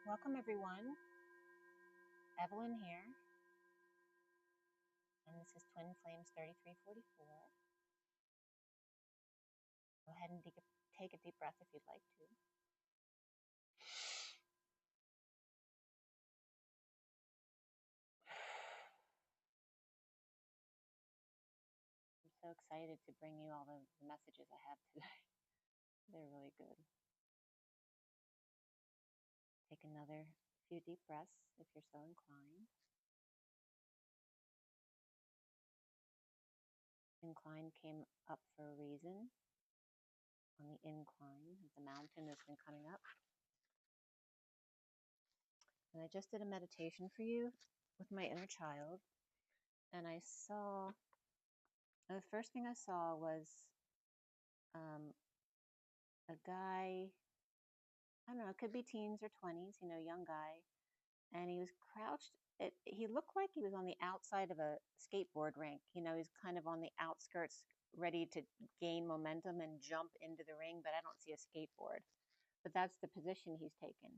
Welcome everyone, Evelyn here, and this is Twin Flames 3344. Go ahead and take a deep breath if you'd like to. I'm so excited to bring you all the messages I have today. They're really good. Take another few deep breaths if you're so inclined. Incline came up for a reason. On the incline, the mountain has been coming up. And I just did a meditation for you with my inner child. And I saw, the first thing I saw was a guy, I don't know, it could be teens or 20s, young guy. And he was crouched. He looked like he was on the outside of a skateboard rink. He's kind of on the outskirts, ready to gain momentum and jump into the ring, but I don't see a skateboard. But that's the position he's taken.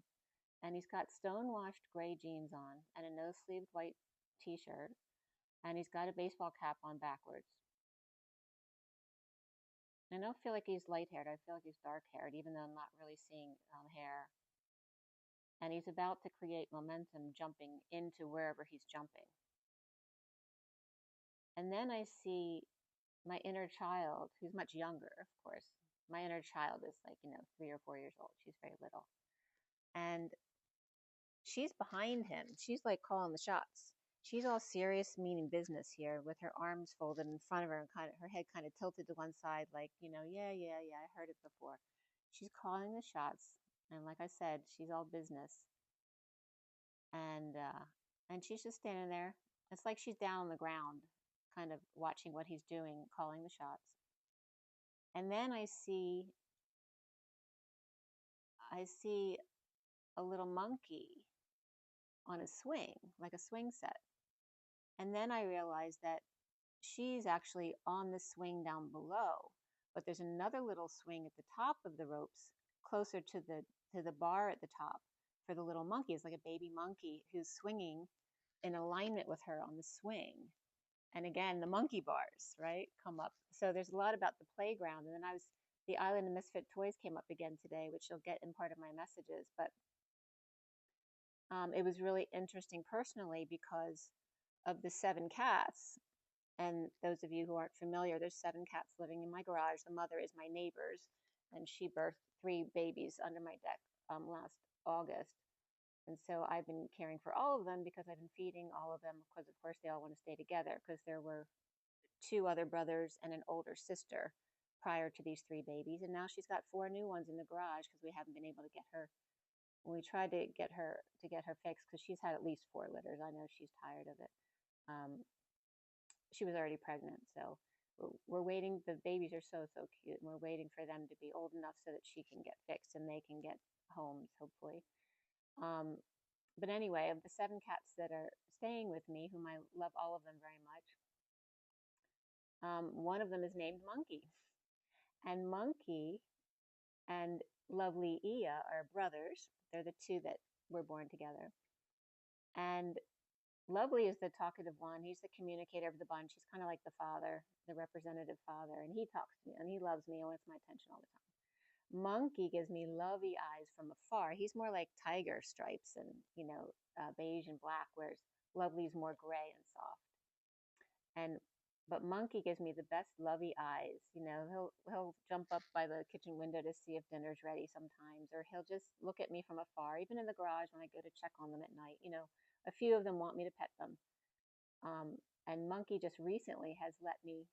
And he's got stone-washed gray jeans on and a no-sleeved white t-shirt. And he's got a baseball cap on backwards. I don't feel like he's light-haired. I feel like he's dark-haired, even though I'm not really seeing hair. And he's about to create momentum jumping into wherever he's jumping. And then I see my inner child, who's much younger, of course. My inner child is like, 3 or 4 years old. She's very little. And she's behind him. She's like calling the shots. She's all serious, meaning business here, with her arms folded in front of her and her head kind of tilted to one side, like, yeah, I heard it before. She's calling the shots. And like I said, she's all business. And she's just standing there. It's like she's down on the ground, kind of watching what he's doing, calling the shots. And then I see a little monkey on a swing, like a swing set. And then I realize that she's actually on the swing down below, but there's another little swing at the top of the ropes, closer to the bar at the top for the little monkey. It's like a baby monkey who's swinging in alignment with her on the swing. And again, the monkey bars, right, come up. So there's a lot about the playground. And then the Island of Misfit Toys came up again today, which you'll get in part of my messages. But it was really interesting personally because of the 7 cats. And those of you who aren't familiar, there's 7 cats living in my garage. The mother is my neighbor's, and she birthed 3 babies under my deck last August. And so I've been caring for all of them because I've been feeding all of them because, of course, they all want to stay together because there were 2 other brothers and an older sister prior to these 3 babies. And now she's got 4 new ones in the garage because we haven't been able to get her. We tried to get her fixed because she's had at least 4 litters. I know she's tired of it. She was already pregnant, so we're waiting. The babies are so cute, and we're waiting for them to be old enough so that she can get fixed and they can get homes, hopefully. But anyway, of the 7 cats that are staying with me, whom I love all of them very much, one of them is named Monkey. And Monkey and lovely Ia are brothers. They're the 2 that were born together. And Lovely is the talkative one. He's the communicator of the bunch. He's kind of like the father, the representative father. And he talks to me and he loves me and wants my attention all the time. Monkey gives me lovey eyes from afar. He's more like tiger stripes and, beige and black, whereas Lovely's more gray and soft. But Monkey gives me the best lovey eyes. He'll jump up by the kitchen window to see if dinner's ready sometimes, or he'll just look at me from afar, even in the garage when I go to check on them at night. A few of them want me to pet them. And Monkey just recently has let me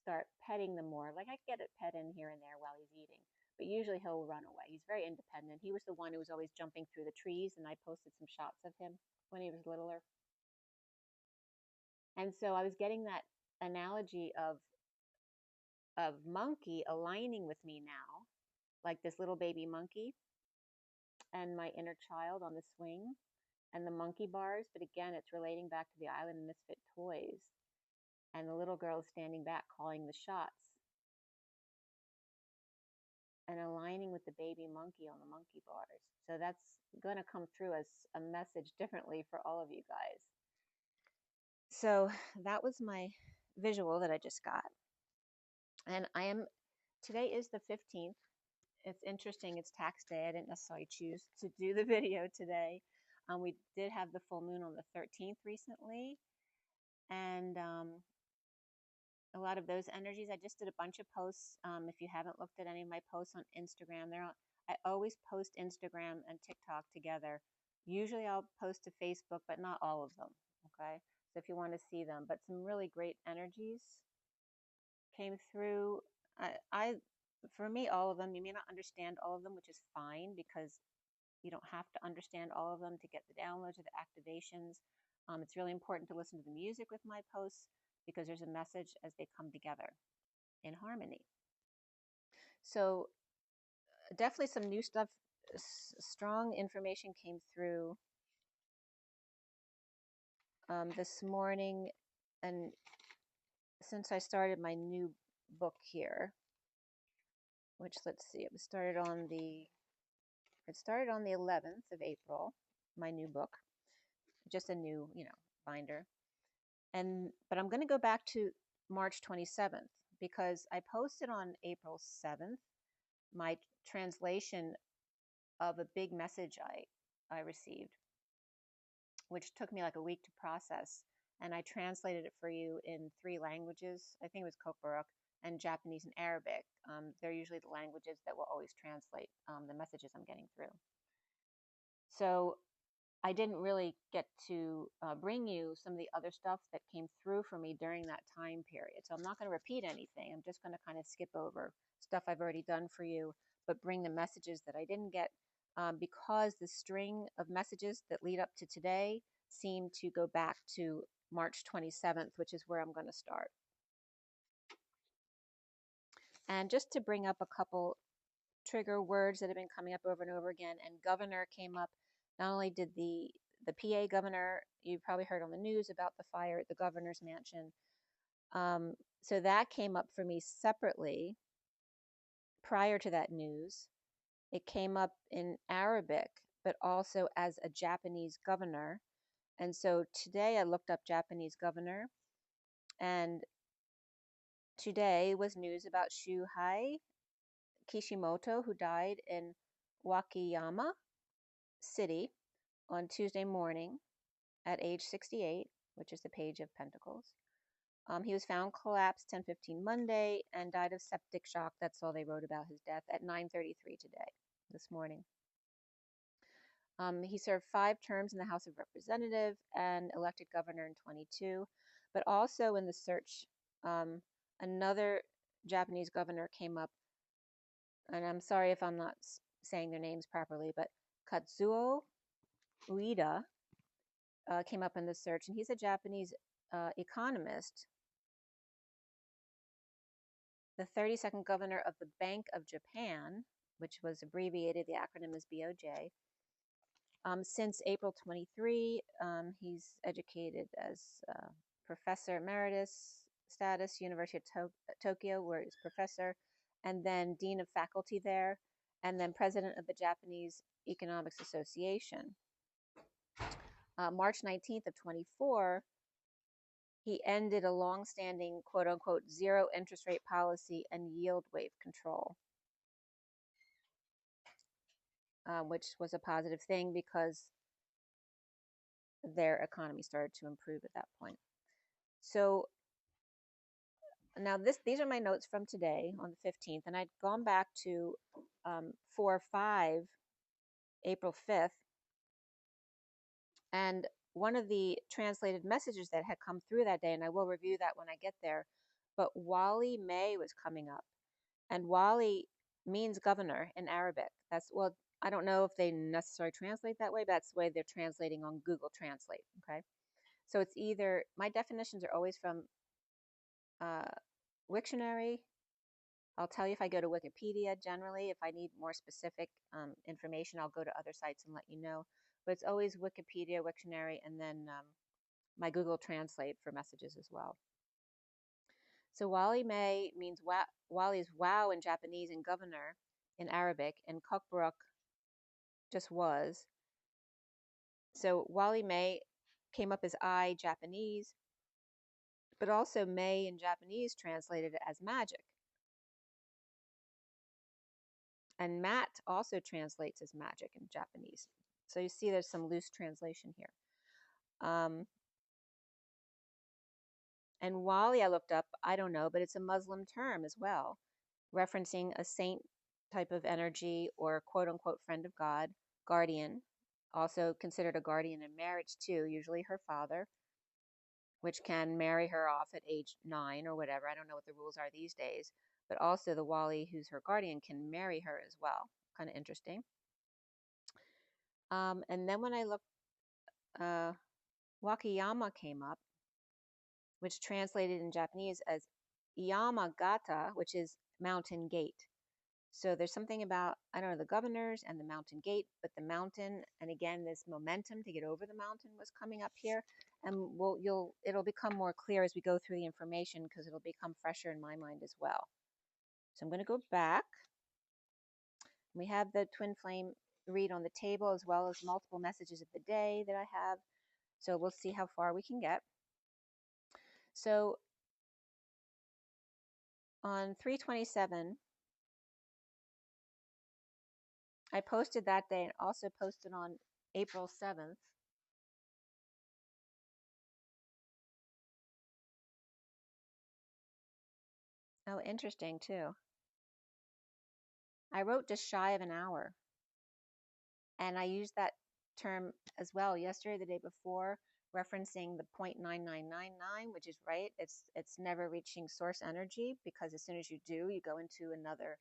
start petting them more. Like I get a pet in here and there while he's eating, but usually he'll run away. He's very independent. He was the one who was always jumping through the trees, and I posted some shots of him when he was littler. And so I was getting that analogy of Monkey aligning with me now, like this little baby monkey, and my inner child on the swing, and the monkey bars. But again, it's relating back to the Island of Misfit Toys, and the little girl is standing back calling the shots. and aligning with the baby monkey on the monkey bars. So that's going to come through as a message differently for all of you guys. So that was my visual that I just got. And today is the 15th. It's interesting, it's tax day. I didn't necessarily choose to do the video today. We did have the full moon on the 13th recently. And a lot of those energies, I just did a bunch of posts. If you haven't looked at any of my posts on Instagram, I always post Instagram and TikTok together. Usually I'll post to Facebook, but not all of them, okay? So if you want to see them, but some really great energies came through. For me, all of them, you may not understand all of them, which is fine, because you don't have to understand all of them to get the downloads or the activations. It's really important to listen to the music with my posts, because there's a message as they come together in harmony. So definitely some new stuff, strong information came through this morning. And since I started my new book here, which, let's see, it started on the 11th of April, my new book, just a new, binder. But I'm going to go back to March 27th, because I posted on April 7th my translation of a big message I received, which took me like a week to process. And I translated it for you in 3 languages. I think it was KIPPER and Japanese and Arabic. They're usually the languages that will always translate the messages I'm getting through. So I didn't really get to bring you some of the other stuff that came through for me during that time period. So I'm not going to repeat anything. I'm just going to kind of skip over stuff I've already done for you, but bring the messages that I didn't get, because the string of messages that lead up to today seem to go back to March 27th, which is where I'm going to start. And just to bring up a couple trigger words that have been coming up over and over again, and governor came up. Not only did the PA governor, you probably heard on the news about the fire at the governor's mansion. So that came up for me separately prior to that news. It came up in Arabic, but also as a Japanese governor. And so today I looked up Japanese governor, and today was news about Shuhei Kishimoto, who died in Wakayama City on Tuesday morning at age 68, which is the Page of Pentacles. He was found collapsed 10:15 Monday and died of septic shock. That's all they wrote about his death at 9:33 today, this morning. He served 5 terms in the House of Representatives and elected governor in 22. But also in the search, another Japanese governor came up, and I'm sorry if I'm not saying their names properly, but Katsuo Ueda came up in the search, and he's a Japanese economist, the 32nd governor of the Bank of Japan, which was abbreviated, the acronym is BOJ. Since April 23, he's educated as Professor Emeritus status, University of Tokyo, where he's professor, and then Dean of Faculty there, and then President of the Japanese Economics Association. March 19th of 24, he ended a long-standing, quote-unquote, zero interest rate policy and yield wave control, which was a positive thing because their economy started to improve at that point. So now these are my notes from today on the 15th, and I'd gone back to 4/5, April 5th, and one of the translated messages that had come through that day, and I will review that when I get there, but Wali May was coming up, and Wali means governor in Arabic. That's, well, I don't know if they necessarily translate that way, but that's the way they're translating on Google Translate, okay? So it's either, my definitions are always from Wiktionary. I'll tell you if I go to Wikipedia. Generally, if I need more specific information, I'll go to other sites and let you know. But it's always Wikipedia, Wiktionary, and then my Google Translate for messages as well. So Wali May means Wali is wow in Japanese and governor. in Arabic, and Kokborok just was. So Wali May came up as I, Japanese, but also May in Japanese translated it as magic. And Mat also translates as magic in Japanese. So you see there's some loose translation here. And Wali, I looked up, I don't know, but it's a Muslim term as well, referencing a saint type of energy or quote unquote friend of God, guardian, also considered a guardian in marriage too, usually her father, which can marry her off at age 9 or whatever. I don't know what the rules are these days, but also the Wali, who's her guardian, can marry her as well. Kind of interesting. And then when I looked, Wakayama came up, which translated in Japanese as Yamagata, which is mountain gate. So there's something about, I don't know, the governors and the mountain gate, but the mountain, and again, this momentum to get over the mountain was coming up here. And it'll become more clear as we go through the information because it'll become fresher in my mind as well. So I'm going to go back. We have the twin flame read on the table as well as multiple messages of the day that I have. So we'll see how far we can get. So on 3/27, I posted that day and also posted on April 7th. Oh, interesting too. I wrote just shy of an hour. And I used that term as well yesterday, the day before, referencing the 0.9999, which is right. It's never reaching source energy, because as soon as you do, you go into another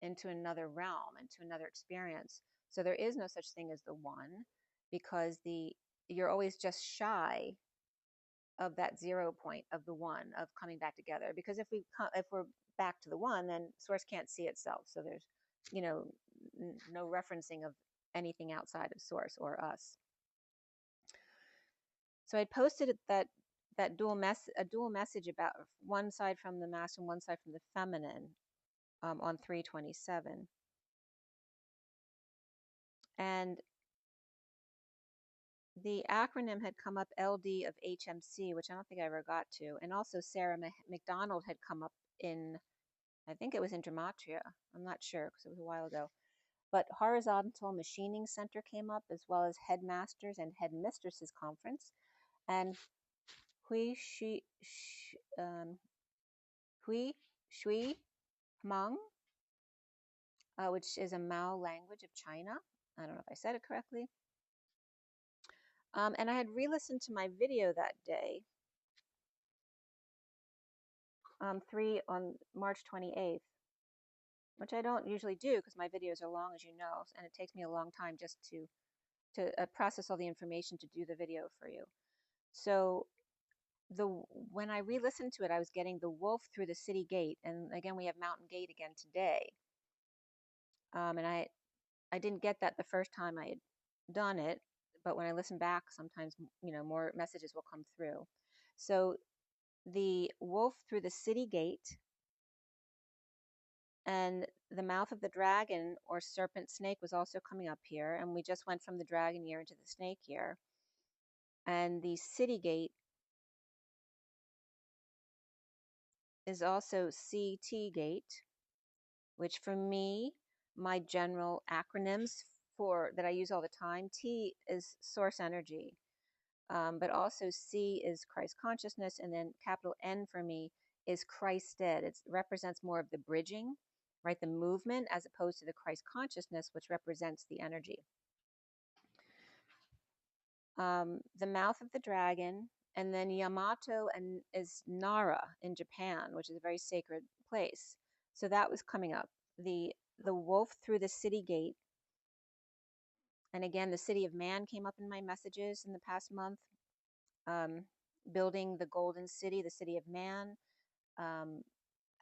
realm, into another experience. So there is no such thing as the one, because you're always just shy of that 0 point of the one, of coming back together. Because if we're back to the one, then source can't see itself. So there's, no referencing of anything outside of source or us. So I posted that dual message about one side from the masculine, one side from the feminine, on 3/27. And the acronym had come up, LD of HMC, which I don't think I ever got to. And also Sarah McDonald had come up in, I think it was in Gematria. I'm not sure because it was a while ago. But Horizontal Machining Center came up, as well as Headmasters and Headmistresses Conference. And Hui Shui Hmong, which is a Mao language of China. I don't know if I said it correctly. And I had re-listened to my video that day, on March 28th, which I don't usually do because my videos are long, as you know, and it takes me a long time just to process all the information to do the video for you. So when I re-listened to it, I was getting the wolf through the city gate, and again we have Mountain Gate again today. And I didn't get that the first time I had done it, but when I listen back, sometimes more messages will come through. So the wolf through the city gate, and the mouth of the dragon or serpent snake was also coming up here, and we just went from the dragon year into the snake year. And the city gate is also CT gate, which for me, my general acronyms that I use all the time, T is source energy, but also C is Christ consciousness, and then capital N for me is Christed. It represents more of the bridging, right, the movement, as opposed to the Christ consciousness, which represents the energy. The mouth of the dragon, and then Yamato is Nara in Japan, which is a very sacred place. So that was coming up. The wolf through the city gate. And again, the city of man came up in my messages in the past month. Building the golden city, the city of man.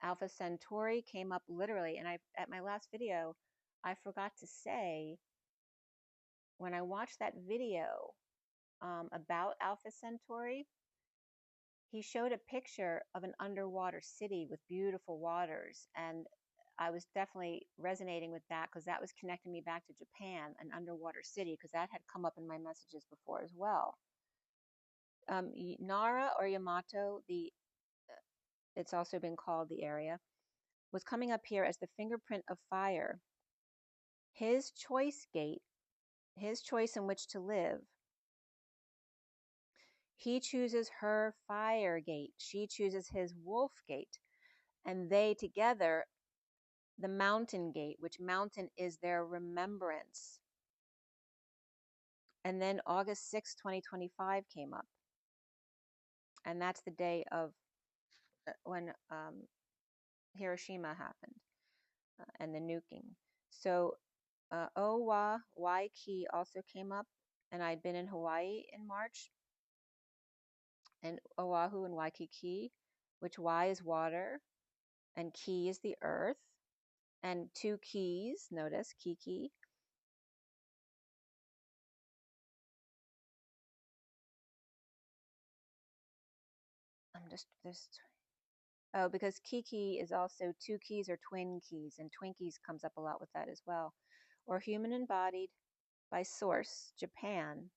Alpha Centauri came up literally. And at my last video, I forgot to say, when I watched that video about Alpha Centauri, he showed a picture of an underwater city with beautiful waters. And I was definitely resonating with that because that was connecting me back to Japan, an underwater city, because that had come up in my messages before as well. Nara or Yamato, it's also been called the area, was coming up here as the fingerprint of fire. His choice gate, his choice in which to live. He chooses her fire gate. She chooses his wolf gate. And they together, the mountain gate, which mountain is their remembrance. And then August 6, 2025 came up. And that's the day of when Hiroshima happened and the nuking. So Owa Waiki also came up, and I'd been in Hawaii in March, and Oahu and Waikiki, which Y is water, and Ki is the earth, and two keys, notice, Kiki. Oh, because Kiki is also two keys or twin keys, and Twinkies comes up a lot with that as well. Or human embodied by source, Japan.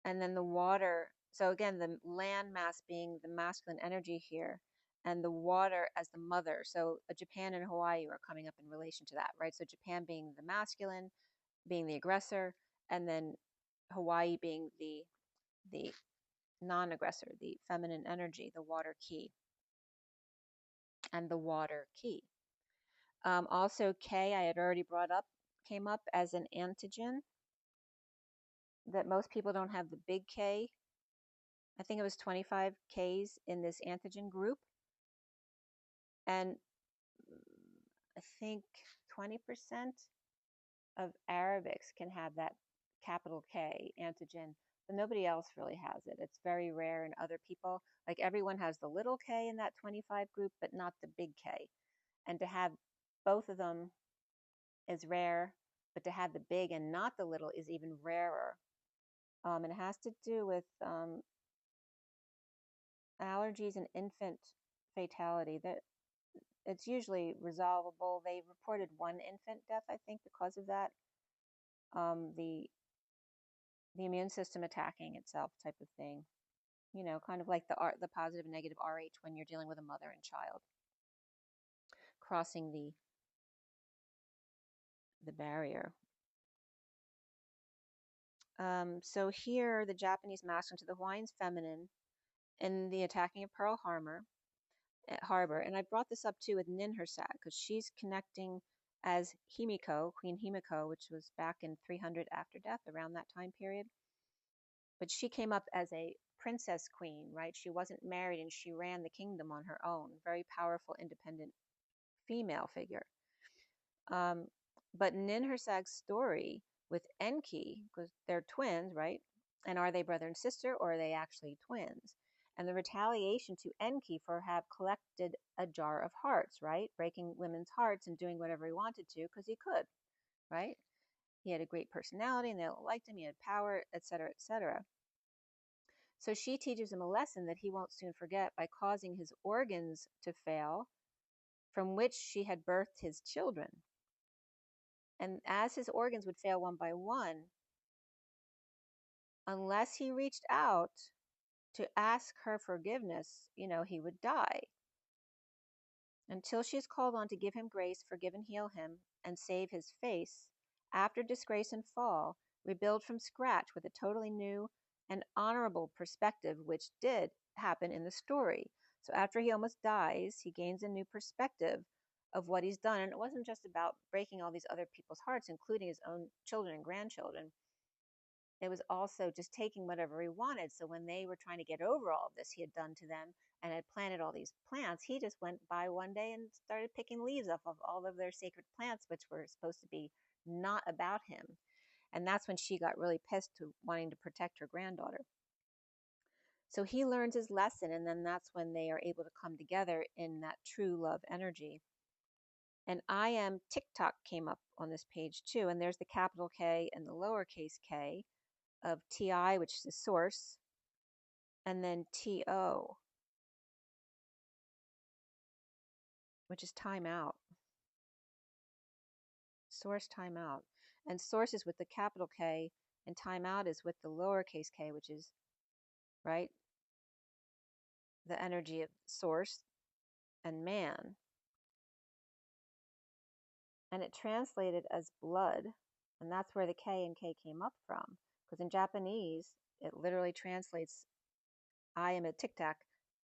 And then the water, so again, the land mass being the masculine energy here, and the water as the mother. So Japan and Hawaii are coming up in relation to that, right? So Japan being the masculine, being the aggressor, and then Hawaii being the non-aggressor, the feminine energy, the water key, and the water key. Also, K, I had already brought up, came up as an antigen, that most people don't have the big K. I think it was 25 Ks in this antigen group. And I think 20% of Arabics can have that capital K antigen, but nobody else really has it. It's very rare in other people. Like everyone has the little K in that 25 group, but not the big K. And to have both of them is rare, but to have the big and not the little is even rarer. It has to do with allergies and infant fatality. That it's usually resolvable. They reported one infant death, I think, because of that. The immune system attacking itself type of thing. You know, kind of like the positive and negative RH when you're dealing with a mother and child crossing the barrier. So here, the Japanese masculine to the Hawaiian's feminine in the attacking of Pearl Harbor. And I brought this up too with Ninhursag because she's connecting as Himiko, Queen Himiko, which was back in 300 after death, around that time period. But she came up as a princess queen, right? She wasn't married and she ran the kingdom on her own. Very powerful, independent female figure. But Ninhursag's story with Enki, because they're twins, right? And are they brother and sister, or are they actually twins? And the retaliation to Enki for have collected a jar of hearts, right? Breaking women's hearts and doing whatever he wanted to because he could, right? He had a great personality and they all liked him. He had power, etc., etc. So she teaches him a lesson that he won't soon forget by causing his organs to fail, from which she had birthed his children. And as his organs would fail one by one, unless he reached out to ask her forgiveness, he would die. Until she is called on to give him grace, forgive and heal him, and save his face, after disgrace and fall, rebuild from scratch with a totally new and honorable perspective, which did happen in the story. So after he almost dies, he gains a new perspective of what he's done. And it wasn't just about breaking all these other people's hearts, including his own children and grandchildren. It was also just taking whatever he wanted. So when they were trying to get over all of this he had done to them and had planted all these plants, he just went by one day and started picking leaves off of all of their sacred plants, which were supposed to be not about him. And that's when she got really pissed to wanting to protect her granddaughter. So he learns his lesson, and then that's when they are able to come together in that true love energy. And I am TikTok came up on this page too, and there's the capital K and the lowercase k of TI, which is the source, and then TO, which is time out. Source timeout. And source is with the capital K, and timeout is with the lowercase k, which is, right, the energy of source and man. And it translated as blood, and that's where the K and K came up from. Because in Japanese, it literally translates, I am a tic-tac.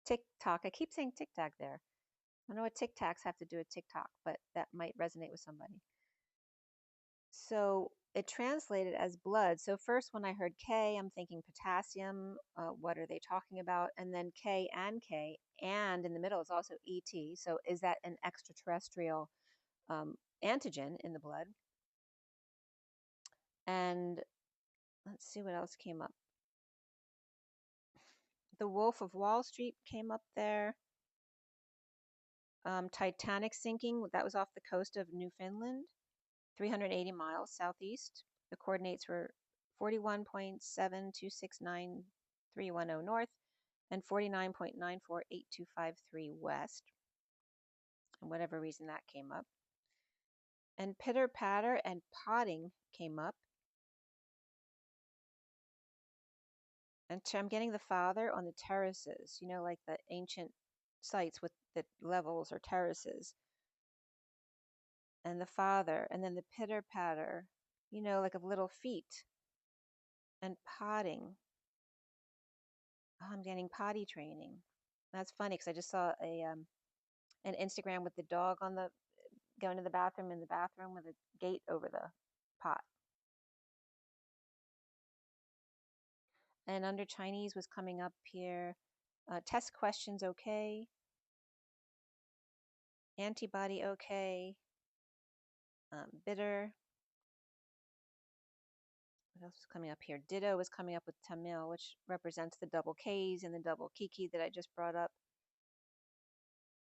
Tick-tock. I keep saying tic-tac there. I don't know what tic-tacs have to do with TikTok, but that might resonate with somebody. So it translated as blood. So first when I heard K, I'm thinking potassium. What are they talking about? And then K, and in the middle is also ET. So is that an extraterrestrial antigen in the blood? And let's see what else came up. The Wolf of Wall Street came up there. Titanic sinking, that was off the coast of Newfoundland, 380 miles southeast. The coordinates were 41.7269310 north and 49.948253 west. And whatever reason that came up. And pitter patter and potting came up. And I'm getting the Father on the terraces, you know, like the ancient sites with the levels or terraces. And the Father, and then the pitter patter, you know, like of little feet. And potting. Oh, I'm getting potty training. That's funny because I just saw an Instagram with the dog on the going to the bathroom in the bathroom with a gate over the pot. And under Chinese was coming up here. Test questions okay. Antibody okay. Bitter. What else was coming up here? Ditto was coming up with Tamil, which represents the double Ks and the double Kiki that I just brought up.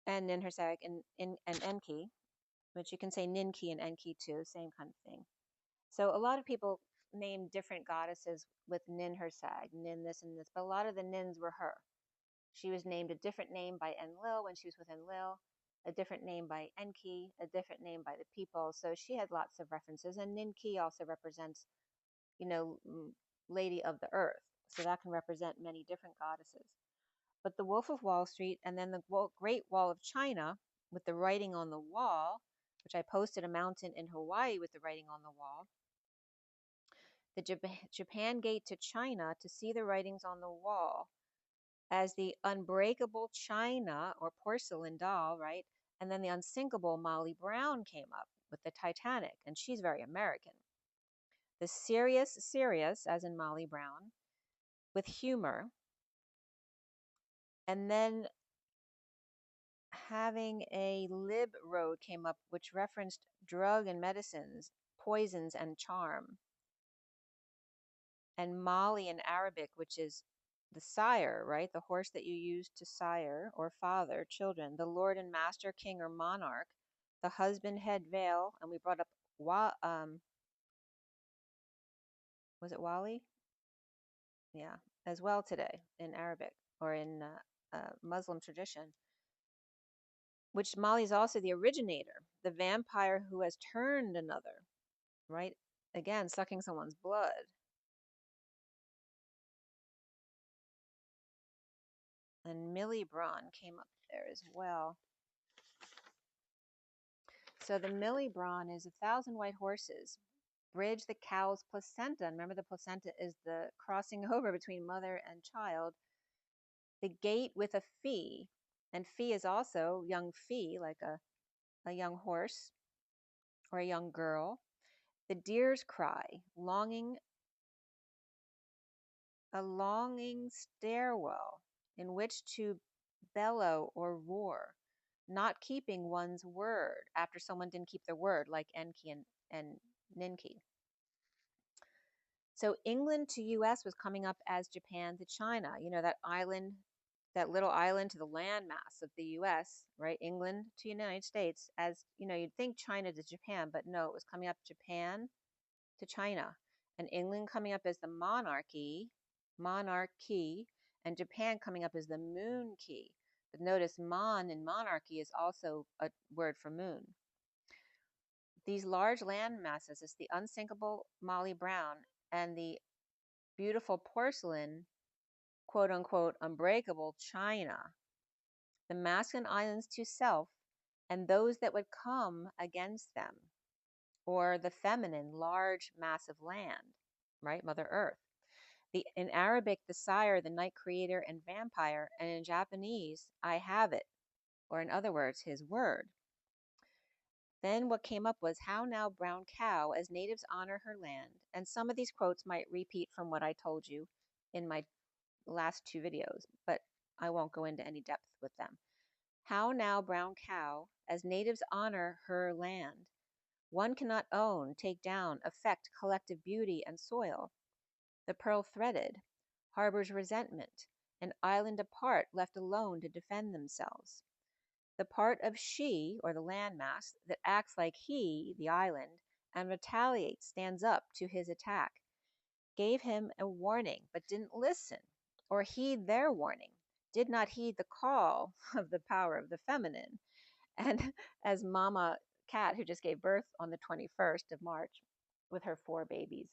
And Ninhersag and Enki, which you can say Ninki and Enki too, same kind of thing. So a lot of people name different goddesses with Ninhersag, Nin this and this, but a lot of the Nins were her. She was named a different name by Enlil when she was with Enlil, a different name by Enki, a different name by the people. So she had lots of references. And Ninki also represents, you know, Lady of the Earth. So that can represent many different goddesses. But the Wolf of Wall Street and then the Great Wall of China with the writing on the wall, which I posted a mountain in Hawaii with the writing on the wall. The Japan gate to China to see the writings on the wall as the unbreakable China or porcelain doll, right? And then the unsinkable Molly Brown came up with the Titanic, and she's very American. The serious, as in Molly Brown, with humor. And then having a lib road came up, which referenced drug and medicines, poisons and charm. And Mali in Arabic, which is the sire, right? The horse that you use to sire or father children, the lord and master, king or monarch, the husband, head, veil, and we brought up was it Wali? Yeah, as well today in Arabic or in Muslim tradition. Which Mali is also the originator, the vampire who has turned another, right? Again, sucking someone's blood. And Millie Braun came up there as well. So the Millie Braun is 1,000 white horses, bridge the cow's placenta. And remember, the placenta is the crossing over between mother and child. The gate with a fee, and fee is also young fee, like a young horse or a young girl. The deer's cry, a longing stairwell in which to bellow or roar, not keeping one's word after someone didn't keep their word, like Enki and Ninki. So England to US was coming up as Japan to China. You know, that island, that little island to the landmass of the US, right? England to United States. As, you know, you'd think China to Japan, but no, it was coming up Japan to China. And England coming up as the monarchy, and Japan coming up as the moon key. But notice mon in monarchy is also a word for moon. these large land masses, it's the unsinkable Molly Brown and the beautiful porcelain, quote unquote, unbreakable China, the masculine islands to self, and those that would come against them, or the feminine, large, massive land, right? Mother Earth. In Arabic, the sire, the night creator, and vampire, and in Japanese, I have it, or in other words, his word. Then what came up was, how now brown cow, as natives honor her land. And some of these quotes might repeat from what I told you in my last 2 videos, but I won't go into any depth with them. How now brown cow, as natives honor her land. One cannot own, take down, affect collective beauty and soil. The pearl threaded, harbors resentment, an island apart left alone to defend themselves. The part of she, or the landmass, that acts like he, the island, and retaliates, stands up to his attack, gave him a warning, but didn't listen or heed their warning, did not heed the call of the power of the feminine. And as Mama Cat, who just gave birth on the 21st of March with her 4 babies,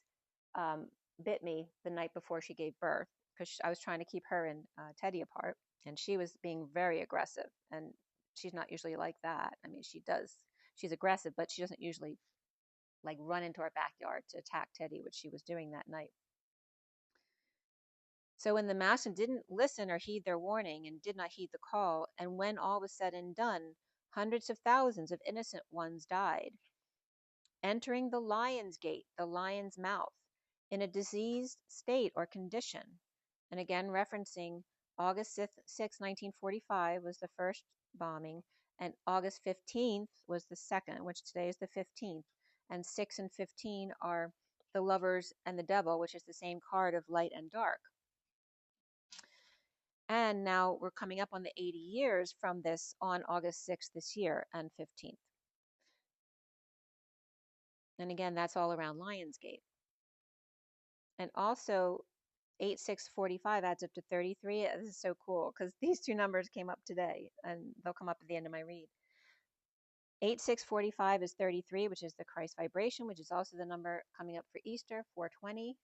bit me the night before she gave birth, because I was trying to keep her and Teddy apart, and she was being very aggressive, and she's not usually like that. I mean, she's aggressive, but she doesn't usually like run into our backyard to attack Teddy, which she was doing that night. So when the masculine didn't listen or heed their warning and did not heed the call, and when all was said and done, hundreds of thousands of innocent ones died. Entering the lion's gate, the lion's mouth, in a diseased state or condition. And again, referencing August 6, 1945 was the first bombing, and August 15th was the second, which today is the 15th. And 6 and 15 are the lovers and the devil, which is the same card of light and dark. And now we're coming up on the 80 years from this on August 6th this year and 15th. And again, that's all around Lionsgate. And also 8645 adds up to 33. This is so cool because these 2 numbers came up today and they'll come up at the end of my read. 8645 is 33, which is the Christ vibration, which is also the number coming up for Easter. 420.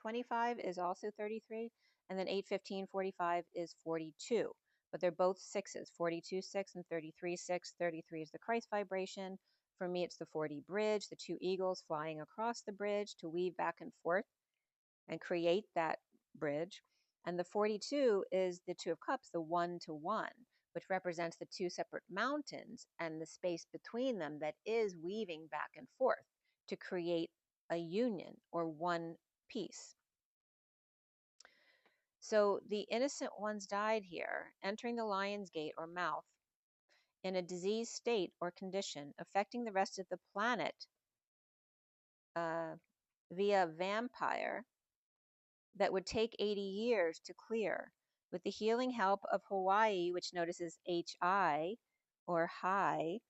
25 is also 33. And then 81545 is 42. But they're both 6s, 42 6 and 33 6. 33 is the Christ vibration. For me, it's the 40 bridge, the 2 eagles flying across the bridge to weave back and forth and create that bridge. And the 42 is the 2 of cups, the 1-to-1, which represents the 2 separate mountains and the space between them that is weaving back and forth to create a union or one piece. So the innocent ones died here, entering the lion's gate or mouth in a diseased state or condition, affecting the rest of the planet via vampire that would take 80 years to clear. With the healing help of Hawaii, which notices HI or high,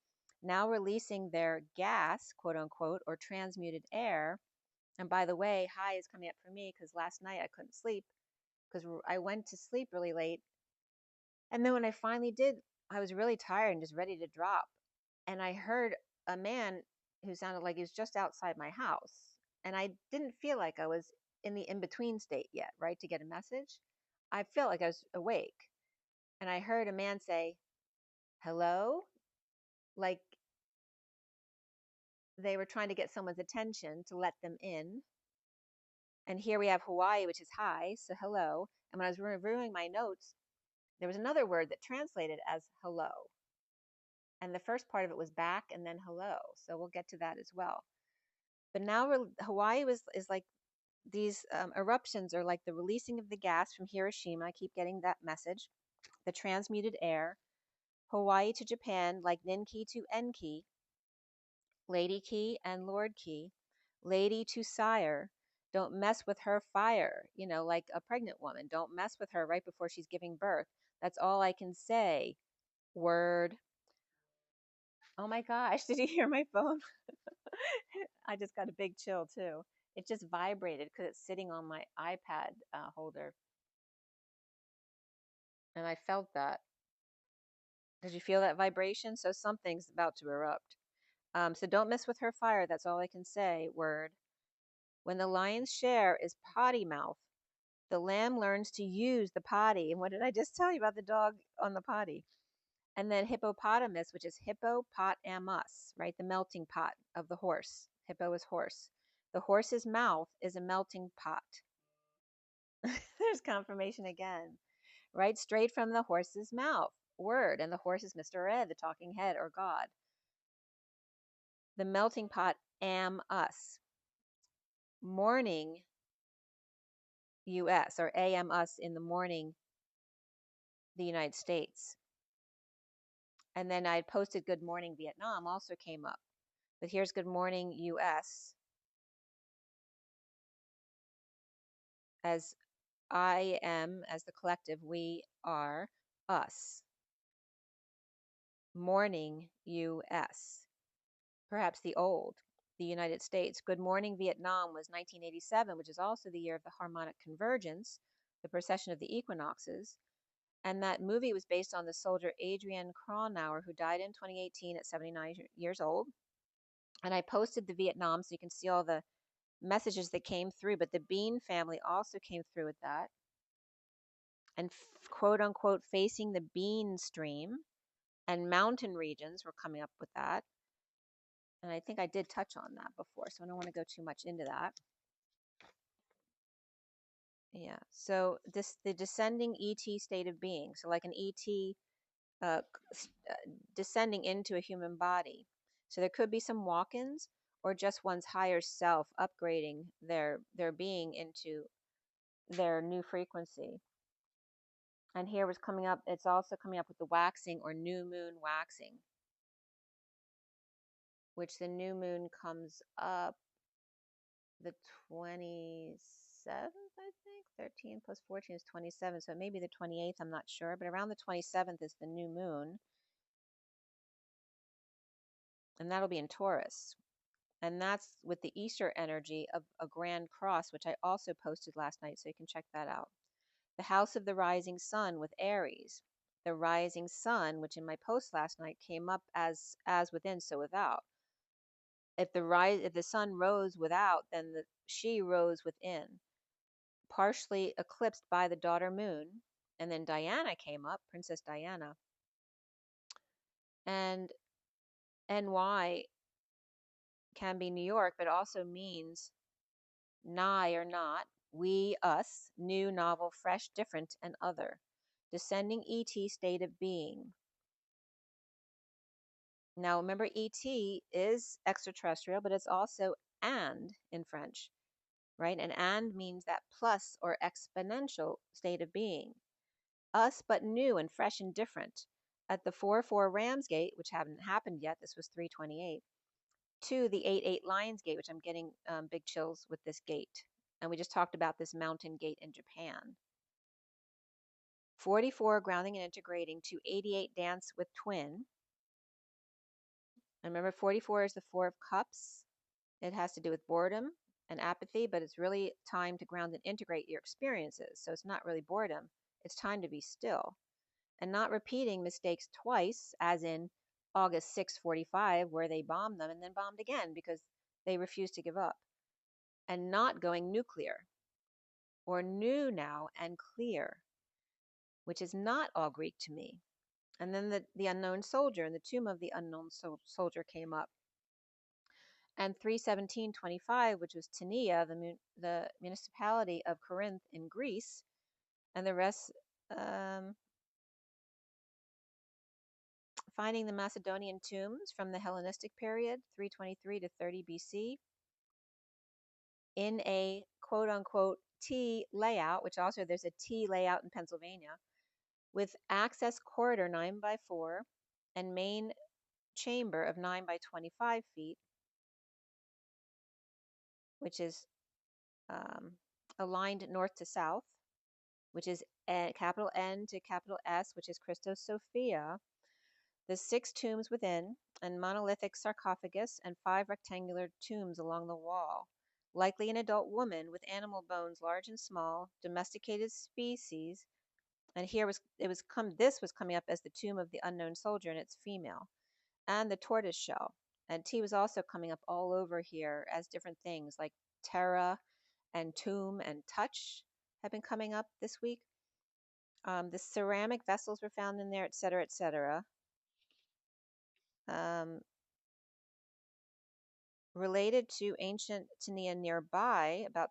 now releasing their gas, quote unquote, or transmuted air. And by the way, high is coming up for me because last night I couldn't sleep because I went to sleep really late. And then when I finally did, I was really tired and just ready to drop. And I heard a man who sounded like he was just outside my house. And I didn't feel like I was in the in-between state yet, right, to get a message. I felt like I was awake. And I heard a man say, hello? Like they were trying to get someone's attention to let them in. And here we have Hawaii, which is hi, so hello. And when I was reviewing my notes, there was another word that translated as hello. And the first part of it was back and then hello. So we'll get to that as well. But now Hawaii is like these eruptions are like the releasing of the gas from Hiroshima. I keep getting that message. The transmuted air. Hawaii to Japan, like Ninki to Enki. Lady Key and Lord Key. Lady to sire. Don't mess with her fire. You know, like a pregnant woman. Don't mess with her right before she's giving birth. That's all I can say. Word. Oh my gosh, did you hear my phone? I just got a big chill too. It just vibrated because it's sitting on my iPad holder. And I felt that. Did you feel that vibration? So something's about to erupt. So don't mess with her fire. That's all I can say. Word. When the lion's share is potty mouth, the lamb learns to use the potty. And what did I just tell you about the dog on the potty? And then hippopotamus, which is hippopotamus, right? The melting pot of the horse. Hippo is horse. The horse's mouth is a melting pot. There's confirmation again, right? Straight from the horse's mouth. Word. And the horse is Mr. Ed, the talking head or God. The melting pot am us. Morning US or AM us in the morning, the United States. And then I posted Good Morning Vietnam also came up. But here's Good Morning US as I am, as the collective, we are us. Morning US. Perhaps the old, the United States. Good Morning Vietnam was 1987, which is also the year of the harmonic convergence, the precession of the equinoxes. And that movie was based on the soldier Adrian Cronauer, who died in 2018 at 79 years old. And I posted the Vietnam so you can see all the messages that came through, but the Bean family also came through with that. And quote unquote, facing the Bean stream and mountain regions were coming up with that. And I think I did touch on that before, so I don't want to go too much into that. Yeah, so the descending ET state of being, so like an ET uh, descending into a human body. So there could be some walk-ins or just one's higher self upgrading their being into their new frequency. And here was coming up, it's also coming up with the waxing or new moon waxing, which the new moon comes up the 27th, I think. 13 plus 14 is 27, so maybe the 28th, I'm not sure, but around the 27th is the new moon. And that'll be in Taurus. And that's with the Easter energy of a grand cross, which I also posted last night, so you can check that out. The house of the rising sun with Aries. The rising sun, which in my post last night came up as within, so without. If the sun rose without, then she rose within. Partially eclipsed by the daughter moon. And then Diana came up, Princess Diana. And NY can be New York, but also means nigh or not, we, us, new, novel, fresh, different, and other. Descending ET state of being. Now remember, ET is extraterrestrial, but it's also and in French, right? And means that plus or exponential state of being. Us, but new and fresh and different. At the 4-4 Ramsgate, which hadn't happened yet, this was 328, to the 8-8 Lionsgate, which I'm getting big chills with this gate. And we just talked about this mountain gate in Japan. 44 grounding and integrating to 88 dance with twin. And remember, 44 is the 4 of cups. It has to do with boredom and apathy, but it's really time to ground and integrate your experiences. So it's not really boredom. It's time to be still and not repeating mistakes twice, as in August 6:45, where they bombed them and then bombed again because they refused to give up, and not going nuclear or new now and clear, which is not all Greek to me. And then the unknown soldier and the tomb of the unknown soldier came up. And 317:25, which was Tania, the municipality of Corinth in Greece, and the rest, finding the Macedonian tombs from the Hellenistic period, 323 to 30 BC, in a quote-unquote T layout, which also there's a T layout in Pennsylvania, with access corridor 9x4 and main chamber of 9x25 feet, which is aligned north to south, which is capital N to capital S, which is Christos Sophia, the 6 tombs within, and monolithic sarcophagus, and 5 rectangular tombs along the wall, likely an adult woman with animal bones large and small, domesticated species. And here this was coming up as the tomb of the unknown soldier, and it's female, and the tortoise shell. And T was also coming up all over here as different things like Terra and Tomb and Touch have been coming up this week. The ceramic vessels were found in there, etc., etc. Related to ancient Tania nearby, about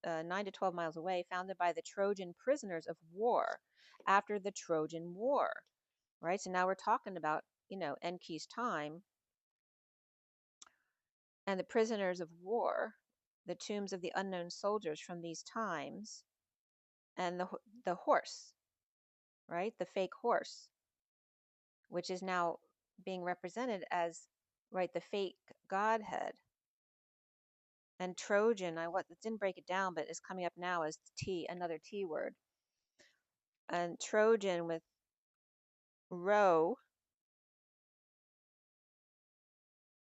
9 to 12 miles away, founded by the Trojan prisoners of war after the Trojan War, right? So now we're talking about, Enki's time and the prisoners of war, the tombs of the unknown soldiers from these times, and the horse, right? The fake horse, which is now being represented as, right, the fake godhead. And Trojan, I didn't break it down, but it's coming up now as T, another T word. And Trojan with Rho,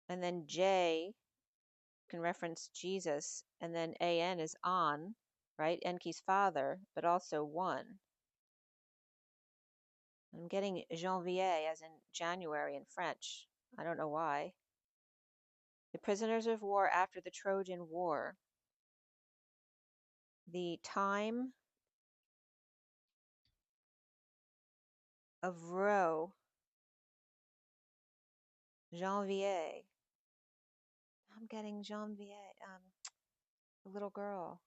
and then J can reference Jesus, and then AN is on, right? Enki's father, but also one. I'm getting janvier as in January in French. I don't know why. The prisoners of war after the Trojan War. The time of Rho, janvier. I'm getting janvier, the little girl.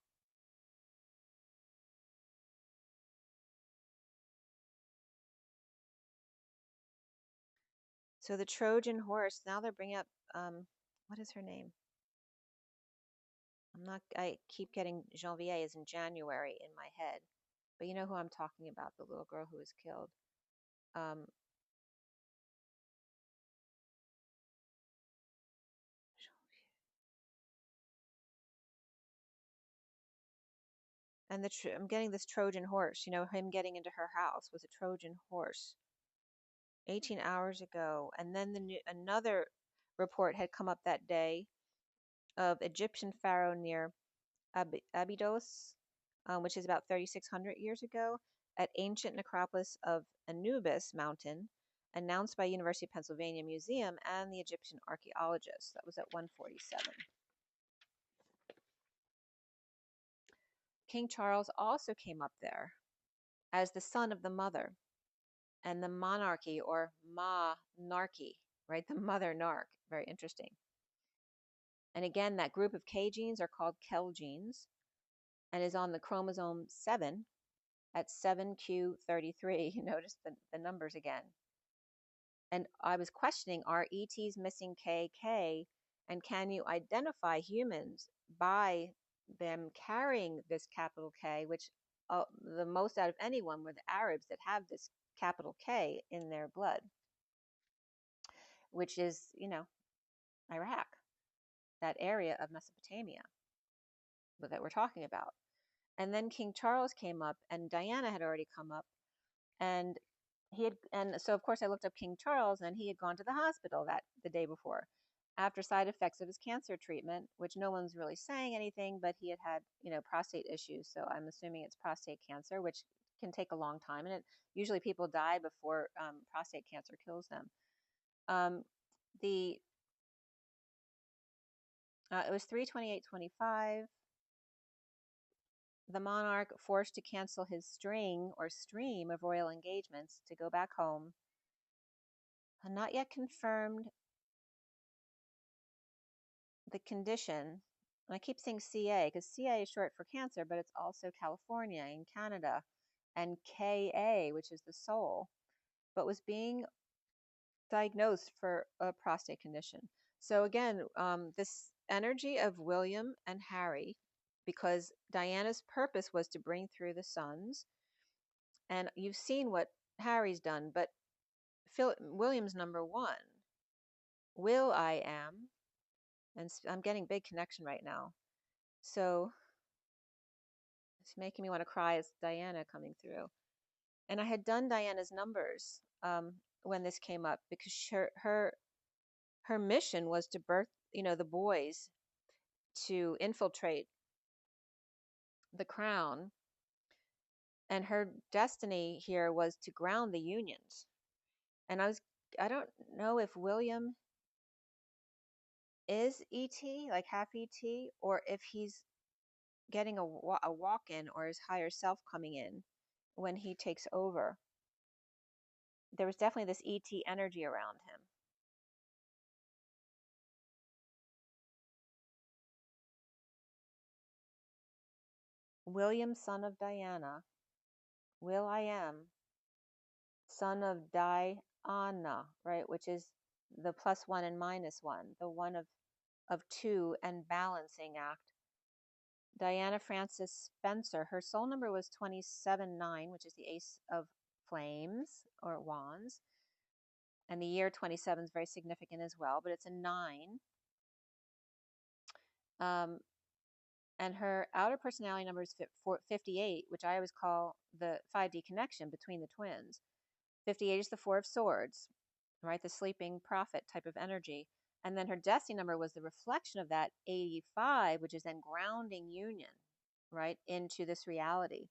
So the Trojan horse, now they're bringing up, what is her name? I keep getting janvier as in January in my head. But you know who I'm talking about, the little girl who was killed. And I'm getting this Trojan horse, him getting into her house was a Trojan horse 18 hours ago. And then another report had come up that day of Egyptian pharaoh near Abydos, which is about 3,600 years ago, at ancient necropolis of Anubis Mountain, announced by University of Pennsylvania Museum and the Egyptian archaeologists. That was at 147. King Charles also came up there as the son of the mother, and the monarchy or ma-narchy, right? The mother narc. Very interesting. And again, that group of K genes are called Kel genes and is on the chromosome 7 at 7q33. You notice the numbers again. And I was questioning, are ETs missing KK? And can you identify humans by them carrying this capital K, which the most out of anyone were the Arabs that have this capital K in their blood, which is, Iraq, that area of Mesopotamia that we're talking about. And then King Charles came up, and Diana had already come up, and so of course I looked up King Charles, and he had gone to the hospital the day before after side effects of his cancer treatment, which no one's really saying anything, but he had prostate issues. So I'm assuming it's prostate cancer, which can take a long time, and usually people die before prostate cancer kills them. It was 3/28/25. The monarch forced to cancel his string or stream of royal engagements to go back home. Not yet confirmed the condition. And I keep saying CA because CA is short for cancer, but it's also California and Canada, and KA, which is the soul, but was being diagnosed for a prostate condition. So again, this energy of William and Harry, because Diana's purpose was to bring through the sons, and you've seen what Harry's done, but William's number one. Will I am, and I'm getting big connection right now. So it's making me want to cry as Diana coming through. And I had done Diana's numbers when this came up, because her mission was to birth, the boys to infiltrate the crown, and her destiny here was to ground the unions. And I don't know if William is ET, like half ET, or if he's getting a walk-in or his higher self coming in when he takes over. There was definitely this ET energy around him. William, son of Diana. Will I am, son of Diana, right? Which is the +1 and -1, the one of two and balancing act. Diana Frances Spencer, her soul number was 27-9, which is the Ace of Flames or Wands. And the year 27 is very significant as well, but it's a 9. And her outer personality number is 58, which I always call the 5D connection between the twins. 58 is the 4 of Swords, right? The sleeping prophet type of energy. And then her destiny number was the reflection of that 85, which is then grounding union, right, into this reality.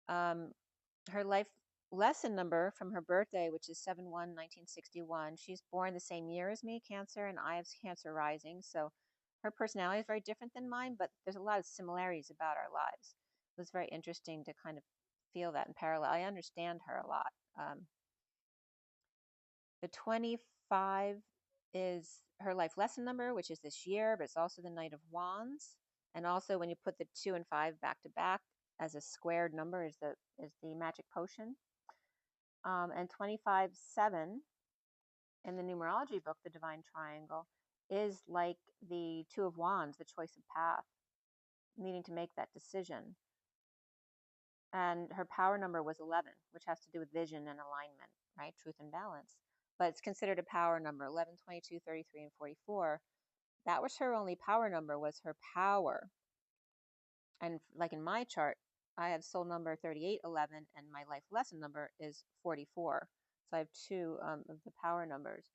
Her life lesson number from her birthday, which is 7/1/1961. She's born the same year as me, Cancer, and I have Cancer rising. So her personality is very different than mine, but there's a lot of similarities about our lives. It was very interesting to kind of feel that in parallel. I understand her a lot. The 25 is her life lesson number, which is this year, but it's also the Knight of Wands. And also when you put the 2 and 5 back to back as a squared number is the magic potion. And 25/7 in the numerology book, the Divine Triangle, is like the 2 of Wands, the choice of path, needing to make that decision. And her power number was 11, which has to do with vision and alignment, right? Truth and balance. But it's considered a power number, 11, 22, 33, and 44. That was her only power number, was her power. And like in my chart, I have soul number 3811, and my life lesson number is 44. So I have 2 of the power numbers.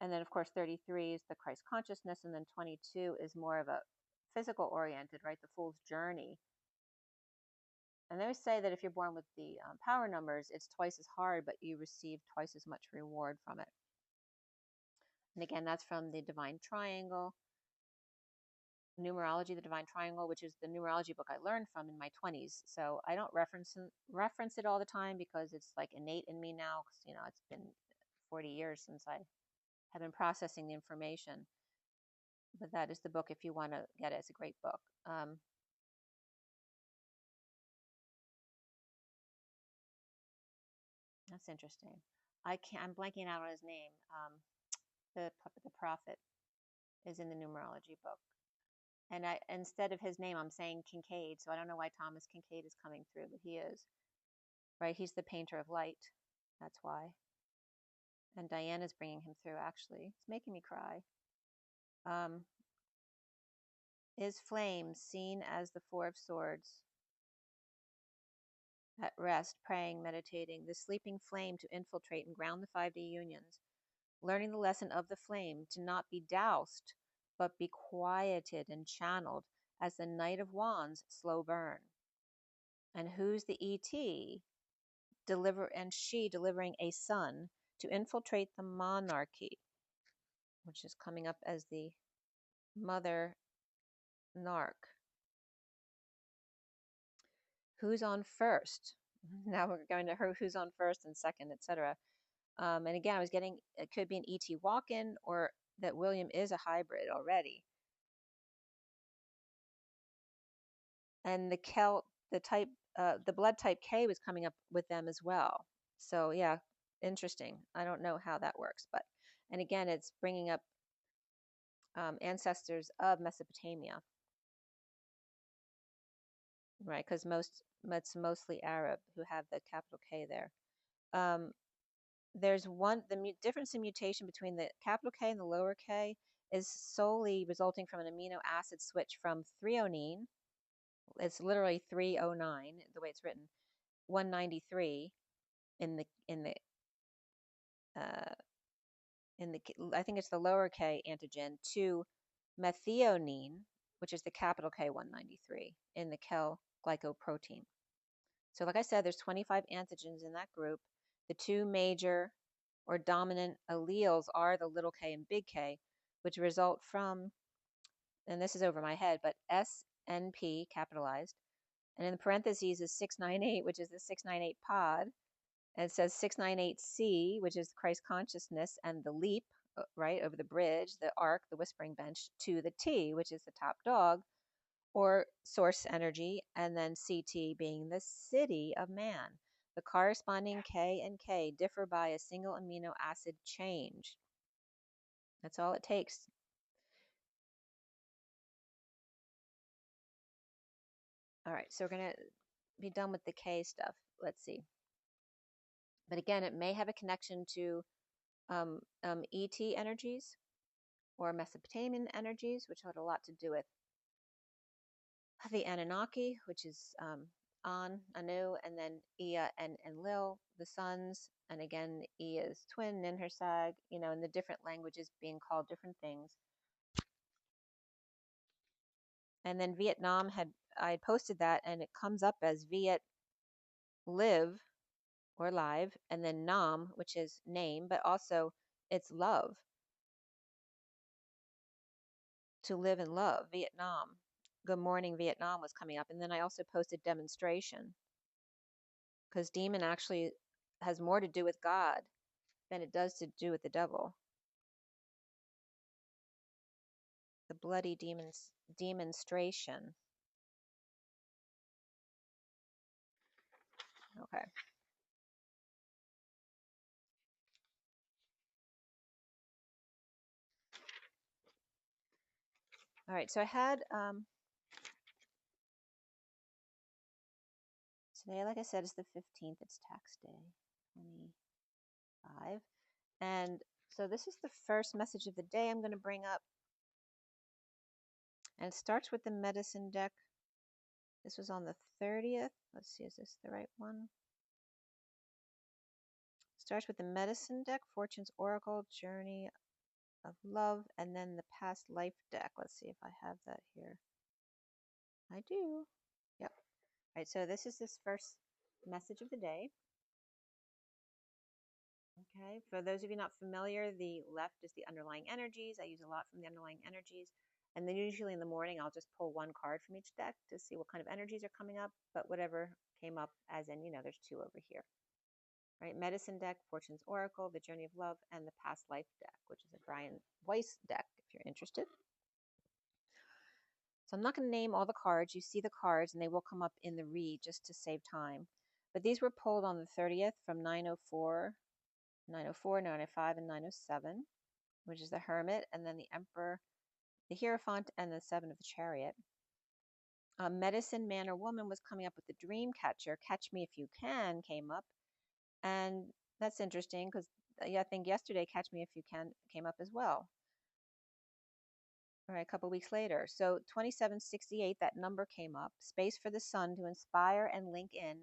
And then, of course, 33 is the Christ consciousness, and then 22 is more of a physical oriented, right? The Fool's Journey. And they always say that if you're born with the power numbers, it's twice as hard, but you receive twice as much reward from it. And again, that's from the Divine Triangle. Numerology, the Divine Triangle, which is the numerology book I learned from in my 20s. So I don't reference it all the time because it's like innate in me now. Because it's been 40 years since I have been processing the information. But that is the book if you want to get it. It's a great book. That's interesting. I'm blanking out on his name. The prophet is in the numerology book. And instead of his name, I'm saying Kincaid. So I don't know why Thomas Kincaid is coming through, but he is. Right? He's the painter of light. That's why. And Diana's bringing him through, actually. It's making me cry. Is flame seen as the 4 of Swords? At rest, praying, meditating, the sleeping flame to infiltrate and ground the 5D unions. Learning the lesson of the flame to not be doused, but be quieted and channeled as the Knight of Wands slow burn. And who's the ET? She delivering a son to infiltrate the monarchy, which is coming up as the Mother Narc. Who's on first? Now we're going to her who's on first and second, etc. And again, I was getting, it could be an ET walk-in or that William is a hybrid already. And the blood type K was coming up with them as well. So yeah, interesting. I don't know how that works, but, and again, it's bringing up ancestors of Mesopotamia, right? Because it's mostly Arab who have the capital K there. There's the difference in mutation between the capital K and the lower K is solely resulting from an amino acid switch from threonine. It's literally 309, the way it's written, 193 I think it's the lower K antigen, to methionine, which is the capital K 193 in the Kel glycoprotein. So like I said, there's 25 antigens in that group. The 2 major or dominant alleles are the little k and big K, which result from, and this is over my head, but SNP capitalized, and in the parentheses is 698, which is the 698 pod, and it says 698C, which is Christ consciousness, and the leap, right, over the bridge, the ark, the whispering bench, to the T, which is the top dog, or source energy, and then CT being the city of man. The corresponding K and K differ by a single amino acid change. That's all it takes. All right, so we're going to be done with the K stuff. Let's see. But again, it may have a connection to ET energies or Mesopotamian energies, which had a lot to do with the Anunnaki, which is Anu, and then Ea and Lil, the sons, and again, Ea's twin, Ninhursag, you know, in the different languages being called different things. And then Vietnam I posted that, and it comes up as Viet live or live, and then Nam, which is name, but also it's love. To live and love, Vietnam. Good morning, Vietnam was coming up. And then I also posted demonstration, because demon actually has more to do with God than it does to do with the devil. The bloody demonstration. Okay. All right, so I had today, like I said, is the 15th. It's tax day, 25. And so this is the first message of the day I'm going to bring up. And it starts with the medicine deck. This was on the 30th. Let's see, is this the right one? Starts with the medicine deck, Fortune's Oracle, Journey of Love, and then the past life deck. Let's see if I have that here. I do. Yep. All right, so this is this first message of the day. Okay, for those of you not familiar, the left is the underlying energies. I use a lot from the underlying energies. And then usually in the morning, I'll just pull one card from each deck to see what kind of energies are coming up. But whatever came up, as in, you know, there's two over here. Right, medicine deck, Fortune's Oracle, the Journey of Love, and the Past Life deck, which is a Brian Weiss deck, if you're interested. So I'm not going to name all the cards. You see the cards, and they will come up in the read just to save time. But these were pulled on the 30th from 904, 905, and 907, which is the Hermit, and then the Emperor, the Hierophant, and the Seven of the Chariot. Medicine Man or Woman was coming up with the Dream Catcher. Catch Me If You Can came up. And that's interesting because I think yesterday Catch Me If You Can came up as well. All right, a couple weeks later. So 2768, that number came up. Space for the sun to inspire and link in,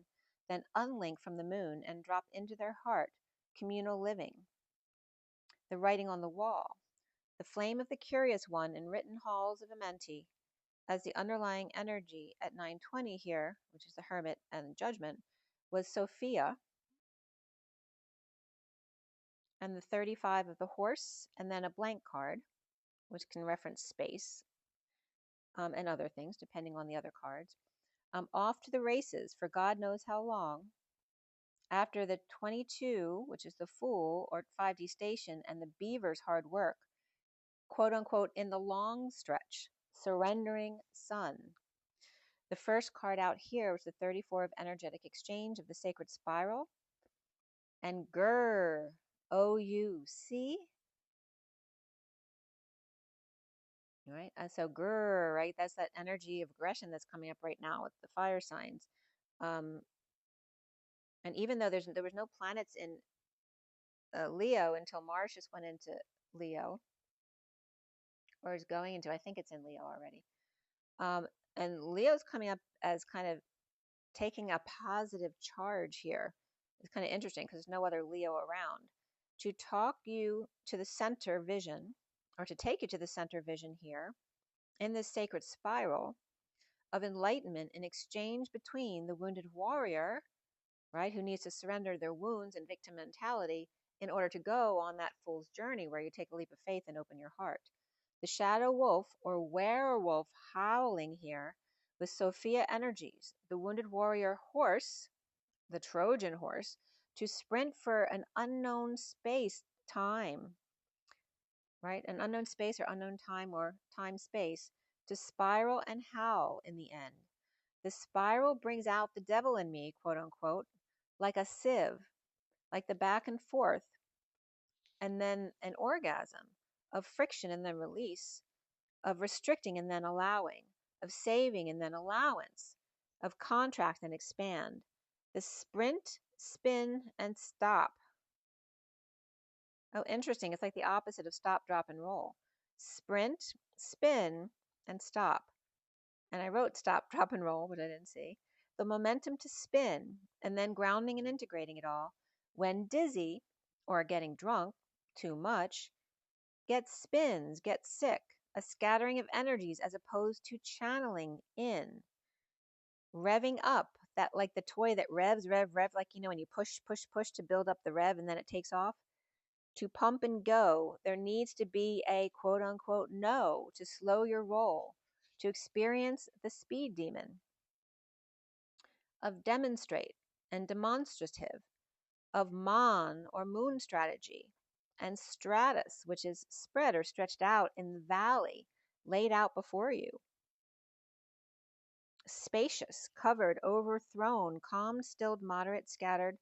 then unlink from the moon and drop into their heart. Communal living. The writing on the wall. The flame of the curious one in written halls of Amenti. As the underlying energy at 920 here, which is the Hermit and Judgment, was Sophia. And the 35 of the horse, and then a blank card, which can reference space and other things, depending on the other cards. Off to the races for God knows how long. After the 22, which is the Fool, or 5D station, and the Beaver's hard work, quote unquote, in the long stretch, surrendering sun. The first card out here was the 34 of energetic exchange of the sacred spiral. And grr, O-U-C. Right, and so grr, right, that's that energy of aggression that's coming up right now with the fire signs. And even though there was no planets in Leo until Mars just went into Leo, or is going into, I think it's in Leo already. And Leo's coming up as kind of taking a positive charge here. It's kind of interesting because there's no other Leo around. To talk you to the center vision, or to take you to the center vision here, in this sacred spiral of enlightenment in exchange between the wounded warrior, right, who needs to surrender their wounds and victim mentality in order to go on that fool's journey where you take a leap of faith and open your heart. The shadow wolf or werewolf howling here with Sophia energies, the wounded warrior horse, the Trojan horse, to sprint for an unknown space time, right? An unknown space or unknown time or time space to spiral and howl in the end. The spiral brings out the devil in me, quote unquote, like a sieve, like the back and forth, and then an orgasm of friction and then release, of restricting and then allowing, of saving and then allowance, of contract and expand. The sprint, spin, and stop. Oh, interesting. It's like the opposite of stop, drop, and roll. Sprint, spin, and stop. And I wrote stop, drop, and roll, but I didn't see. The momentum to spin, and then grounding and integrating it all. When dizzy, or getting drunk, too much, get spins, get sick, a scattering of energies as opposed to channeling in. Revving up, that like the toy that revs, rev, like, when you push, push, push to build up the rev and then it takes off. To pump and go, there needs to be a quote unquote no to slow your roll, to experience the speed demon. Of demonstrate and demonstrative, of mon or moon strategy, and stratus, which is spread or stretched out in the valley, laid out before you. Spacious, covered, overthrown, calm, stilled, moderate, scattered,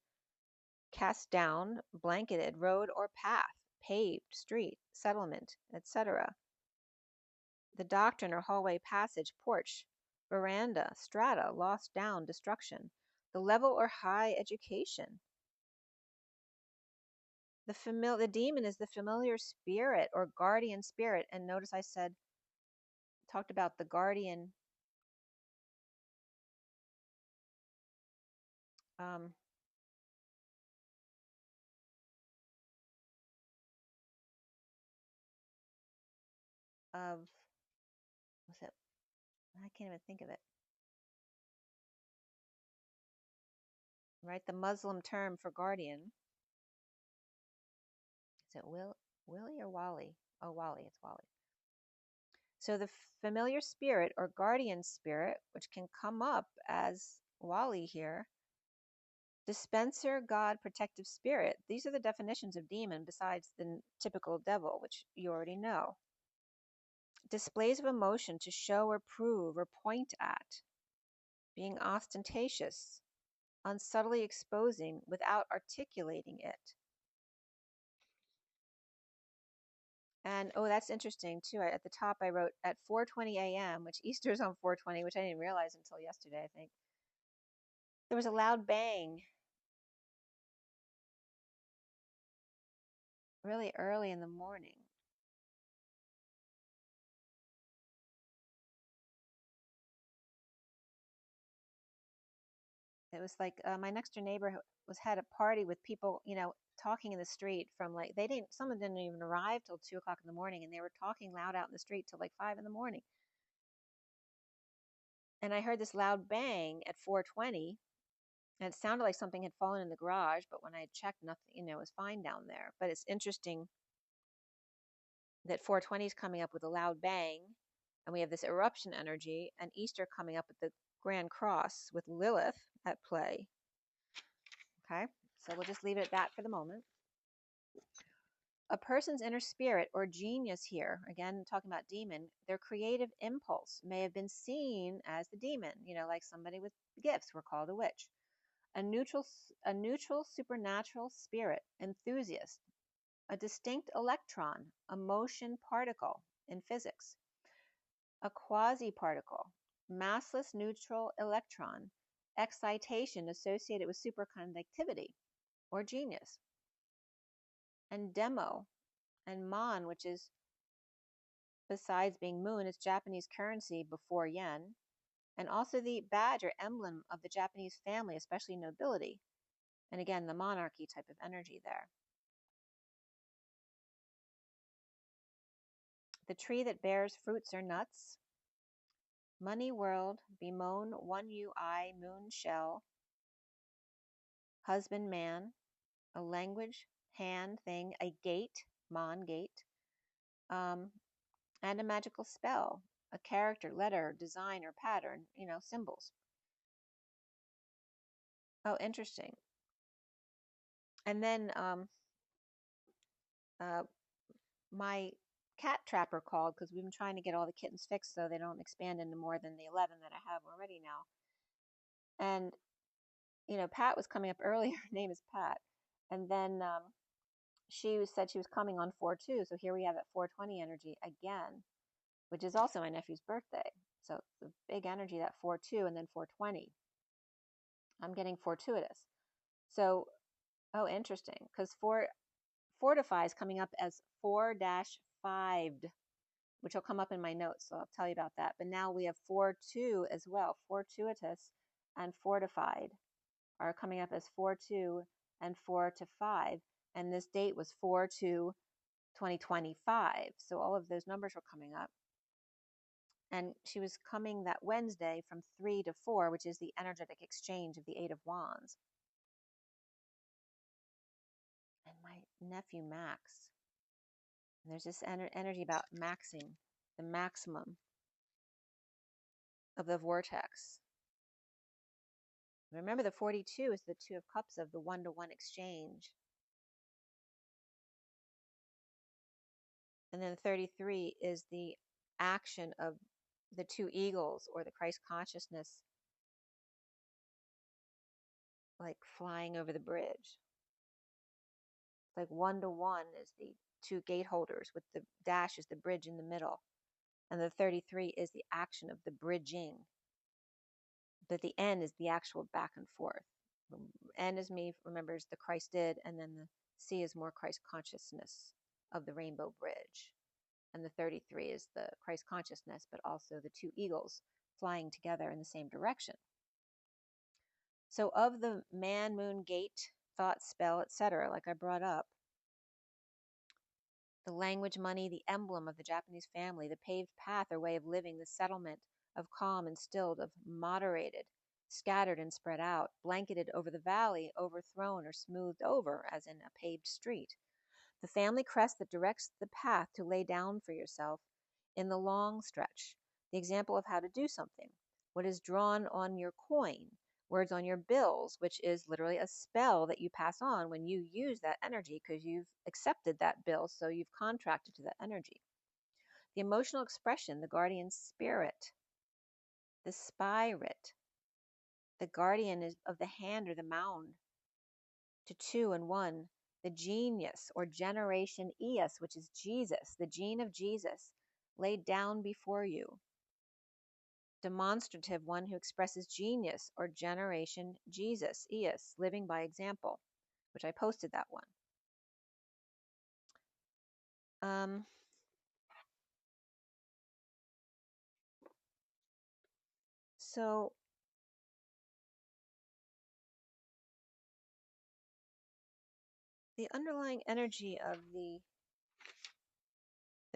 cast down, blanketed, road or path, paved, street, settlement, etc. The doctrine or hallway, passage, porch, veranda, strata, lost down, destruction. The level or high education. The demon is the familiar spirit or guardian spirit. And notice I talked about the guardian of, what's it? I can't even think of it. Right? The Muslim term for guardian. Is it Willie or Wally? Oh, Wally. It's Wally. So the familiar spirit or guardian spirit, which can come up as Wally here, dispenser, God, protective spirit. These are the definitions of demon besides the typical devil, which you already know. Displays of emotion to show or prove or point at. Being ostentatious, unsubtly exposing without articulating it. And oh, that's interesting too. At the top I wrote at 4:20 a.m., which Easter's on 4:20, which I didn't realize until yesterday, I think. There was a loud bang really early in the morning. It was like my next door neighbor had a party with people, talking in the street from like some of them didn't even arrive till 2 o'clock in the morning, and they were talking loud out in the street till like 5 in the morning. And I heard this loud bang at 4:20, and it sounded like something had fallen in the garage. But when I checked, nothing, it was fine down there. But it's interesting that 4:20 is coming up with a loud bang, and we have this eruption energy, and Easter coming up with the Grand Cross with Lilith at play. Okay, so we'll just leave it at that for the moment. A person's inner spirit or genius here, again talking about demon, their creative impulse may have been seen as the demon, like somebody with gifts, we're called a witch. A neutral supernatural spirit, enthusiast, a distinct electron, a motion particle in physics, a quasi-particle, massless neutral electron, excitation associated with superconductivity or genius, and demo and mon, which is, besides being moon, is Japanese currency before yen, and also the badge or emblem of the Japanese family, especially nobility, and again the monarchy type of energy there. The tree that bears fruits or nuts. Money world, bemoan, one UI, moon shell. Husband man, a language, hand thing, a gate, mon gate. and a magical spell, a character, letter, design, or pattern, symbols. Oh, interesting. And then uh, my cat trapper called because we've been trying to get all the kittens fixed so they don't expand into more than the 11 that I have already now. And, Pat was coming up earlier. Her name is Pat. And then she said she was coming on 4/2. So here we have that 420 energy again, which is also my nephew's birthday. So it's a big energy, that 4/2 and then 420. I'm getting fortuitous. So, oh, interesting. Because fortify is coming up as 4-5'd, which will come up in my notes, so I'll tell you about that. But now we have 4/2 as well. Fortuitous and fortified are coming up as 4/2 and 4-5. And this date was 4/2/2025. So all of those numbers were coming up. And she was coming that Wednesday from 3 to 4, which is the energetic exchange of the 8 of Wands. And my nephew Max. And there's this energy about maxing, the maximum of the vortex. Remember, the 42 is the 2 of Cups of the 1-to-1 exchange. And then 33 is the action of the 2 eagles, or the Christ consciousness, like flying over the bridge. Like 1-to-1 is the 2 gate holders, with the dash is the bridge in the middle. And the 33 is the action of the bridging. But the N is the actual back and forth. N is me, remembers the Christ did, and then the C is more Christ consciousness of the rainbow bridge. And the 33 is the Christ consciousness, but also the 2 eagles flying together in the same direction. So of the man, moon, gate, thought, spell, etc., like I brought up, the language, money, the emblem of the Japanese family, the paved path or way of living, the settlement of calm and stilled, of moderated, scattered and spread out, blanketed over the valley, overthrown or smoothed over, as in a paved street. The family crest that directs the path to lay down for yourself in the long stretch, the example of how to do something, what is drawn on your coin, words on your bills, which is literally a spell that you pass on when you use that energy because you've accepted that bill, so you've contracted to that energy. The emotional expression, the guardian spirit, the spirit, the guardian is of the hand or the mound, to 2 and 1, the genius or generation Eos, which is Jesus, the gene of Jesus, laid down before you. Demonstrative, one who expresses genius or generation Jesus, Eos, living by example, which I posted that one. So the underlying energy of the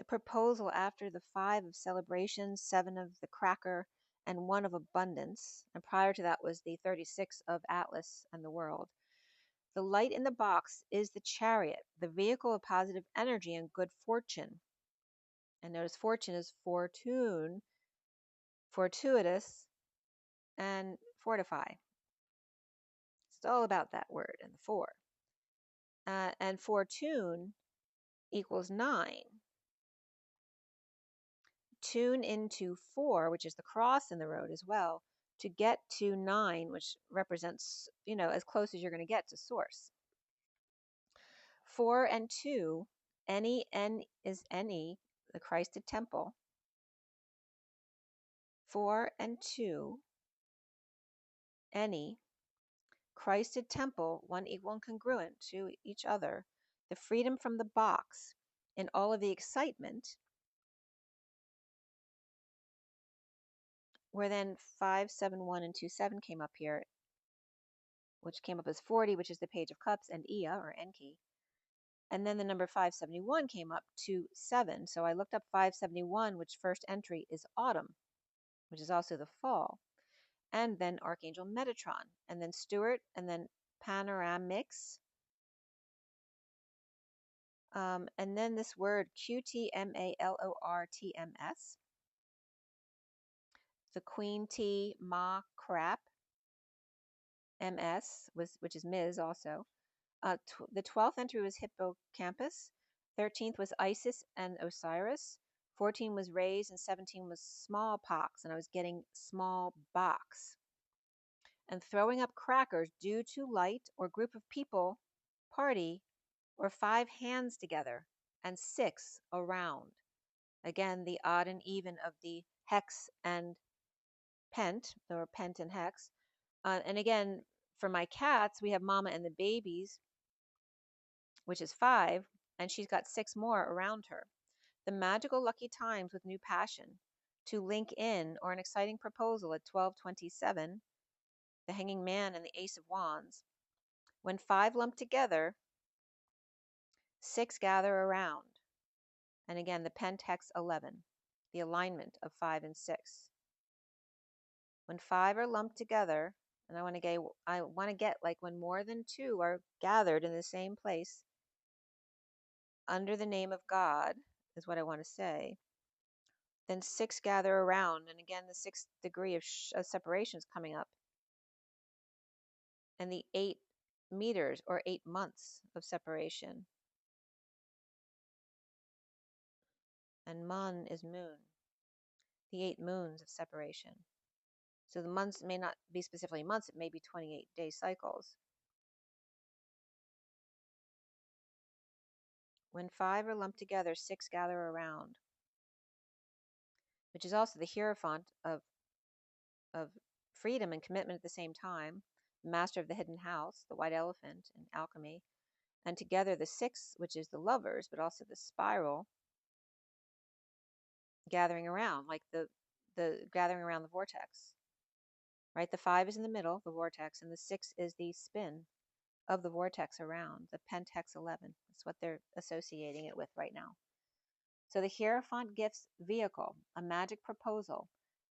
proposal after the 5 of celebration, 7 of the cracker, and 1 of abundance, and prior to that was the 36 of Atlas and the world. The light in the box is the chariot, the vehicle of positive energy and good fortune. And notice fortune is fortune, fortuitous, and fortify. It's all about that word and the 4. And fortune equals 9. Tune into 4, which is the cross in the road as well, to get to 9, which represents, as close as you're going to get to source. 4 and 2, N is NE, the Christed temple. 4 and 2, NE, Christed temple, 1 equal and congruent to each other. The freedom from the box in all of the excitement, where then 5, 7, 1, and 2, 7 came up here, which came up as 40, which is the Page of Cups, and Ia, or Enki. And then the number 571 came up to 7. So I looked up 571, which first entry is autumn, which is also the fall. And then Archangel Metatron, and then Stewart, and then Panoramics, And then this word QTMALORTMS, the Queen T Ma Crap MS, which is Ms. also. The 12th entry was Hippocampus, 13th was Isis and Osiris, 14 was Rays, and 17 was Smallpox, and I was getting small box. And throwing up crackers due to light or group of people, party, or 5 hands together, and 6 around. Again, the odd and even of the hex and pent, or pent and hex. And again, for my cats, we have Mama and the babies, which is 5, and she's got 6 more around her. The magical lucky times with new passion, to link in, or an exciting proposal at 12:27, the Hanging Man and the Ace of Wands. When 5 lump together, 6 gather around. And again, the pent hex 11, the alignment of 5 and 6. When 5 are lumped together, and I want to get like when more than 2 are gathered in the same place under the name of God, is what I want to say. Then 6 gather around, and again the 6th degree of separation is coming up, and the 8 meters or 8 months of separation. And Mun is moon, the 8 moons of separation. So the months may not be specifically months, it may be 28-day cycles. When 5 are lumped together, 6 gather around, which is also the Hierophant of freedom and commitment at the same time, the master of the hidden house, the white elephant in alchemy, and together the 6, which is the lovers, but also the spiral, gathering around, like the gathering around the vortex, right? The 5 is in the middle, the vortex, and the 6 is the spin of the vortex around, the pentax 11. That's what they're associating it with right now. So the Hierophant gifts vehicle, a magic proposal,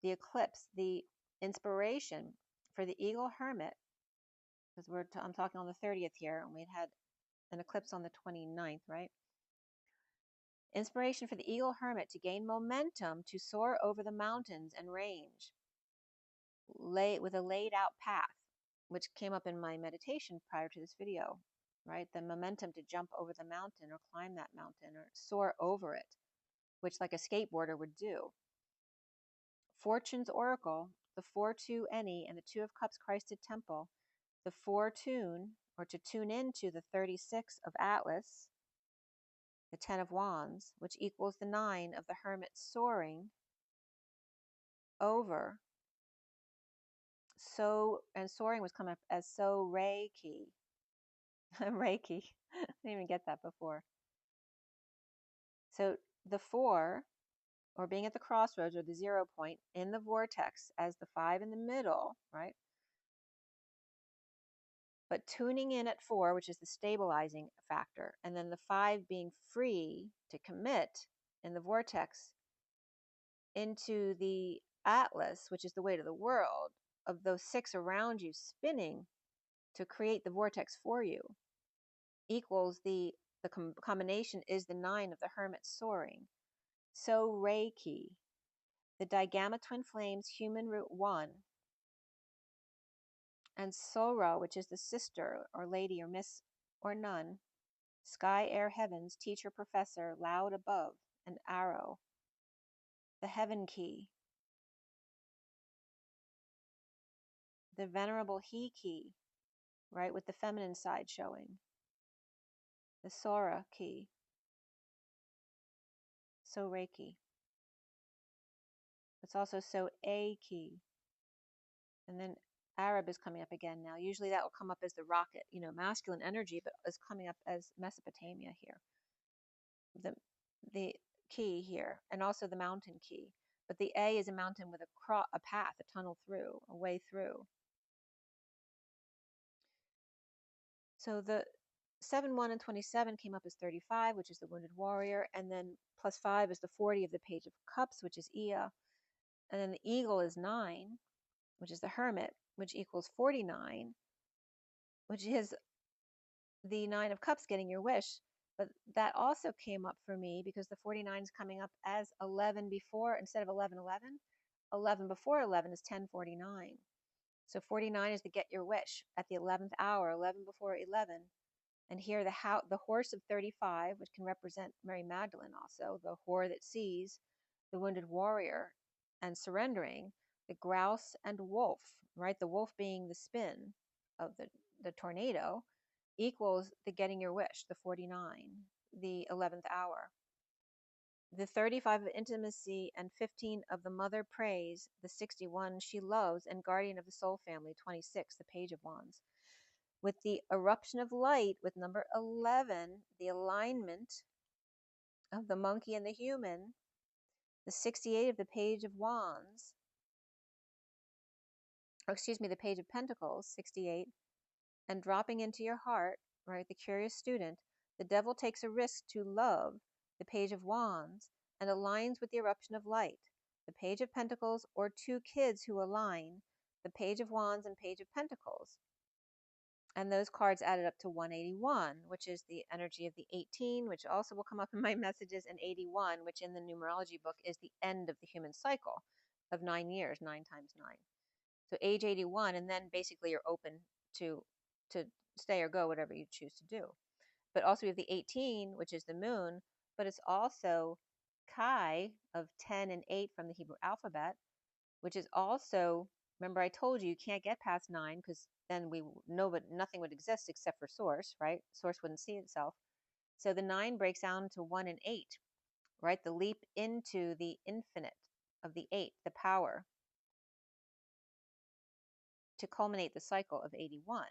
the eclipse, the inspiration for the Eagle Hermit, because I'm talking on the 30th here, and we had an eclipse on the 29th, right? Inspiration for the Eagle Hermit to gain momentum to soar over the mountains and range, with a laid out path, which came up in my meditation prior to this video, right? The momentum to jump over the mountain or climb that mountain or soar over it, which like a skateboarder would do. Fortune's Oracle, the 4-2 Any, and the 2 of Cups Christed Temple, the 4 tune, or to tune into the 36 of Atlas, the 10 of Wands, which equals the 9 of the Hermit soaring over. So, and soaring was coming up as so Reiki. Reiki. I didn't even get that before. So the 4, or being at the crossroads or the 0 point in the vortex as the 5 in the middle, right? But tuning in at 4, which is the stabilizing factor, and then the 5 being free to commit in the vortex into the Atlas, which is the weight of the world, of those 6 around you spinning to create the vortex for you, equals the combination is the 9 of the Hermit soaring. So Reiki, the Digamma twin flames, human root 1, and Sora, which is the sister or lady or miss or nun, sky, air, heavens, teacher, professor, loud above, and arrow, the heaven key, the venerable he key, right, with the feminine side showing, the Sora key, so Reiki. It's also so A key. And then Arab is coming up again now. Usually that will come up as the rocket, masculine energy, but is coming up as Mesopotamia here. The key here, and also the mountain key. But the A is a mountain with a path, a tunnel through, a way through. So the 7, 1, and 27 came up as 35, which is the wounded warrior, and then plus 5 is the 40 of the Page of Cups, which is Ea, and then the eagle is 9, which is the hermit, which equals 49, which is the 9 of Cups, getting your wish. But that also came up for me because the 49 is coming up as 11 before, instead of 11:11. 11 before 11 is 10:49. So 49 is the get your wish at the 11th hour, 11 before 11. And here the horse of 35, which can represent Mary Magdalene also, the whore that sees, the wounded warrior and surrendering, the grouse and wolf, right? The wolf being the spin of the tornado, equals the getting your wish, the 49, the 11th hour. The 35 of intimacy and 15 of the mother praise, the 61 she loves and guardian of the soul family, 26, the page of wands. With the eruption of light, with number 11, the alignment of the monkey and the human, the 68 of the page of wands, or excuse me, the page of pentacles, 68, and dropping into your heart, right, the curious student, the devil takes a risk to love, the page of wands, and aligns with the eruption of light, the page of pentacles, or two kids who align, the page of wands and page of pentacles. And those cards added up to 181, which is the energy of the 18, which also will come up in my messages, and 81, which in the numerology book is the end of the human cycle of 9 years, 9 times 9. So age 81, and then basically you're open to stay or go, whatever you choose to do. But also we have the 18, which is the moon, but it's also Chi of 10 and 8 from the Hebrew alphabet, which is also, remember I told you can't get past 9 because then we know but nothing would exist except for source, right? Source wouldn't see itself. So the 9 breaks down to 1 and 8, right? The leap into the infinite of the 8, the power to culminate the cycle of 81,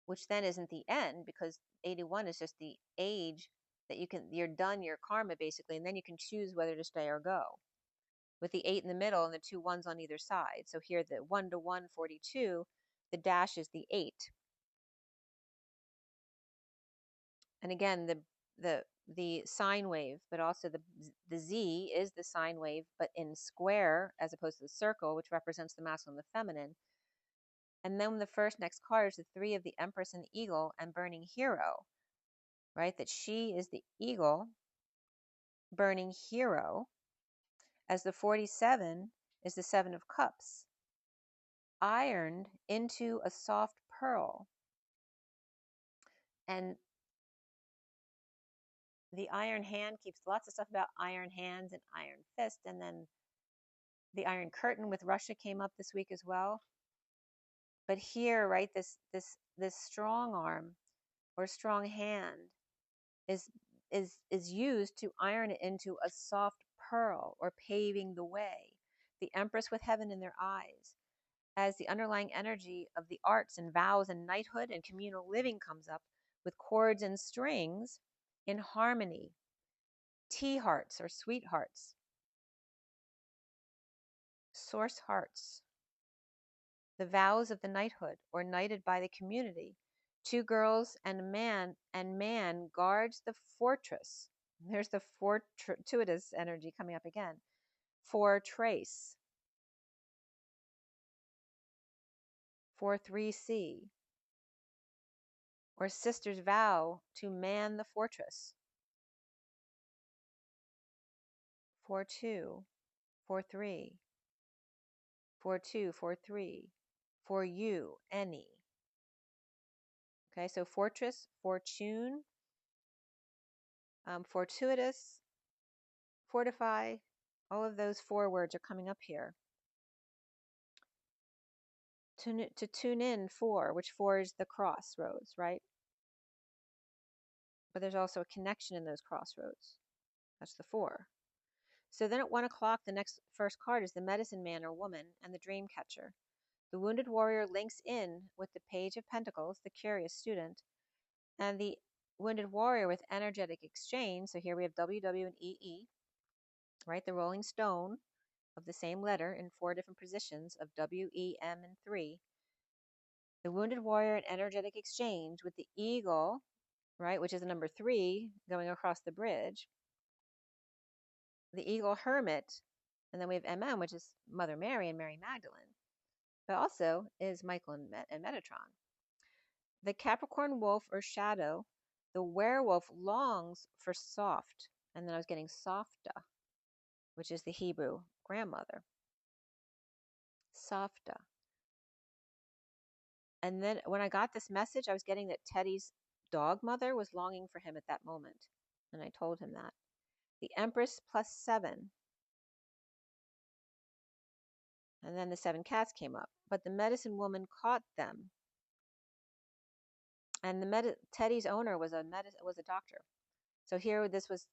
which then isn't the end because 81 is just the age that you're done your karma basically, and then you can choose whether to stay or go. With the 8 in the middle and the 2 1s on either side. So here the 1 to 1, 42, the dash is the 8. And again, the sine wave, but also the Z is the sine wave, but in square as opposed to the circle, which represents the masculine and the feminine. And then the next card is the 3 of the Empress and the Eagle and Burning Hero, right? That she is the eagle, burning hero, as the 47 is the 7 of Cups, ironed into a soft pearl. And the iron hand keeps lots of stuff about iron hands and iron fist. And then the Iron Curtain with Russia came up this week as well. But here, right, this strong arm or strong hand is used to iron it into a soft pearl, or paving the way. The Empress with heaven in their eyes, as the underlying energy of the arts and vows and knighthood and communal living comes up with chords and strings in harmony. Tea hearts or sweethearts, source hearts, the vows of the knighthood or knighted by the community. 2 girls and a man guards the fortress. There's the fortuitous energy coming up again. Fortrace. 4-3-C. Or sisters vow to man the fortress. 4-2, 4-3, 4-2, 4-3, for you, any. Okay, so fortress, fortune, fortuitous, fortify, all of those 4 words are coming up here. To tune in 4, which 4 is the crossroads, right? But there's also a connection in those crossroads. That's the 4. So then at 1 o'clock, the first card is the medicine man or woman and the dream catcher. The wounded warrior links in with the page of pentacles, the curious student, and the wounded warrior with energetic exchange. So here we have WW and EE, right? The rolling stone of the same letter in 4 different positions of W, E, M, and 3. The wounded warrior and energetic exchange with the eagle, right, which is the number 3 going across the bridge. The eagle hermit, and then we have MM, which is Mother Mary and Mary Magdalene, but also is Michael and Metatron. The Capricorn wolf or shadow, The werewolf longs for soft. And then I was getting softa, which is the Hebrew grandmother. Softa. And then when I got this message, I was getting that Teddy's dog mother was longing for him at that moment. And I told him that. The Empress +7. And then the 7 cats came up. But the medicine woman caught them. And Teddy's owner was a doctor. So here this was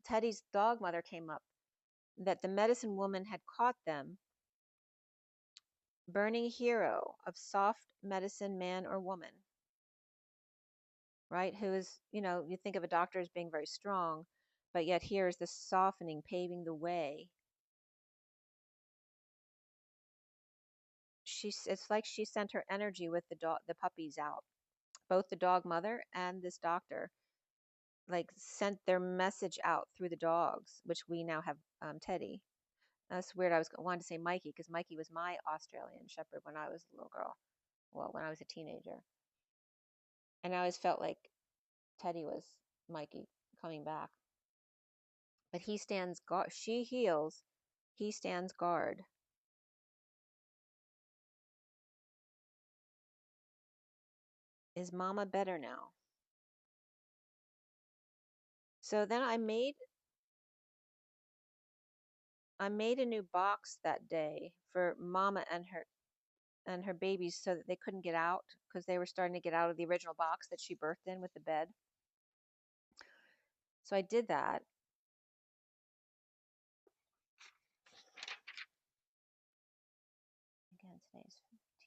Teddy's dog mother came up, that the medicine woman had caught them. Burning hero of soft medicine man or woman. Right? Who is, you think of a doctor as being very strong, but yet here is this softening, paving the way. It's like she sent her energy with the puppies out. Both the dog mother and this doctor like sent their message out through the dogs, which we now have Teddy. That's weird. I wanted to say Mikey because Mikey was my Australian Shepherd when I was a little girl. Well, when I was a teenager. And I always felt like Teddy was Mikey coming back. But he stands guard. She heals. He stands guard. Is Mama better now? So then I made a new box that day for Mama and her babies so that they couldn't get out because they were starting to get out of the original box that she birthed in with the bed. So I did that. Again, today's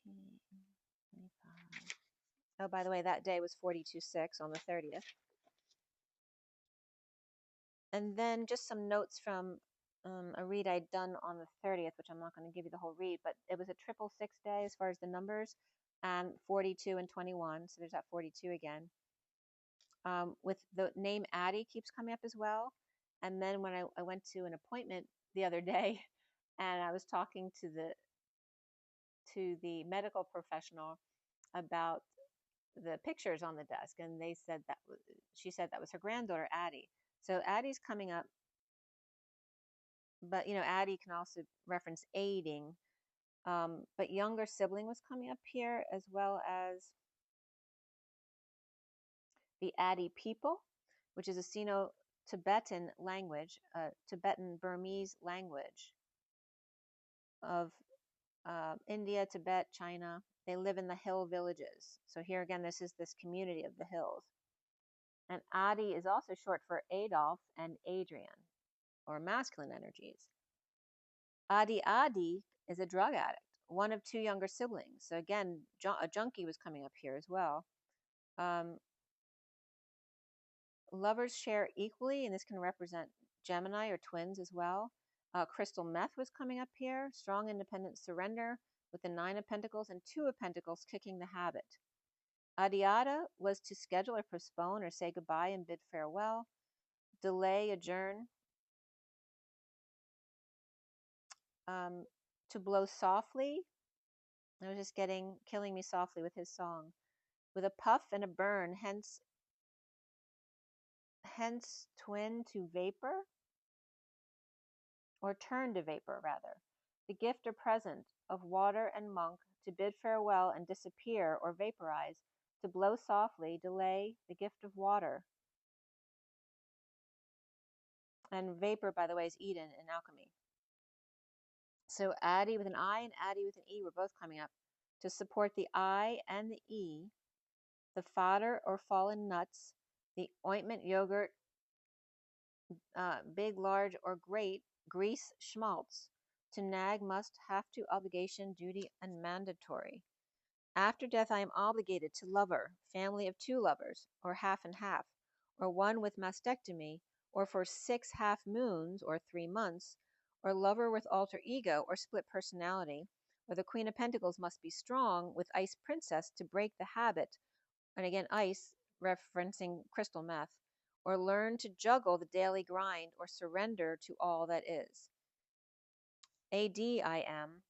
15, 25. Oh, by the way, that day was 42/6 on the 30th. And then just some notes from a read I'd done on the 30th, which I'm not going to give you the whole read, but it was a 666 day as far as the numbers, and 42 and 21. So there's that 42 again. With the name Addie keeps coming up as well. And then when I went to an appointment the other day, and I was talking to the medical professional about the pictures on the desk, and she said that was her granddaughter Addie. So Addie's coming up, but Addie can also reference aiding. But younger sibling was coming up here, as well as the Addie people, which is a Sino-Tibetan language, Tibetan Burmese language of India, Tibet, China. They live in the hill villages. So here again, this is this community of the hills. And Adi is also short for Adolf and Adrian, or masculine energies. Adi is a drug addict, one of 2 younger siblings. So again, a junkie was coming up here as well. Lovers share equally, and this can represent Gemini or twins as well. Crystal meth was coming up here. Strong independent surrender with the 9 of Pentacles and 2 of Pentacles kicking the habit. Adiada was to schedule or postpone or say goodbye and bid farewell. Delay, adjourn. To blow softly. I was just killing me softly with his song. With a puff and a burn, hence twin to vapor. Or turn to vapor, rather. The gift or present of water and monk to bid farewell and disappear or vaporize, to blow softly, delay, the gift of water. And vapor, by the way, is Eden in alchemy. So Addie with an I and Addie with an E were both coming up to support the I and the E, the fodder or fallen nuts, the ointment, yogurt, big, large, or great, grease, schmaltz, to nag, must, have to, obligation, duty, and mandatory. After death, I am obligated to lover, family of 2 lovers, or half and half, or one with mastectomy, or for 6 half moons, or 3 months, or lover with alter ego, or split personality, or the Queen of Pentacles must be strong with Ice Princess to break the habit, and again, ice, referencing crystal meth, or learn to juggle the daily grind, or surrender to all that is. AD I am,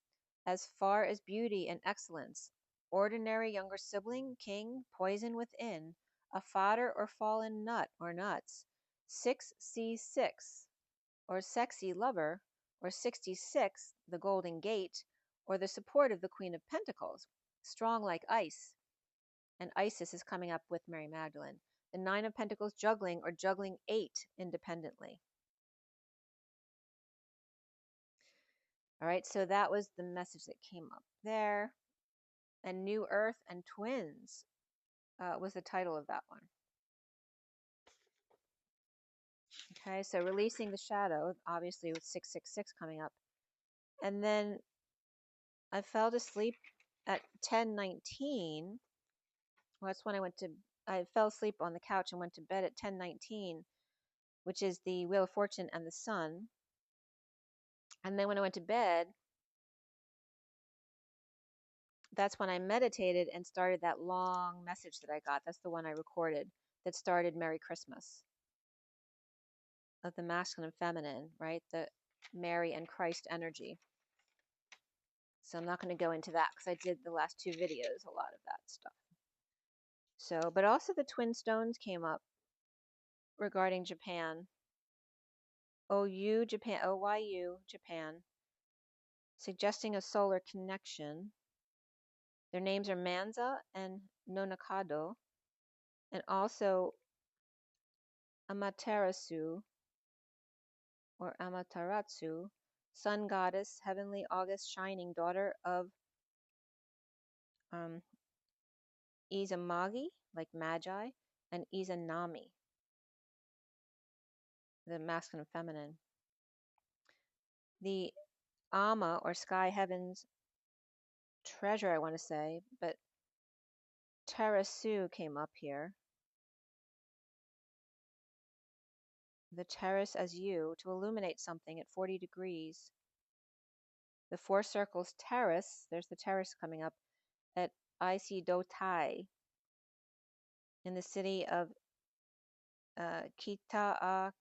as far as beauty and excellence, ordinary younger sibling, king, poison within, a fodder or fallen nut or nuts, 6C6, or sexy lover, or 66, the golden gate, or the support of the Queen of Pentacles, strong like ice. And Isis is coming up with Mary Magdalene. The Nine of Pentacles juggling, or juggling 8 independently. All right, so that was the message that came up there. And New Earth and Twins was the title of that one. Okay, so releasing the shadow, obviously with 666 coming up. And then I fell to sleep at 10:19. Well, that's when I fell asleep on the couch and went to bed at 10:19, which is the Wheel of Fortune and the Sun. And then when I went to bed, that's when I meditated and started that long message that I got. That's the one I recorded that started Merry Christmas, of the masculine and feminine, right? The Mary and Christ energy. So I'm not going to go into that because I did the last 2 videos, a lot of that stuff. So, but also the twin stones came up regarding Japan. OU, Japan, OYU, Japan, suggesting a solar connection. Their names are Manza and Nonakado, and also Amaterasu, or Amaterasu, sun goddess, heavenly August shining, daughter of Izanagi, like Magi, and Izanami, the masculine and feminine. The Ama, or sky heavens treasure, I want to say, but Terasu came up here. The terrace as you, to illuminate something at 40 degrees. The 4 circles terrace, there's the terrace coming up, at Aichi-do-tai, in the city of Kita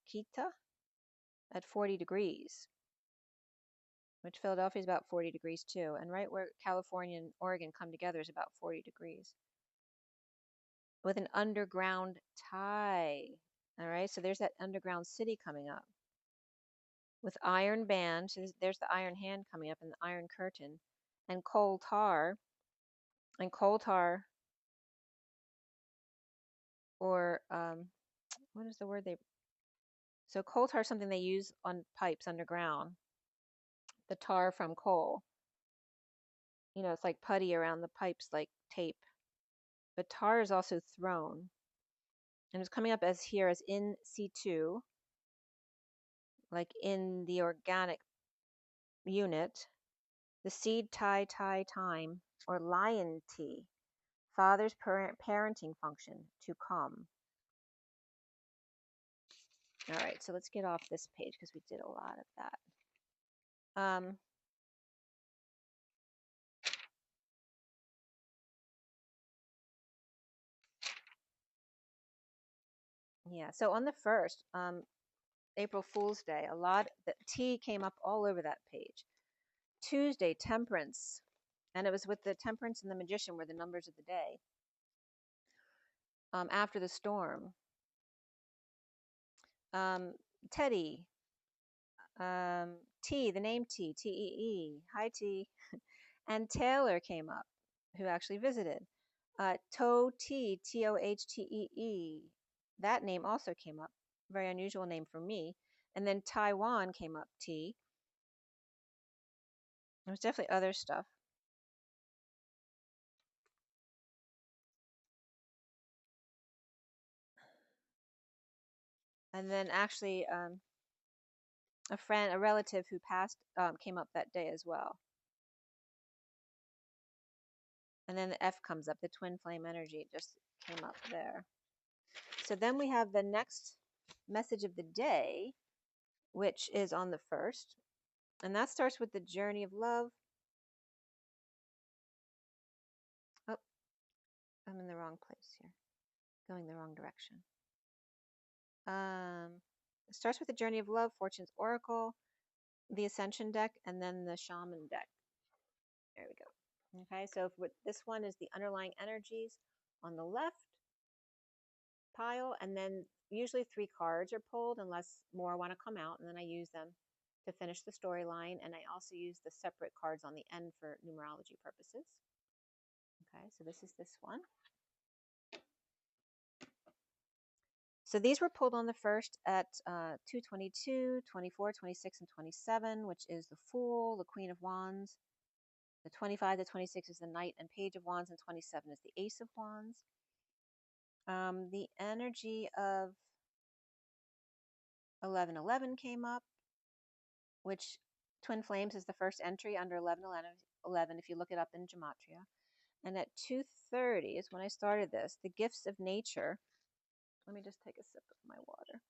at 40 degrees, which Philadelphia is about 40 degrees too, and right where California and Oregon come together is about 40 degrees. With an underground tie. All right, so there's that underground city coming up. With iron band, so there's the iron hand coming up, and the iron curtain, and coal tar. And coal tar, or what is the word they? So coal tar is something they use on pipes underground. The tar from coal. You know, it's like putty around the pipes, like tape. But tar is also thrown, and it's coming up as here as in C2, like in the organic unit. The seed time, or lion tea, father's parenting function to come. All right, so let's get off this page because we did a lot of that. Yeah, so on the 1st, April Fool's Day, the tea came up all over that page. Tuesday, temperance, and it was with the temperance and the magician were the numbers of the day. After the storm, Teddy, T, the name T, T-E-E, hi T, and Taylor came up, who actually visited. Tohtee, T-O-H-T-E-E, that name also came up, very unusual name for me. And then Taiwan came up, T. There was definitely other stuff. And then actually a relative who passed came up that day as well. And then the F comes up, the twin flame energy just came up there. So then we have the next message of the day, which is on the 1st. And that starts with the journey of love. Oh, I'm in the wrong place here. Going the wrong direction. It starts with the journey of love, Fortune's Oracle, the Ascension deck, and then the Shaman deck. There we go. Okay, so this one is the underlying energies on the left, pile, and then usually 3 cards are pulled unless more want to come out, and then I use them to finish the storyline, and I also use the separate cards on the end for numerology purposes. Okay, so this is this one. So these were pulled on the first at 222, 24, 26, and 27, which is the Fool, the Queen of Wands. The 25 to 26 is the Knight and Page of Wands, and 27 is the Ace of Wands. The energy of 1111 came up, which Twin Flames is the first entry under 1111 if you look it up in Gematria. And at 2:30 is when I started this, the Gifts of Nature. Let me just take a sip of my water.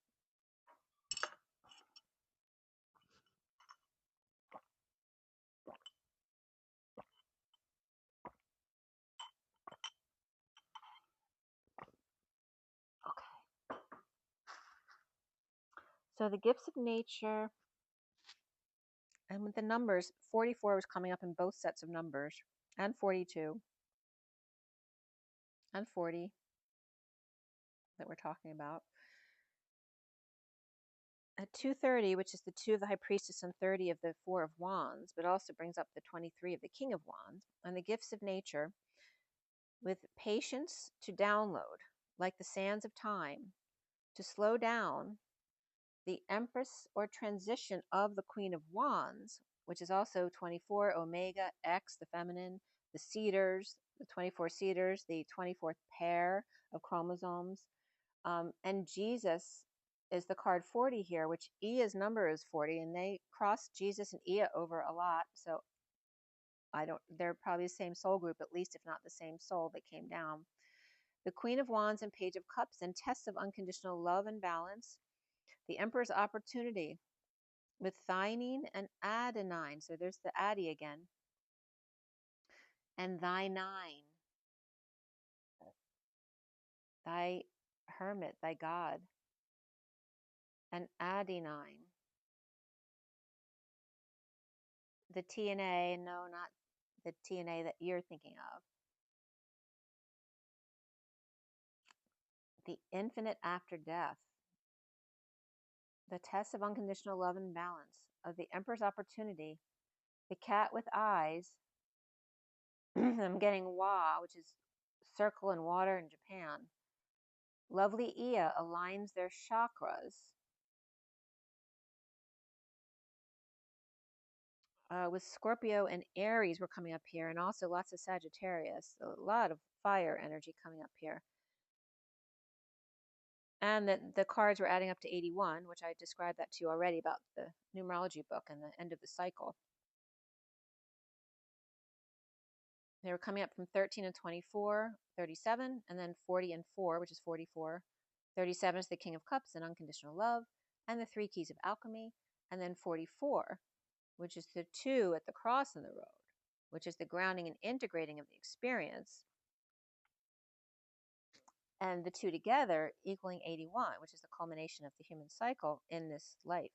Okay. So the Gifts of Nature, and with the numbers, 44 was coming up in both sets of numbers, and 42, and 40 that we're talking about. At 2:30, which is the 2 of the High Priestess and 30 of the 4 of Wands, but also brings up the 23 of the King of Wands, and the Gifts of Nature, with patience to download, like the sands of time, to slow down the Empress or transition of the Queen of Wands, which is also 24, Omega, X, the feminine, the Cedars, the 24 Cedars, the 24th pair of chromosomes, and Jesus is the card 40 here, which Ia's number is 40, and they cross Jesus and Ia over a lot, so they're probably the same soul group, at least, if not the same soul that came down. The Queen of Wands and Page of Cups and tests of unconditional love and balance. The Emperor's opportunity with thynine and adenine. So there's the Addy again. And thy nine. Thy hermit, thy God. And adenine. The TNA, no, not the TNA that you're thinking of. The infinite after death. The test of unconditional love and balance. Of the Emperor's opportunity. The cat with eyes. I'm getting Wa, which is circle and water in Japan. Lovely Ia aligns their chakras. With Scorpio and Aries were coming up here, and also lots of Sagittarius. So a lot of fire energy coming up here. And the cards were adding up to 81, which I described that to you already about the numerology book and the end of the cycle. They were coming up from 13 and 24, 37, and then 40 and 4, which is 44. 37 is the King of Cups and unconditional love, and the 3 keys of alchemy, and then 44, which is the 2 at the cross in the road, which is the grounding and integrating of the experience, and the 2 together equaling 81, which is the culmination of the human cycle in this life.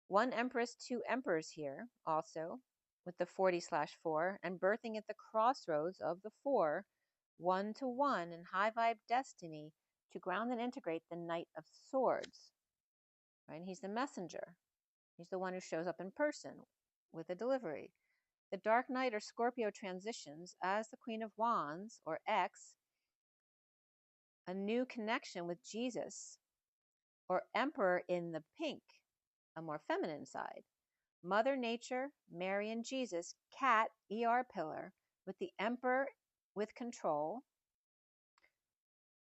1 Empress, 2 Emperors here also, with the 40/4, and birthing at the crossroads of the 4, 1 to 1 in high vibe destiny to ground and integrate the Knight of Swords. Right? He's the messenger. He's the one who shows up in person with a delivery. The Dark Knight or Scorpio transitions as the Queen of Wands, or X, a new connection with Jesus, or Emperor in the pink, a more feminine side. Mother Nature, Mary and Jesus, Cat, ER pillar, with the Emperor with control.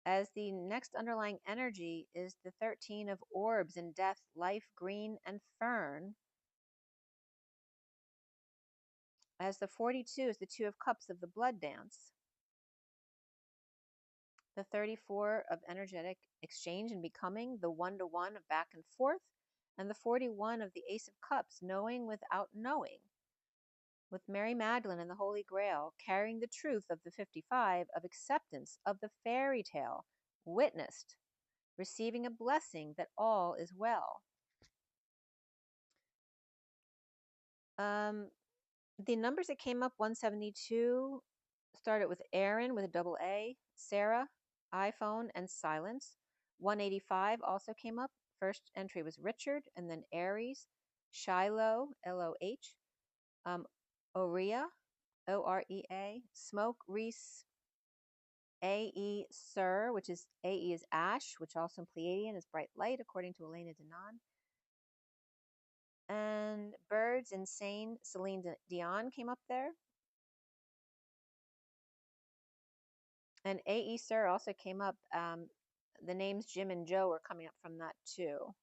As the next underlying energy is the 13 of orbs in death, life, green, and fern. As the 42 is the 2 of cups of the blood dance. The 34 of energetic exchange and becoming, the 1-to-1 of back and forth, and the 41 of the Ace of Cups, knowing without knowing. With Mary Magdalene and the Holy Grail, carrying the truth of the 55 of acceptance of the fairy tale, witnessed, receiving a blessing that all is well. The numbers that came up, 172, started with Aaron with a double A, Sarah, iPhone, and silence. 185 also came up. First entry was Richard, and then Aries, Shiloh, L-O-H, Orea, O-R-E-A, Smoke, Reese, A-E, Sir, which is A-E is Ash, which also in Pleiadian is bright light, according to Elena Denon. And Birds, Insane, Celine Dion came up there. And A.E. Sir also came up. The names Jim and Joe are coming up from that too.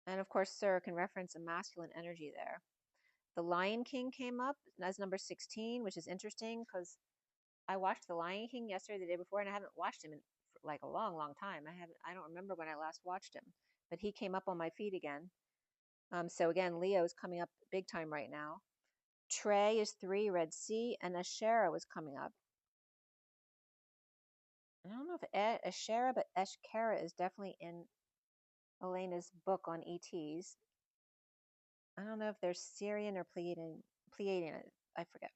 And of course, Sir can reference a masculine energy there. The Lion King came up as number 16, which is interesting because I watched The Lion King yesterday, the day before, and I haven't watched him in like a long, long time. I don't remember when I last watched him, but he came up on my feed again. So again, Leo is coming up big time right now. Trey is 3, Red Sea, and Asherah was coming up. I don't know if Asherah, but Eshkara is definitely in Elena's book on ETs. I don't know if there's Syrian or Pleiadian, I forget.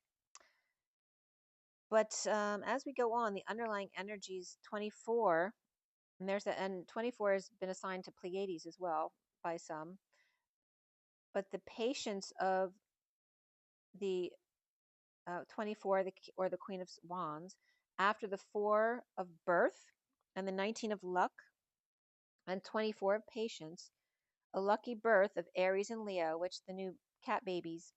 But as we go on, the underlying energies 24, and 24 has been assigned to Pleiades as well by some. But the patience of the 24, or the Queen of Wands, after the 4 of birth and the 19 of luck and 24 of patience, a lucky birth of Aries and Leo, which the new cat babies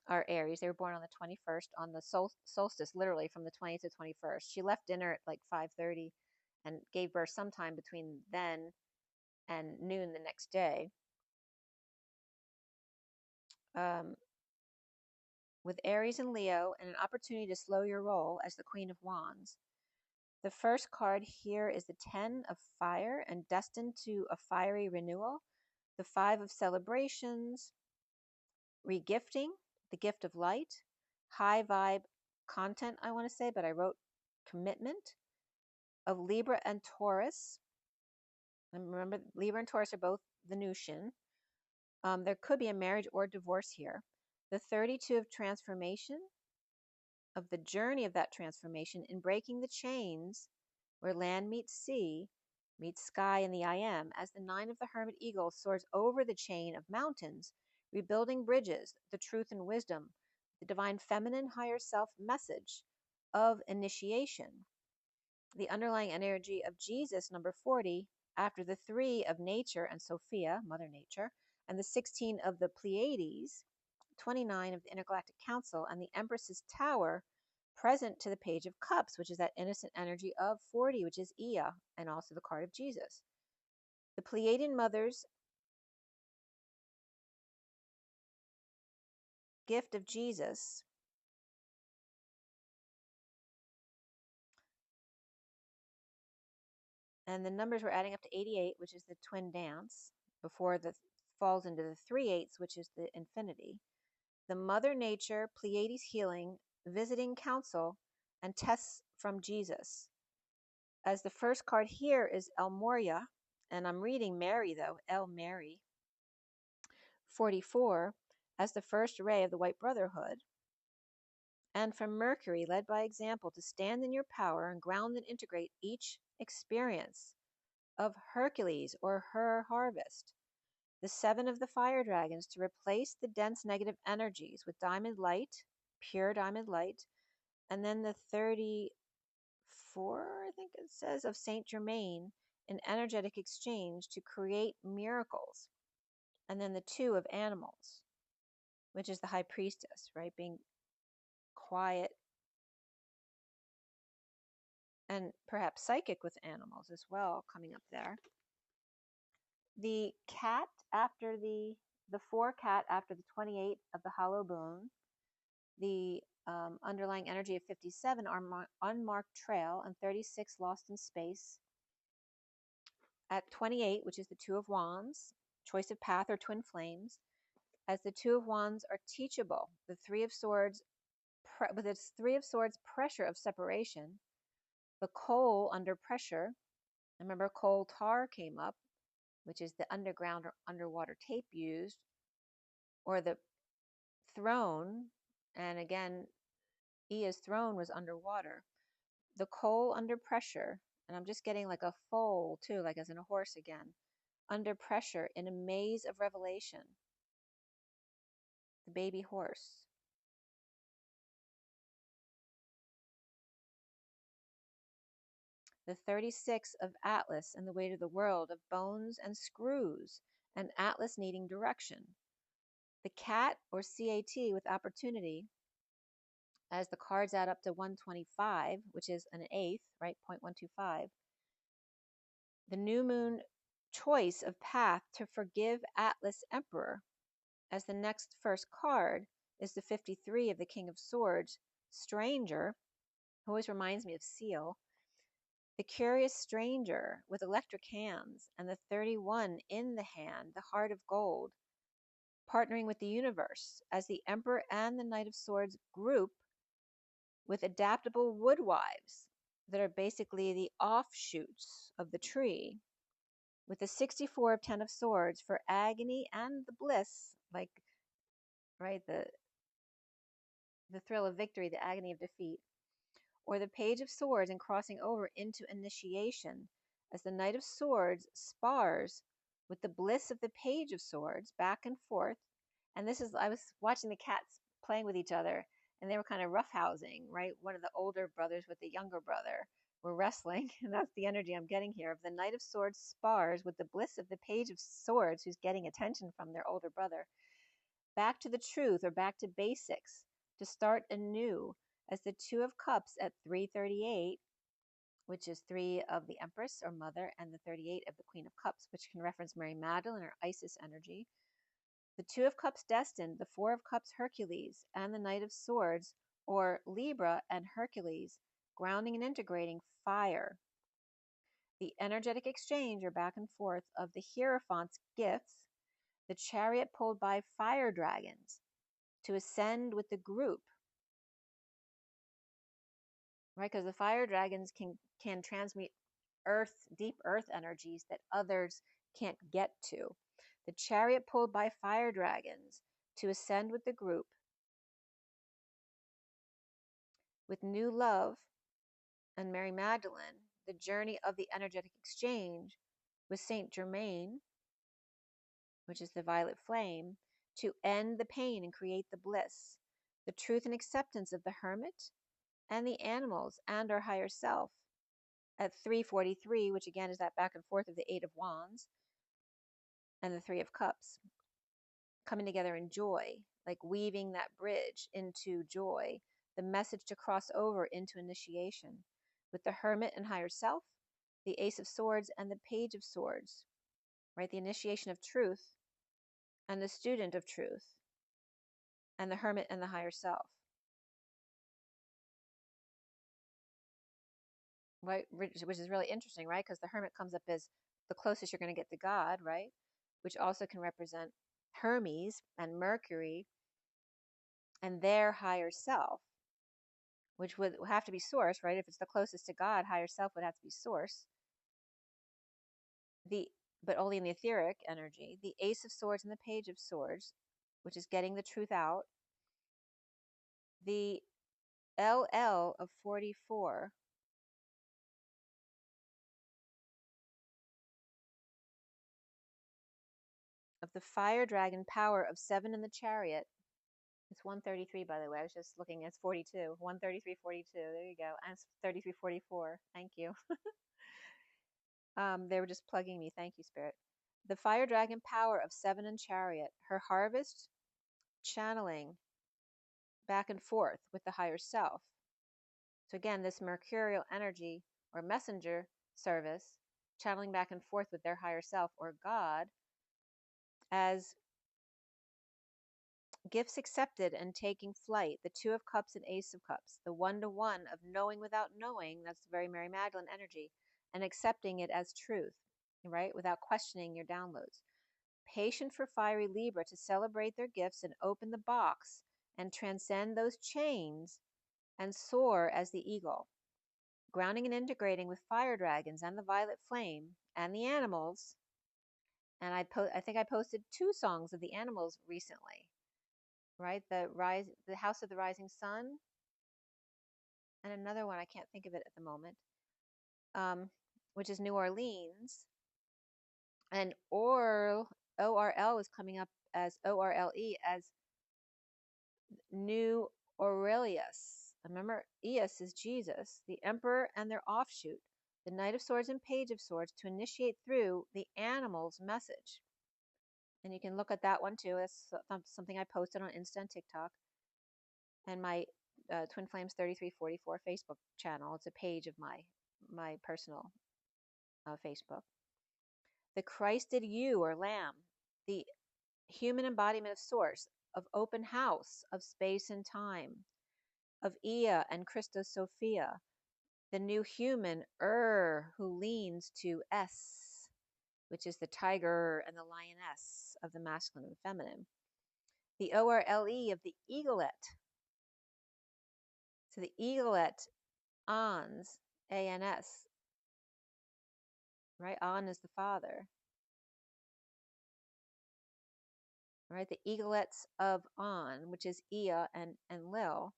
are Aries. They were born on the 21st, on the solstice, literally from the 20th to 21st. She left dinner at like 5:30 and gave birth sometime between then and noon the next day. With Aries and Leo, and an opportunity to slow your roll as the Queen of Wands. The first card here is the 10 of fire and destined to a fiery renewal. The 5 of celebrations, regifting, the gift of light, high vibe content, I want to say, but I wrote commitment, of Libra and Taurus. And remember, Libra and Taurus are both Venusian. There could be a marriage or divorce here. The 32 of transformation, of the journey of that transformation in breaking the chains where land meets sea, meets sky in the I am, as the 9 of the Hermit Eagle soars over the chain of mountains, rebuilding bridges, the truth and wisdom, the divine feminine higher self message of initiation. The underlying energy of Jesus, number 40, after the 3 of nature and Sophia, Mother Nature, and the 16 of the Pleiades, 29 of the Intergalactic Council, and the Empress's Tower, present to the Page of Cups, which is that innocent energy of 40, which is Ea, and also the card of Jesus. The Pleiadian mothers, gift of Jesus, and the numbers were adding up to 88, which is the twin dance, before the falls into the 3/8, which is the infinity. The Mother Nature, Pleiades healing, visiting council, and tests from Jesus. As the first card here is El Moria, and I'm reading Mary though, El Mary, 44, as the first ray of the White Brotherhood. And from Mercury, led by example, to stand in your power and ground and integrate each experience of Hercules or her harvest. The 7 of the fire dragons, to replace the dense negative energies with diamond light, pure diamond light. And then the 34, I think it says, of Saint Germain, an energetic exchange to create miracles. And then the 2 of animals, which is the high priestess, right? Being quiet and perhaps psychic with animals as well, coming up there. The cat after the 4 cat after the 28 of the hollow bone. The underlying energy of 57 are unmarked trail, and 36 lost in space. At 28, which is the 2 of wands, choice of path or twin flames, as the 2 of wands are teachable. The 3 of swords, with its 3 of swords pressure of separation. The coal under pressure. Remember, coal tar came up, which is the underground or underwater tape used, or the throne, and again, Ea's throne was underwater. the coal under pressure, and I'm just getting like a foal too, like as in a horse again, under pressure in a maze of revelation, the baby horse. The 36 of Atlas and the weight of the world, of bones and screws, and Atlas needing direction. The cat or CAT with opportunity, as the cards add up to 125, which is an eighth, right, 0.125. The new moon choice of path to forgive Atlas Emperor, as the next first card is the 53 of the King of Swords, Stranger, who always reminds me of Seal. The curious stranger with electric hands, and the 31 in the hand, the heart of gold, partnering with the universe as the Emperor and the Knight of Swords group with adaptable woodwives that are basically the offshoots of the tree, with the 64 of 10 of Swords for agony and the bliss, like, right, the thrill of victory, the agony of defeat, or the Page of Swords and crossing over into initiation as the Knight of Swords spars with the bliss of the Page of Swords back and forth. And this is, I was watching the cats playing with each other, and they were kind of roughhousing, right? One of the older brothers with the younger brother were wrestling, and that's the energy I'm getting here of the Knight of Swords spars with the bliss of the Page of Swords, who's getting attention from their older brother, back to the truth or back to basics, to start anew, as the Two of Cups at 338, which is 3 of the Empress or Mother, and the 38 of the Queen of Cups, which can reference Mary Magdalene or Isis energy. The Two of Cups destined, the Four of Cups Hercules, and the Knight of Swords, or Libra and Hercules, grounding and integrating fire. The energetic exchange or back and forth of the Hierophant's gifts, the chariot pulled by fire dragons, to ascend with the group, right? Because the fire dragons can transmute deep earth energies that others can't get to. The chariot pulled by fire dragons to ascend with the group with new love and Mary Magdalene, the journey of the energetic exchange with Saint Germain, which is the violet flame, to end the pain and create the bliss, the truth and acceptance of the hermit and the animals and our higher self at 343, which again is that back and forth of the Eight of Wands and the Three of Cups, coming together in joy, like weaving that bridge into joy, the message to cross over into initiation with the hermit and higher self, the Ace of Swords and the Page of Swords, right? The initiation of truth and the student of truth and the hermit and the higher self, right? Which is really interesting, right? Because the hermit comes up as the closest you're going to get to God, right? Which also can represent Hermes and Mercury and their higher self, which would have to be source, right? If it's the closest to God, higher self would have to be source. But only in the etheric energy. The Ace of Swords and the Page of Swords, which is getting the truth out. The LL of 44, of the fire dragon power of 7 in the chariot. It's 133, by the way. I was just looking. It's 42. 133.42. There you go. And it's 33.44. Thank you. They were just plugging me. Thank you, Spirit. The fire dragon power of 7 in chariot. Her harvest channeling back and forth with the higher self. So again, this mercurial energy or messenger service, channeling back and forth with their higher self or God as gifts accepted and taking flight, the Two of Cups and Ace of Cups, the one-to-one of knowing without knowing, that's the very Mary Magdalene energy, and accepting it as truth, right, without questioning your downloads. Patient for fiery Libra to celebrate their gifts and open the box and transcend those chains and soar as the eagle, grounding and integrating with fire dragons and the violet flame and the animals. And I think I posted 2 songs of the animals recently, right? The House of the Rising Sun and another one, I can't think of it at the moment, which is New Orleans. And ORL is coming up as ORLE as New Aurelius. Remember, Eus is Jesus, the emperor and their offshoot, the Knight of Swords and Page of Swords, to initiate through the animal's message. And you can look at that one too. That's something I posted on Insta and TikTok, and my Twin Flames 3344 Facebook channel. It's a page of my personal Facebook. The Christed ewe or lamb, the human embodiment of source, of open house, of space and time, of Ea and Christos Sophia, the new human who leans to S, which is the tiger and the lioness of the masculine and feminine. The ORLE of the eaglet. So the eaglet, Ans, ANS, right? An is the father. Right? The eaglets of An, which is Ea and Lil,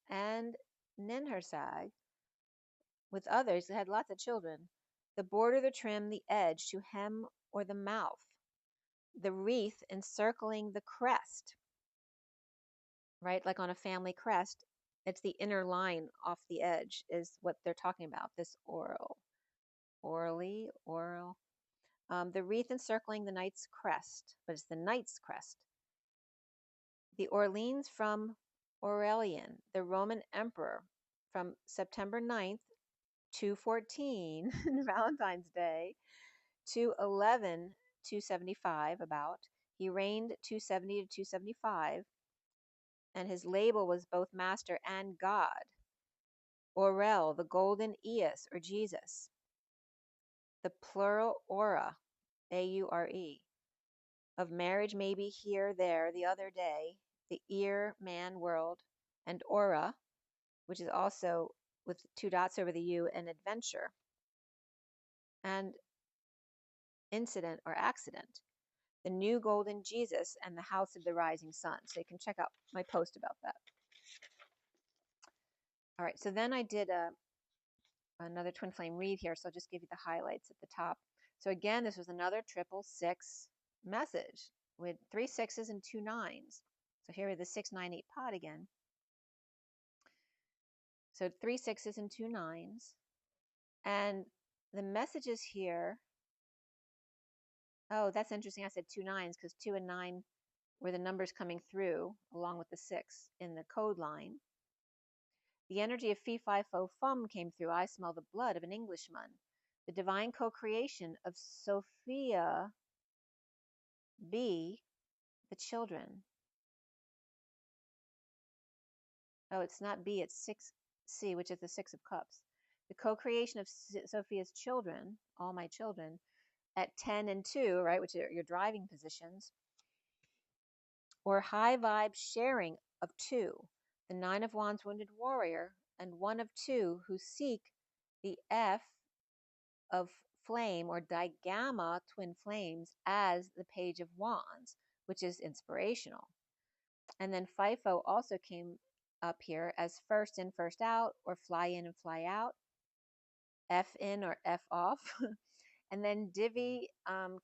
and Ninhursag, with others that had lots of children. The border, the trim, the edge, to hem or the mouth. The wreath encircling the crest, right? Like on a family crest, it's the inner line off the edge is what they're talking about, this oral. The wreath encircling the knight's crest, but it's the knight's crest. The Orleans from Aurelian, the Roman emperor, from September 9th, 214, Valentine's Day, to 11, 275 about. He reigned 270 to 275, and his label was both master and God. Aurel, the golden Eus, or Jesus. The plural aura, A-U-R-E, of marriage maybe here, there, the other day, the ear, man, world, and aura, which is also with 2 dots over the U, an adventure, and incident or accident, the new golden Jesus and the house of the rising sun. So you can check out my post about that. All right, so then I did another twin flame read here, so I'll just give you the highlights at the top. So again, this was another 666 message with 3 6s and 2 9s. So here are the 698 pot again. So 3 6s and 2 9s. And the messages here, oh, that's interesting. I said 2 9s because 2 and 9 were the numbers coming through along with the 6 in the code line. The energy of Fee Fi Fo Fum came through. I smell the blood of an Englishman. The divine co-creation of Sophia B, the children. Oh, it's not B, it's 6C, which is the 6 of cups. The co-creation of Sophia's children, all my children, at 10 and 2, right, which are your driving positions, or high vibe sharing of 2, the 9 of Wands wounded warrior, and 1 of 2 who seek the F of flame or digamma twin flames as the Page of Wands, which is inspirational. And then FIFO also came up here as first in, first out, or fly in and fly out, F in or F off. And then Divi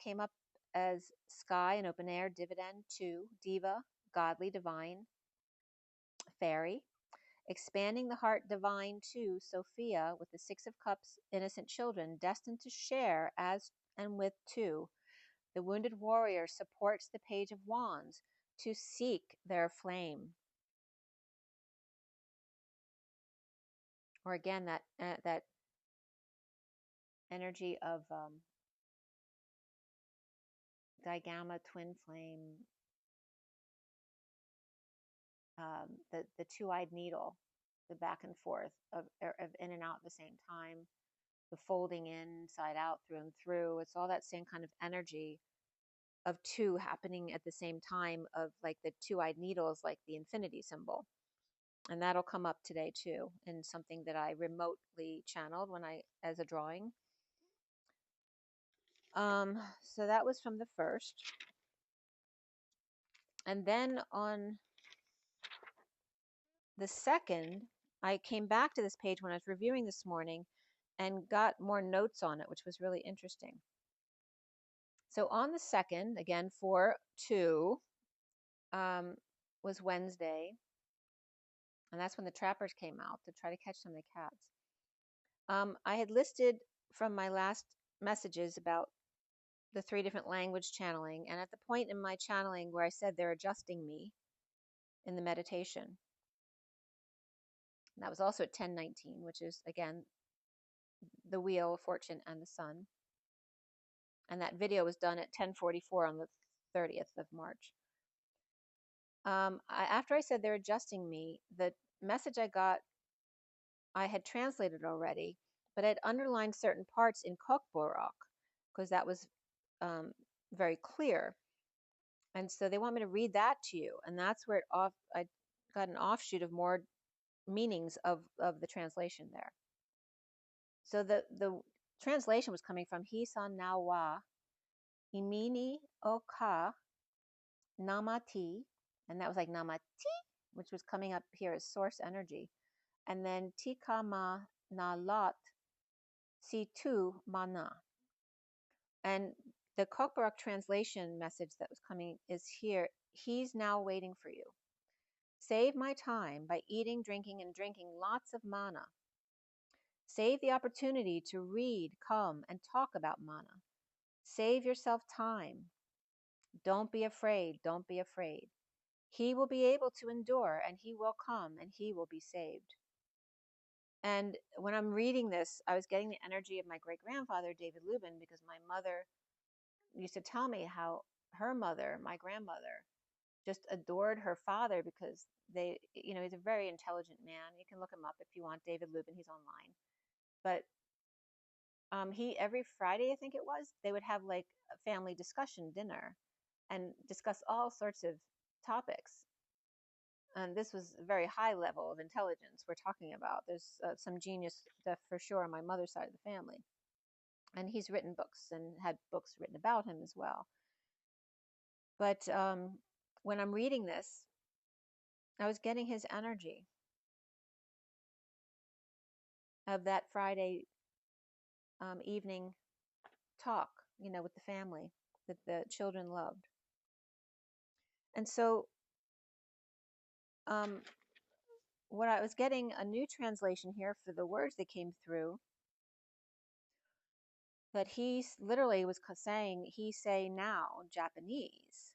came up as sky and open air, dividend 2, diva, godly, divine, fairy. Expanding the heart, divine 2, Sophia, with the 6 of cups, innocent children, destined to share as and with 2. The wounded warrior supports the Page of Wands to seek their flame. Or again, that energy of digamma, twin flame, the two-eyed needle, the back and forth of in and out at the same time, the folding inside out, through and through. It's all that same kind of energy of 2 happening at the same time, of like the two-eyed needles, like the infinity symbol. And that'll come up today too in something that I remotely channeled as a drawing. So that was from the first. And then on the second, I came back to this page when I was reviewing this morning and got more notes on it, which was really interesting. So on the 2nd, again, 4/2, was Wednesday, and that's when the trappers came out to try to catch some of the cats. I had listed from my last messages about the 3 different language channeling, and at the point in my channeling where I said they're adjusting me in the meditation, and that was also at 10:19, which is, again, the Wheel of Fortune and the Sun. And that video was done at 10:44 on the 30th of March. After I said they're adjusting me, the message I got, I had translated already, but I'd underlined certain parts in Kokborok because that was very clear. And so they want me to read that to you. And that's where I got an offshoot of more meanings of the translation there. So the translation was coming from Hisan Nawa, Imini Oka Namati, and that was like Namati, which was coming up here as source energy. And then Tikama Nalat Situ Mana. And the Kokborok translation message that was coming is here. He's now waiting for you. Save my time by eating, drinking, and drinking lots of mana. Save the opportunity to read, come, and talk about mana. Save yourself time. Don't be afraid. Don't be afraid. He will be able to endure, and he will come, and he will be saved. And when I'm reading this, I was getting the energy of my great-grandfather, David Lubin, because my mother used to tell me how her mother, my grandmother, just adored her father because he's a very intelligent man. You can look him up if you want, David Lubin, he's online. But every Friday, I think it was, they would have like a family discussion dinner and discuss all sorts of topics. And this was a very high level of intelligence we're talking about. There's some genius stuff for sure on my mother's side of the family. And he's written books and had books written about him as well. But when I'm reading this, I was getting his energy of that Friday evening talk, with the family that the children loved. And so what I was getting a new translation here for the words that came through, that he literally was saying, he say now, Japanese.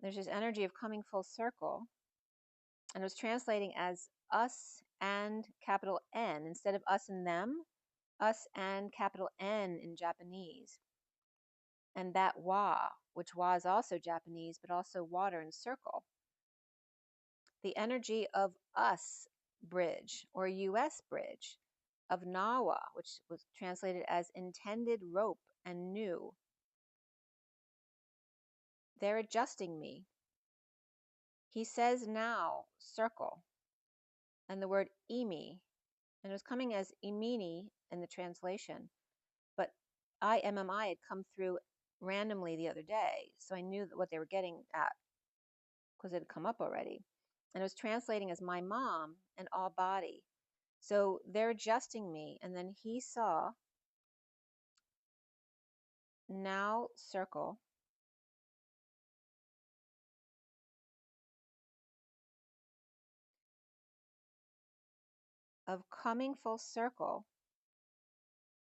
There's this energy of coming full circle. And it was translating as us and capital N instead of us and them, us and capital N in Japanese. And that wa, which wa is also Japanese, but also water and circle. The energy of us bridge or US bridge, of Nawa, which was translated as intended rope and new. They're adjusting me. He says now, circle, and the word imi, and it was coming as imini in the translation, but IMMI had come through randomly the other day, so I knew what they were getting at because it had come up already. And it was translating as my mom and all body. So they're adjusting me, and then he saw now circle of coming full circle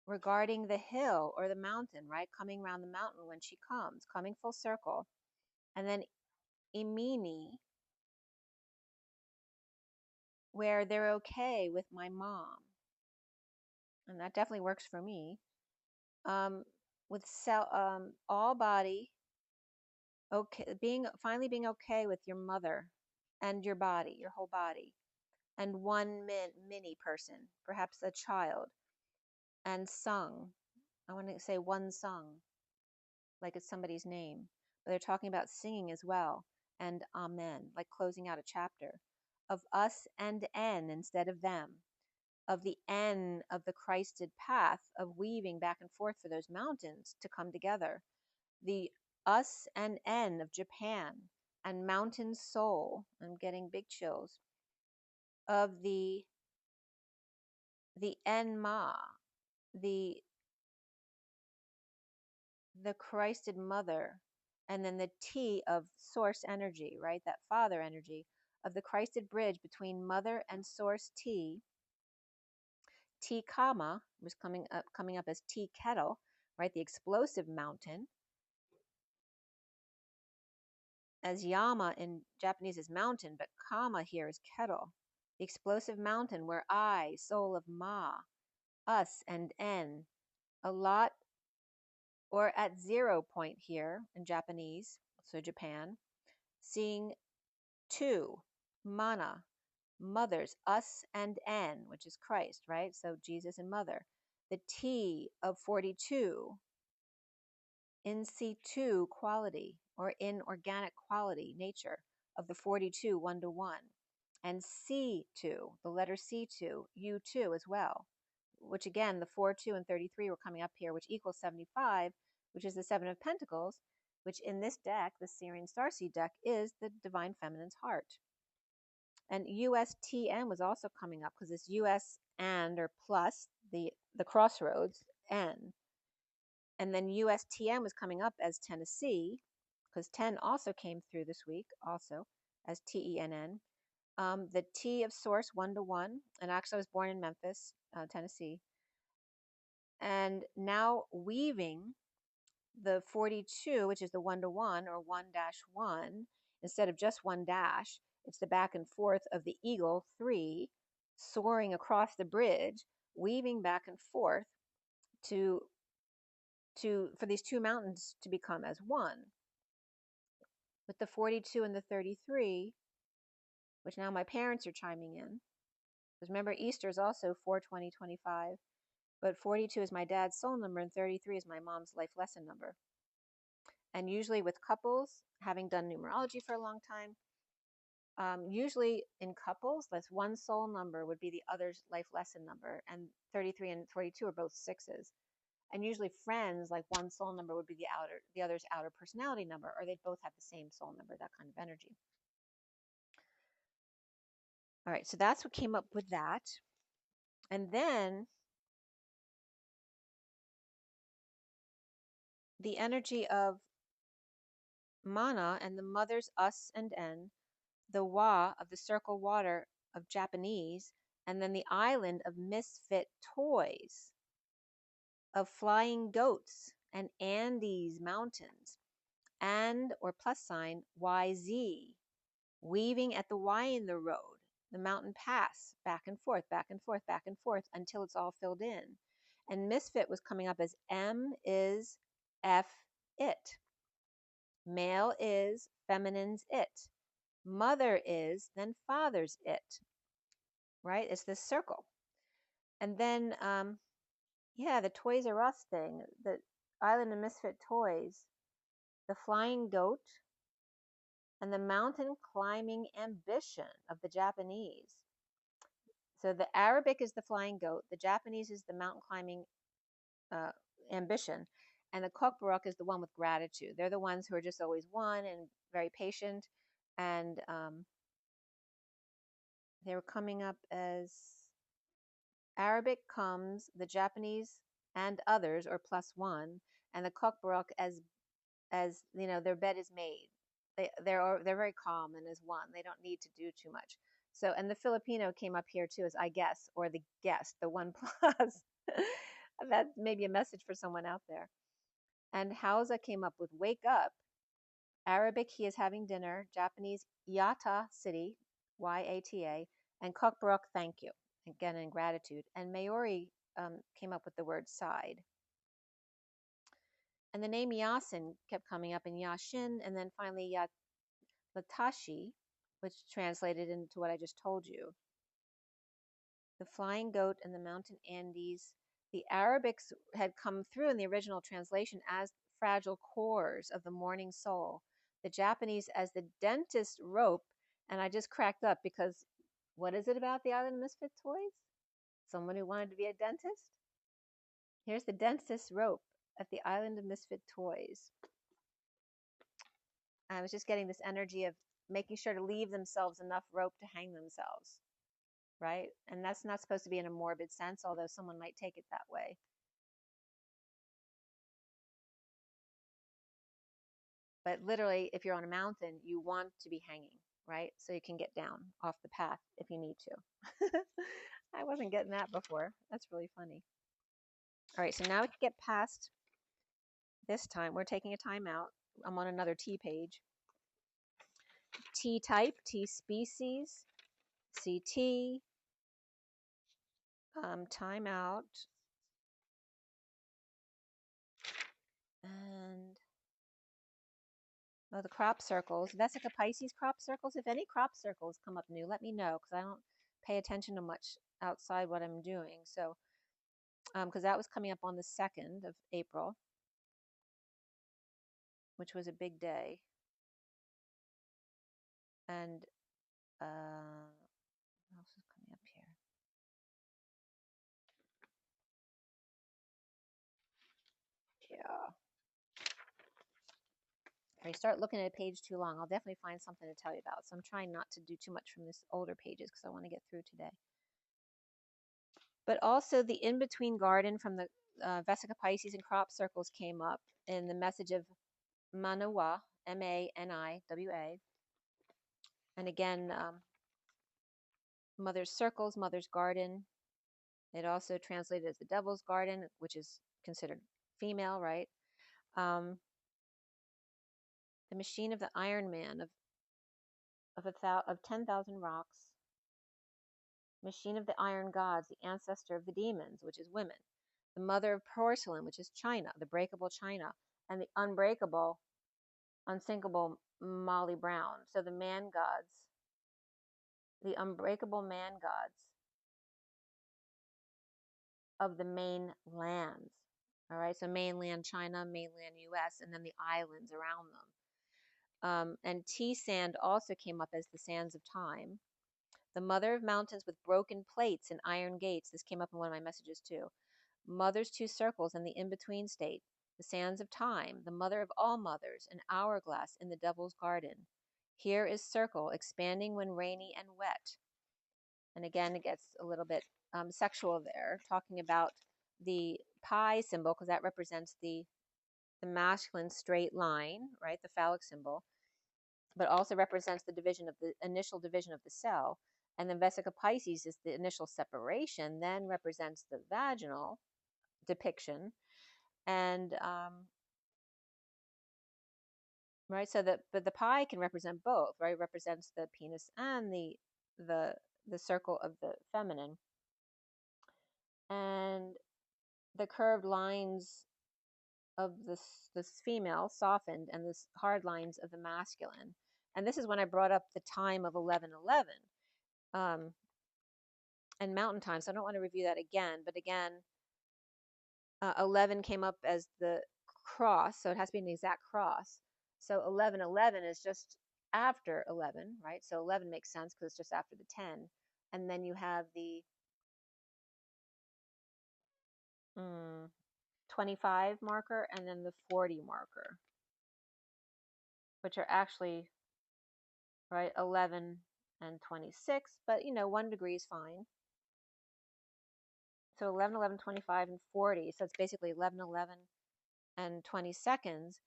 regarding the hill or the mountain, right? Coming around the mountain when she comes, coming full circle. And then imini, where they're okay with my mom. And that definitely works for me. With all body, okay, finally being okay with your mother and your body, your whole body, and one mini person, perhaps a child, and sung. I want to say one sung, like it's somebody's name, but they're talking about singing as well, and amen, like closing out a chapter of us and N instead of them, of the N of the Christed path of weaving back and forth for those mountains to come together, the us and N of Japan and mountain soul. I'm getting big chills. of the Enma, the Christed mother, and then the T of source energy, right? That father energy of the Christed bridge between mother and source T. T comma was coming up as T kettle, right? The explosive mountain. As Yama in Japanese is mountain, but kama here is kettle. The explosive mountain where I, soul of Ma, us and En, a lot or at 0 point here in Japanese, so Japan, seeing two, mana, mothers, us and En, which is Christ, right? So Jesus and mother. The T of 42, in situ quality or inorganic quality, nature of the 42, 1-to-1. And C2, the letter C2, U2 as well, which again, the 4, 2, and 33 were coming up here, which equals 75, which is the 7 of Pentacles, which in this deck, the SIRIAN Starseed deck, is the Divine Feminine's heart. And USTN was also coming up because it's US and or plus the crossroads N. And then USTN was coming up as Tennessee because 10 also came through this week also as TENN. The T of source 1-to-1, and actually I was born in Memphis, Tennessee. And now weaving the 42, which is the 1-to-1 or 1-1, instead of just 1 dash, it's the back and forth of the eagle 3 soaring across the bridge, weaving back and forth for these two mountains to become as one. With the 42 and the 33, which now my parents are chiming in, because remember Easter is also 4/20/25, but 42 is my dad's soul number and 33 is my mom's life lesson number. And usually with couples, having done numerology for a long time, usually in couples, that's one soul number would be the other's life lesson number, and 33 and 42 are both 6s. And usually friends, like one soul number would be the other's outer personality number, or they'd both have the same soul number, that kind of energy. All right, so that's what came up with that. And then the energy of mana and the mother's us and en, the wa of the circle water of Japanese, and then the island of misfit toys, of flying goats and Andes mountains, and or plus sign YZ, weaving at the Y in the road, the mountain pass, back and forth, back and forth, back and forth until it's all filled in. And misfit was coming up as M is F it. Male is, feminine's it. Mother is, then father's it. Right? It's this circle. And then, yeah, the Toys R Us thing, the Island of Misfit Toys, the flying goat, and the mountain climbing ambition of the Japanese. So the Arabic is the flying goat, the Japanese is the mountain climbing ambition, and the Kokborok is the one with gratitude. They're the ones who are just always one and very patient, and they were coming up as Arabic comes, the Japanese and others, or +1, and the Kokborok as you know, their bed is made. They're very calm and as one. They don't need to do too much. So, and the Filipino came up here too as I guess, or the guest, the 1+. That may be a message for someone out there. And Hausa came up with wake up. Arabic, he is having dinner. Japanese, Yata city, Yata, and Kokborok, thank you. Again, in gratitude. And Maori came up with the word side. And the name Yasin kept coming up in Yashin, and then finally Latashi, which translated into what I just told you. The flying goat and the mountain Andes. The Arabics had come through in the original translation as fragile cores of the morning soul. The Japanese as the dentist rope, and I just cracked up because what is it about the Island of Misfit Toys? Someone who wanted to be a dentist? Here's the dentist rope at the Island of Misfit Toys. I was just getting this energy of making sure to leave themselves enough rope to hang themselves. right? And that's not supposed to be in a morbid sense, although someone might take it that way. But literally, if you're on a mountain, you want to be hanging, right? So you can get down off the path if you need to. I wasn't getting that before. That's really funny. All right, so now we can get past this time. We're taking a time out. I'm on another T page. T type, T species, CT, time out, and the crop circles. Vesica Pisces crop circles. If any crop circles come up new, let me know, because I don't pay attention to much outside what I'm doing. So, because that was coming up on the 2nd of April, which was a big day. And what else is coming up here? Yeah. If I start looking at a page too long, I'll definitely find something to tell you about. So I'm trying not to do too much from this older pages because I want to get through today. But also the in-between garden from the Vesica Pisces and crop circles came up in the message of Manawa, M-A-N-I-W-A. And again, Mother's Circles, Mother's Garden. It also translated as the Devil's Garden, which is considered female, right? The machine of the Iron Man of 10,000 rocks. Machine of the Iron Gods, the ancestor of the demons, which is women. The mother of porcelain, which is China, the breakable China, and the unbreakable, unsinkable Molly Brown. So the man gods, the unbreakable man gods of the main lands. All right, so mainland China, mainland US, and then the islands around them. And T sand also came up as the sands of time. The mother of mountains with broken plates and iron gates. This came up in one of my messages too. Mother's two circles and the in-between state. The sands of time, the mother of all mothers, an hourglass in the devil's garden. Here is circle, expanding when rainy and wet. And again, it gets a little bit sexual there, talking about the pi symbol, because that represents the masculine straight line, right, the phallic symbol, but also represents the division of the initial division of the cell. And then Vesica Pisces is the initial separation, then represents the vaginal depiction. And right, so but the pi can represent both, right? It represents the penis and the circle of the feminine. And the curved lines of this female softened, and the hard lines of the masculine. And this is when I brought up the time of 11:11 and mountain time. So I don't want to review that again, but again, 11 came up as the cross, so it has to be an exact cross. So 11:11 is just after 11, right? So 11 makes sense because it's just after the 10. And then you have the 25 marker and then the 40 marker, which are actually, right, 11 and 26, but 1 degree is fine. So 11, 11, 25, and 40. So it's basically 11, 11, and 20 seconds,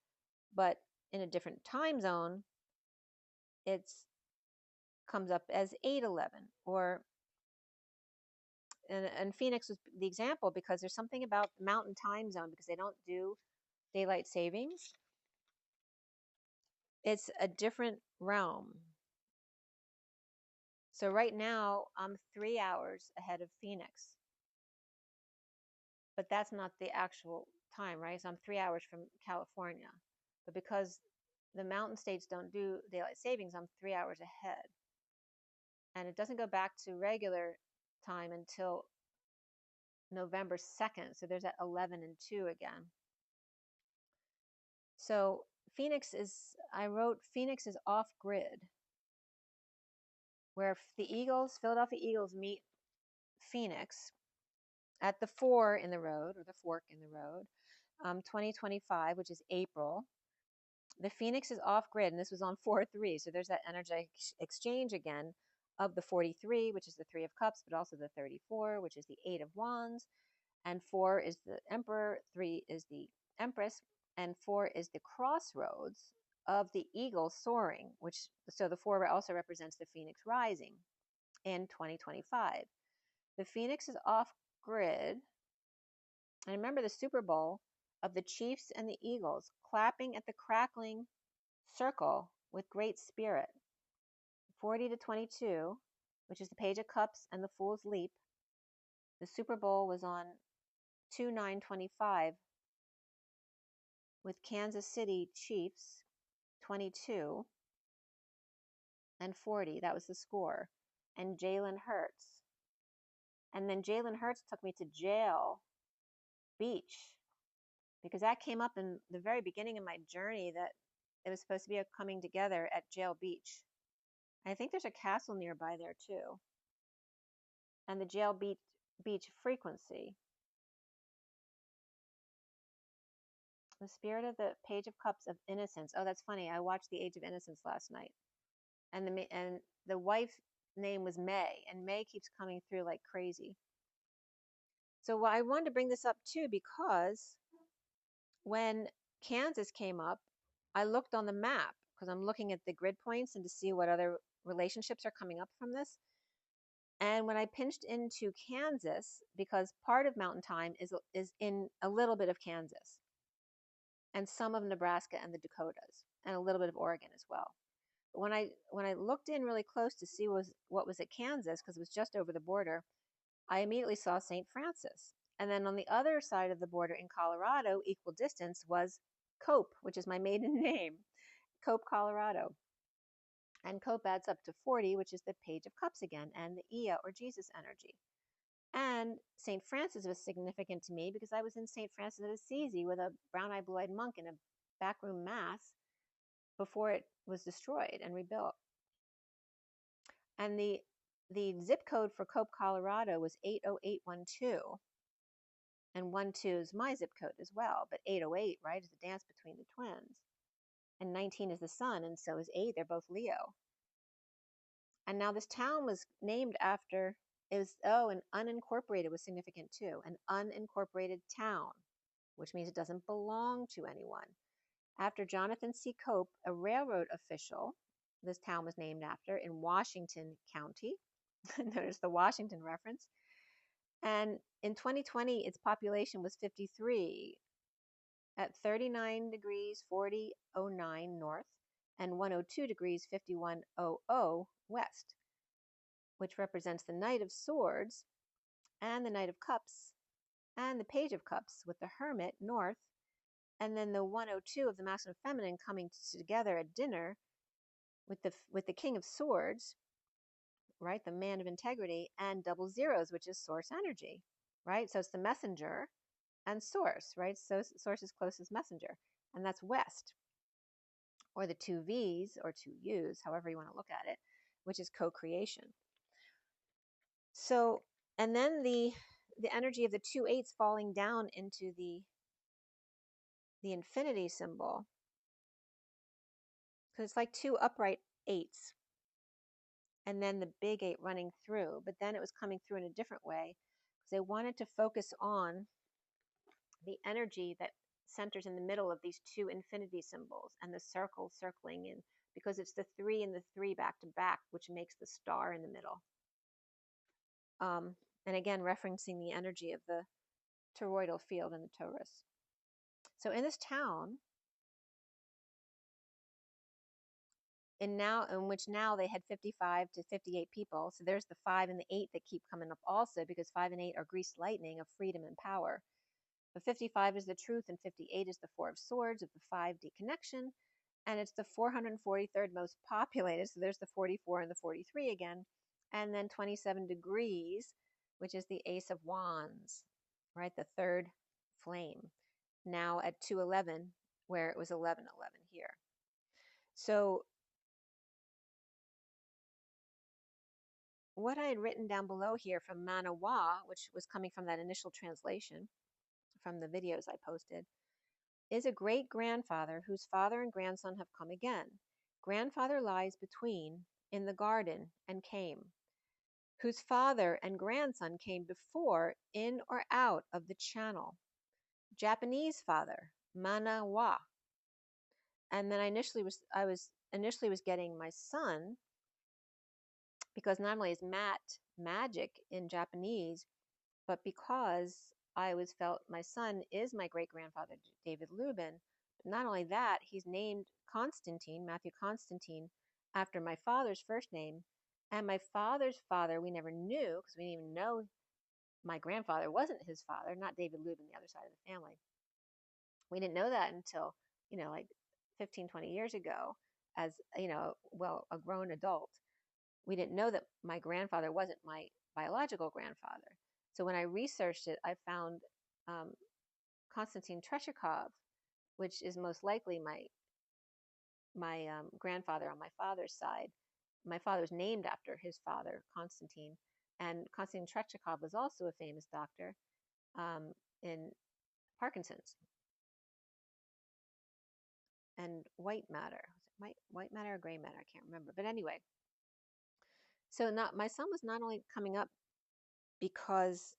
but in a different time zone, it comes up as 8:11. Or and Phoenix was the example because there's something about mountain time zone, because they don't do daylight savings. It's a different realm. So right now I'm 3 hours ahead of Phoenix, but that's not the actual time, right? So I'm 3 hours from California, but because the mountain states don't do daylight savings, I'm 3 hours ahead. And it doesn't go back to regular time until November 2nd. So there's that 11 and 2 again. So I wrote Phoenix is off grid, where the Eagles, Philadelphia Eagles, meet Phoenix at the 4 in the road, or the fork in the road, 2025, which is April. The Phoenix is off grid, and this was on 4-3. So there's that energetic exchange again of the 43, which is the 3 of Cups, but also the 34, which is the 8 of Wands, and 4 is the Emperor, 3 is the Empress, and 4 is the crossroads of the eagle soaring, which, so the 4 also represents the Phoenix rising in 2025. The Phoenix is off grid. And remember the Super Bowl of the Chiefs and the Eagles clapping at the crackling circle with great spirit. 40 to 22, which is the Page of Cups and the Fool's Leap. The Super Bowl was on 2/9/25 with Kansas City Chiefs 22 and 40. That was the score. And Jalen Hurts. And then Jalen Hurts took me to Jail Beach because that came up in the very beginning of my journey, that it was supposed to be a coming together at Jail Beach. I think there's a castle nearby there too. And the Jail Beach frequency. The spirit of the Page of Cups of Innocence. Oh, that's funny. I watched The Age of Innocence last night. And the wife's name was May, and May keeps coming through like crazy. So I wanted to bring this up too, because when Kansas came up, I looked on the map because I'm looking at the grid points and to see what other relationships are coming up from this. And when I pinched into Kansas, because part of Mountain Time is in a little bit of Kansas and some of Nebraska and the Dakotas and a little bit of Oregon as well. But when I looked in really close to see what was at Kansas, because it was just over the border, I immediately saw St. Francis. And then on the other side of the border in Colorado, equal distance, was Cope, which is my maiden name, Cope, Colorado. And Cope adds up to 40, which is the Page of Cups again, and the Ea or Jesus energy. And St. Francis was significant to me because I was in St. Francis of Assisi with a brown-eyed, blue-eyed monk in a backroom mass before it was destroyed and rebuilt. And the zip code for Cope, Colorado was 80812. And 12 is my zip code as well. But 808, right, is the dance between the twins. And 19 is the sun, and so is 8. They're both Leo. And now this town was named after, and unincorporated was significant too. An unincorporated town, which means it doesn't belong to anyone. After Jonathan C. Cope, a railroad official, this town was named after in Washington County. Notice the Washington reference. And in 2020, its population was 53 at 39 degrees 4009 north and 102 degrees 5100 west, which represents the Knight of Swords and the Knight of Cups and the Page of Cups with the Hermit north, and then the 102 of the masculine and feminine coming together at dinner with the King of Swords, right, the man of integrity, and double zeros, which is source energy, right? So it's the messenger and source, right? So source is closest messenger, and that's west, or the 2 V's or 2 U's, however you want to look at it, which is co-creation. So, and then the energy of the 2 8s falling down into the infinity symbol, because it's like 2 upright 8s, and then the big 8 running through, but then it was coming through in a different way because they wanted to focus on the energy that centers in the middle of these 2 infinity symbols and the circle circling in, because it's the 3 and the 3 back to back, which makes the star in the middle. And again, referencing the energy of the toroidal field in the torus. So in this town, in which now they had 55 to 58 people. So there's the 5 and the 8 that keep coming up also, because 5 and 8 are greased lightning of freedom and power. The 55 is the truth, and 58 is the 4 of swords of the 5D connection. And it's the 443rd most populated. So there's the 44 and the 43 again. And then 27 degrees, which is the Ace of Wands, right? The 3rd flame. Now at 211, where it was 1111 here. So what I had written down below here from Manawa, which was coming from that initial translation from the videos I posted, is a great grandfather whose father and grandson have come again. Grandfather lies between in the garden and came, whose father and grandson came before in or out of the channel. Japanese father, mana wa. And then I was initially getting my son, because not only is mat magic in Japanese, but because I always felt my son is my great grandfather, David Lubin. But not only that, he's named Constantine, Matthew Constantine, after my father's first name. And my father's father, we never knew, because we didn't even know my grandfather wasn't his father, not David Lubin, the other side of the family. We didn't know that until, like 15, 20 years ago, as, well, a grown adult. We didn't know that my grandfather wasn't my biological grandfather. So when I researched it, I found Konstantin Treshikov, which is most likely my grandfather on my father's side. My father's named after his father, Konstantin. And Konstantin Treshikov was also a famous doctor in Parkinson's and white matter. Was it white matter or gray matter? I can't remember. But anyway, so my son was not only coming up because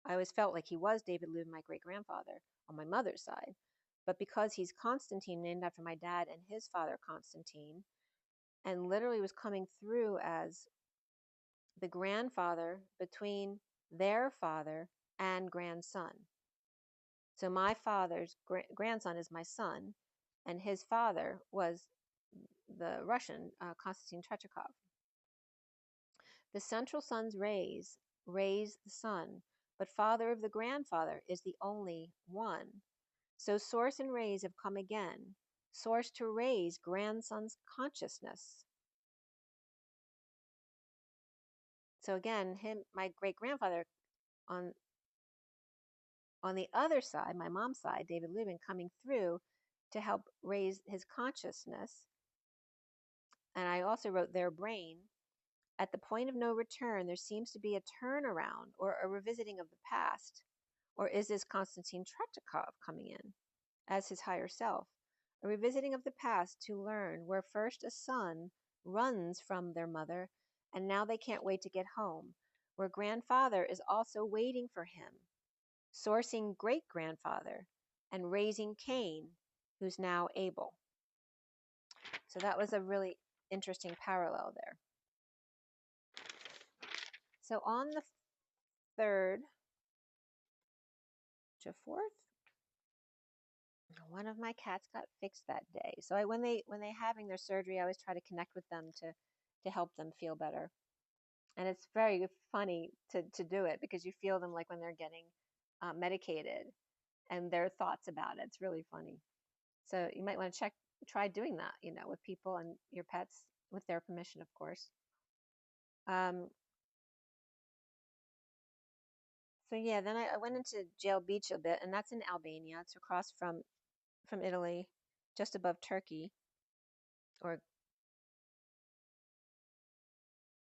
I always felt like he was David Lubin, my great grandfather on my mother's side, but because he's Constantine, named after my dad and his father, Constantine, and literally was coming through as the grandfather between their father and grandson. So my father's grandson is my son, and his father was the Russian, Konstantin Trechikov. The central sun's rays raise the sun, but father of the grandfather is the only one. So source and rays have come again, source to raise grandson's consciousness. So again, my great grandfather on the other side, my mom's side, David Lubin, coming through to help raise his consciousness. And I also wrote their brain. At the point of no return, there seems to be a turnaround or a revisiting of the past. Or is this Konstantin Trechikov coming in as his higher self? A revisiting of the past to learn where first a son runs from their mother, and now they can't wait to get home, where grandfather is also waiting for him, sourcing great-grandfather, and raising Cain, who's now Abel. So that was a really interesting parallel there. So on the 3rd to 4th, one of my cats got fixed that day. So when they having their surgery, I always try to connect with them to help them feel better. And it's very funny to do it, because you feel them like when they're getting medicated and their thoughts about it. It's really funny. So you might want to try doing that, with people and your pets, with their permission, of course. So yeah, then I went into Jail Beach a bit, and that's in Albania. It's across from Italy, just above Turkey. Or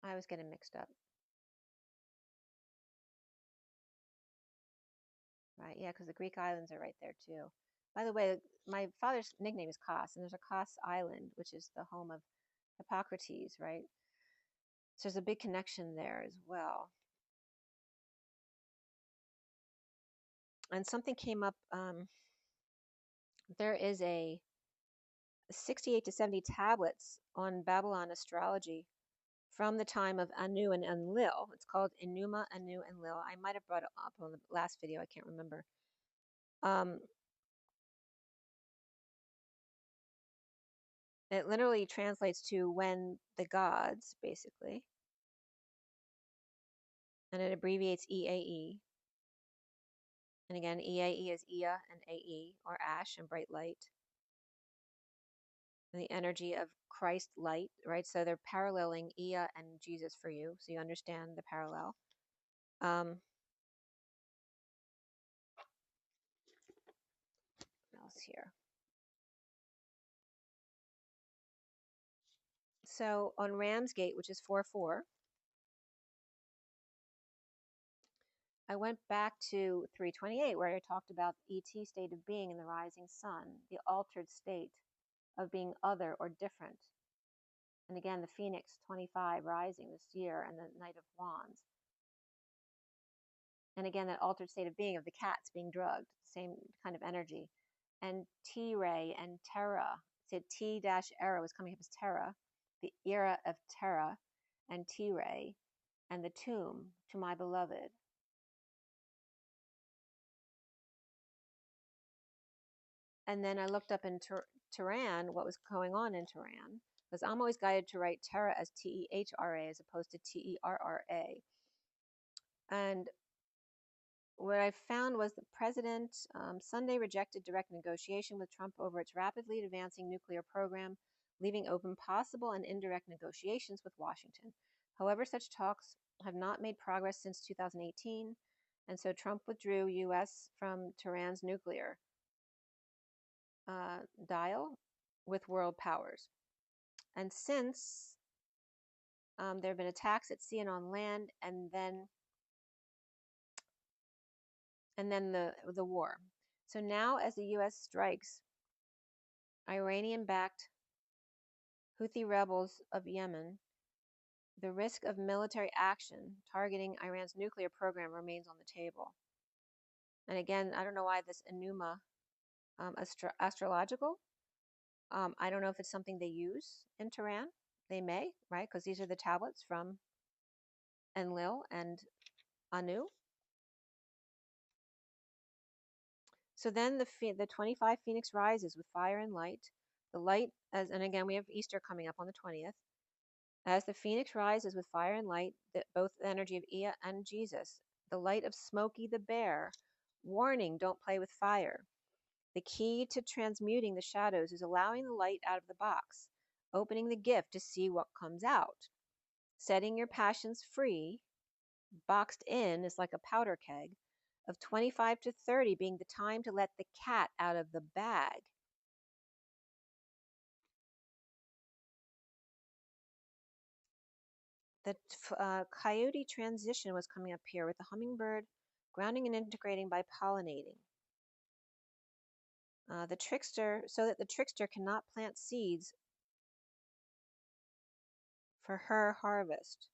I was getting mixed up. Right, yeah, because the Greek islands are right there too. By the way, my father's nickname is Kos, and there's a Kos Island, which is the home of Hippocrates, right? So there's a big connection there as well. And something came up. There is a 68 to 70 tablets on Babylon astrology from the time of Anu and Enlil. It's called Enuma, Anu, Enlil. I might have brought it up on the last video. I can't remember. It literally translates to when the gods, basically. And it abbreviates EAE. And again, EAE is Ea and AE, or ash and bright light. And the energy of Christ light, right? So they're paralleling Ea and Jesus for you, so you understand the parallel. What else here? So on Ramsgate, which is 4-4, I went back to 328, where I talked about ET state of being in the rising sun, the altered state of being other or different. And again, the Phoenix 25 rising this year, and the Knight of Wands. And again, that altered state of being of the cats being drugged, same kind of energy. And T-Ray and Terra. So T-era was coming up as Terra, the era of Terra, and T-Ray, and the tomb, to my beloved. And then I looked up in Tehran what was going on in Tehran, because I'm always guided to write Terra as T-E-H-R-A as opposed to T-E-R-R-A. And what I found was the president Sunday rejected direct negotiation with Trump over its rapidly advancing nuclear program, leaving open possible and indirect negotiations with Washington. However, such talks have not made progress since 2018, and so Trump withdrew U.S. from Tehran's nuclear deal with world powers. And since there have been attacks at sea and on land, and then the war. So now, as the U.S. strikes Iranian-backed Houthi rebels of Yemen, the risk of military action targeting Iran's nuclear program remains on the table. And again, I don't know why this Enuma astrological. I don't know if it's something they use in Tehran. They may, right? Because these are the tablets from Enlil and Anu. So then the 25 Phoenix rises with fire and light. The light, and again, we have Easter coming up on the 20th. As the Phoenix rises with fire and light, both the energy of Ea and Jesus, the light of Smokey the Bear, warning, don't play with fire. The key to transmuting the shadows is allowing the light out of the box, opening the gift to see what comes out. Setting your passions free, boxed in is like a powder keg, of 25 to 30 being the time to let the cat out of the bag. The coyote transition was coming up here with the hummingbird grounding and integrating by pollinating. The trickster, so that the trickster cannot plant seeds for her harvest,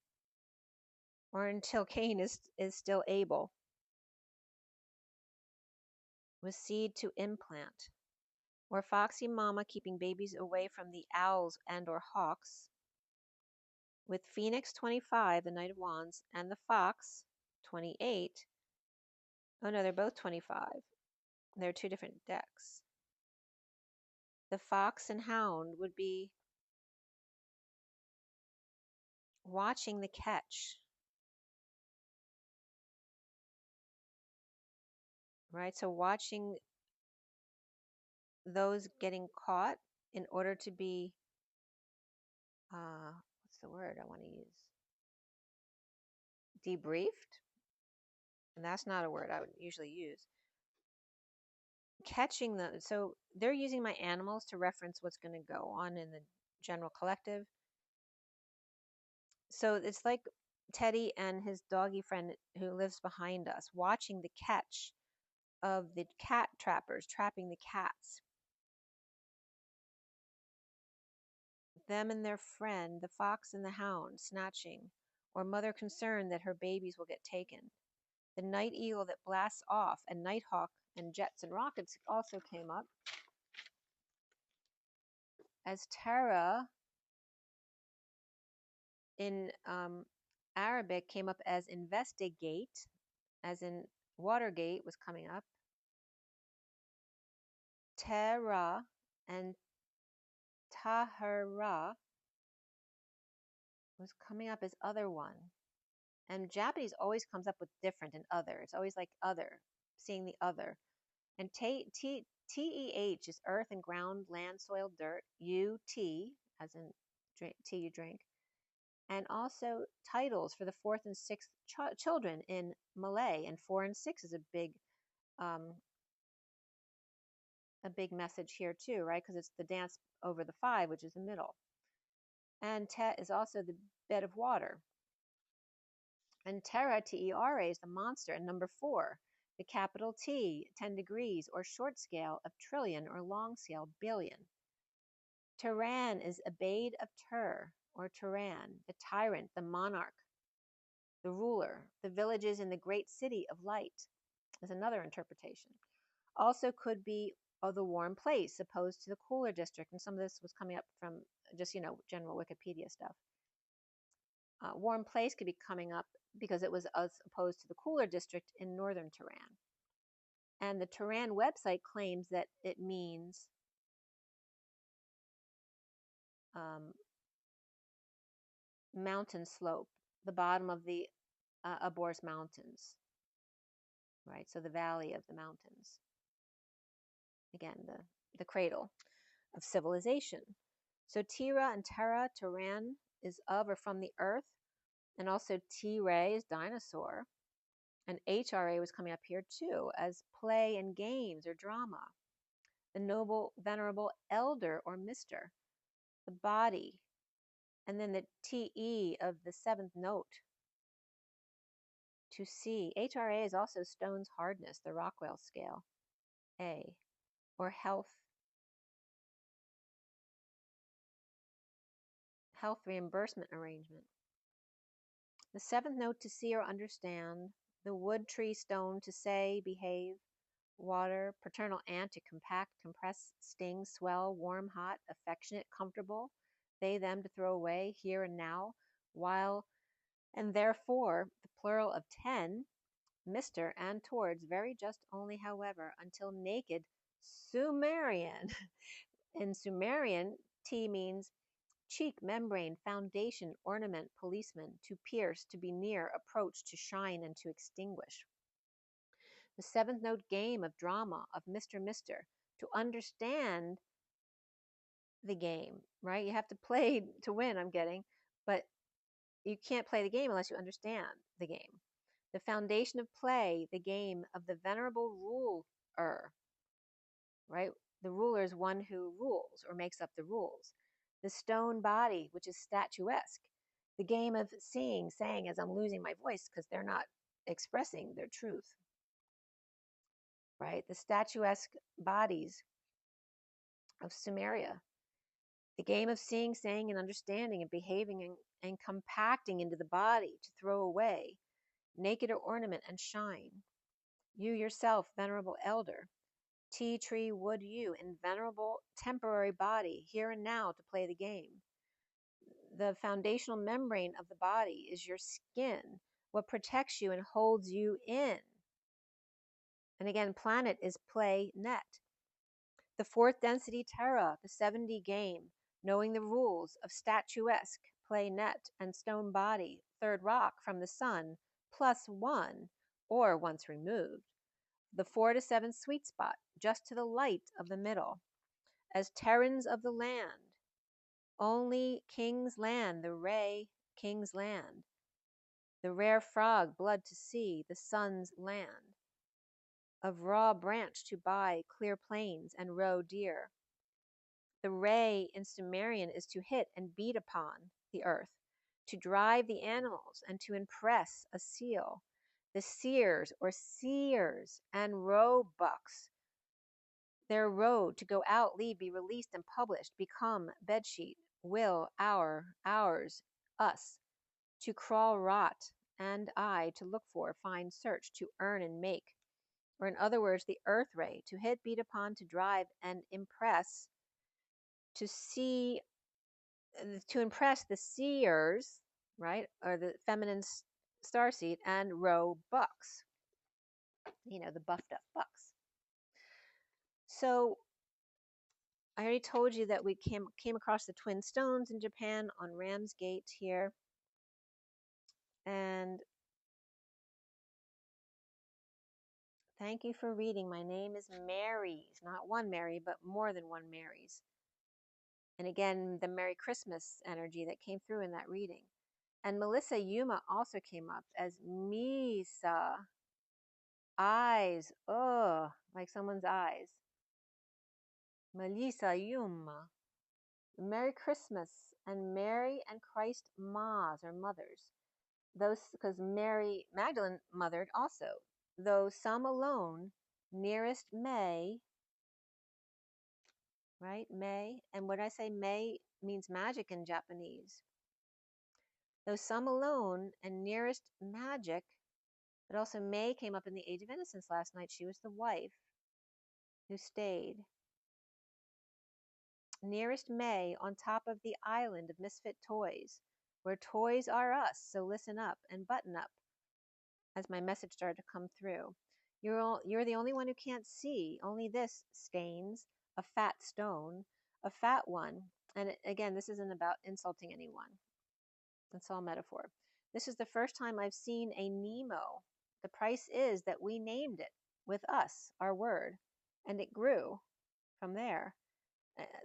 or until Cain is still able, with seed to implant. Or foxy mama keeping babies away from the owls and or hawks, with Phoenix 25, the Knight of Wands, and the Fox 28. Oh no, they're both 25. They're two different decks. The Fox and Hound would be watching the catch, right? So watching those getting caught in order to be, what's the word I want to use? Debriefed? And that's not a word I would usually use. Catching them. So they're using my animals to reference what's going to go on in the general collective. So it's like Teddy and his doggy friend who lives behind us, watching the catch of the cat trappers trapping the cats. Them and their friend, the fox and the hound, snatching, or mother concerned that her babies will get taken. The night eagle that blasts off, and nighthawk and jets and rockets also came up. As Terra in Arabic came up as investigate, as in Watergate was coming up. Terra and Tahara was coming up as other one. And Japanese always comes up with different and other. It's always like other, seeing the other. And TEH is earth and ground, land, soil, dirt. UT, as in tea you drink. And also titles for the 4th and 6th children in Malay. And 4 and 6 is a big message here too, right? Because it's the dance over the 5, which is the middle. And Te is also the bed of water. And Terra, T-E-R-A, is the monster. And number 4, the capital T, 10 degrees, or short scale of trillion, or long scale billion. Tehran is Abaid of Tur, or Turan, the tyrant, the monarch, the ruler. The villages in the great city of light is another interpretation. Also could be the warm place opposed to the cooler district. And some of this was coming up from just, general Wikipedia stuff. Warm place could be coming up because it was as opposed to the cooler district in northern Turan. And the Turan website claims that it means mountain slope, the bottom of the Abors Mountains, right? So the valley of the mountains. Again, the cradle of civilization. So Tira and Terra, Turan, is of or from the earth. And also T-Ray is dinosaur. And HRA was coming up here too as play and games or drama. The noble, venerable elder or mister. The body. And then the TE of the seventh note. To see. HRA is also stone's hardness, the Rockwell scale. A. Or health. Health reimbursement arrangement. The seventh note to see or understand. The wood tree stone to say, behave. Water, paternal ant to compact, compress, sting, swell, warm, hot, affectionate, comfortable. They, them to throw away, here and now, while, and therefore, the plural of 10, Mr. and towards, very just only, however, until naked, Sumerian. In Sumerian, T means cheek, membrane, foundation, ornament, policeman, to pierce, to be near, approach, to shine, and to extinguish. The seventh note game of drama, of Mr. to understand the game, right? You have to play to win, I'm getting, but you can't play the game unless you understand the game. The foundation of play, the game of the venerable ruler, right? The ruler is one who rules or makes up the rules. The stone body, which is statuesque. The game of seeing, saying as I'm losing my voice because they're not expressing their truth, right? The statuesque bodies of Sumeria. The game of seeing, saying, and understanding and behaving and compacting into the body to throw away, naked or ornament and shine. You yourself, venerable elder, tea tree wood you, in venerable temporary body, here and now to play the game. The foundational membrane of the body is your skin, what protects you and holds you in. And again, planet is play net. The fourth density terra, the 7D game, knowing the rules of statuesque, play net, and stone body, third rock from the sun, +1, or once removed. The 4 to 7 sweet spot, just to the light of the middle. As terrans of the land, only king's land, the ray, king's land. The rare frog, blood to see, the sun's land. Of raw branch to buy, clear plains, and roe deer. The ray in Sumerian is to hit and beat upon the earth, to drive the animals, and to impress a seal. The seers or seers and roebucks, their road to go out, leave, be released and published, become, bedsheet, will, ours, us, to crawl, rot, and I, to look for, find, search, to earn and make. Or in other words, the earth ray, to hit, beat upon, to drive, and impress, to see, to impress the seers, right, or the feminine starseed, and roebucks, the buffed up bucks. So I already told you that we came across the twin stones in Japan on Ramsgate here. And thank you for reading. My name is Mary's, not one Mary, but more than one Mary's. And again, the Merry Christmas energy that came through in that reading. And Melissa Yuma also came up as Misa. Eyes, like someone's eyes. Melissa Yuma. Merry Christmas. And Mary and Christ Ma's or mothers. Those, because Mary Magdalene mothered also. Though some alone, nearest May, right? May. And what I say, May means magic in Japanese. Though some alone and nearest magic, but also May came up in the Age of Innocence last night. She was the wife who stayed. Nearest May on top of the island of misfit toys, where toys are us, so listen up and button up as my message started to come through. You're the only one who can't see. Only this stains a fat stone, a fat one. And again, this isn't about insulting anyone. It's all metaphor. This is the first time I've seen a Nemo. The price is that we named it with us, our word, and it grew from there.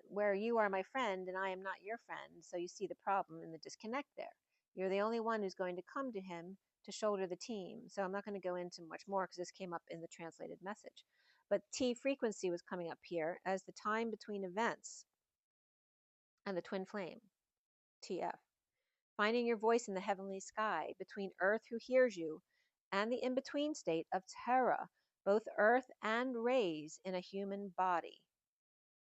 Where you are my friend and I am not your friend, so you see the problem and the disconnect there. You're the only one who's going to come to him to shoulder the team. So I'm not going to go into much more because this came up in the translated message. But T frequency was coming up here as the time between events and the twin flame, TF. Finding your voice in the heavenly sky between earth who hears you and the in-between state of Terra, both earth and rays in a human body.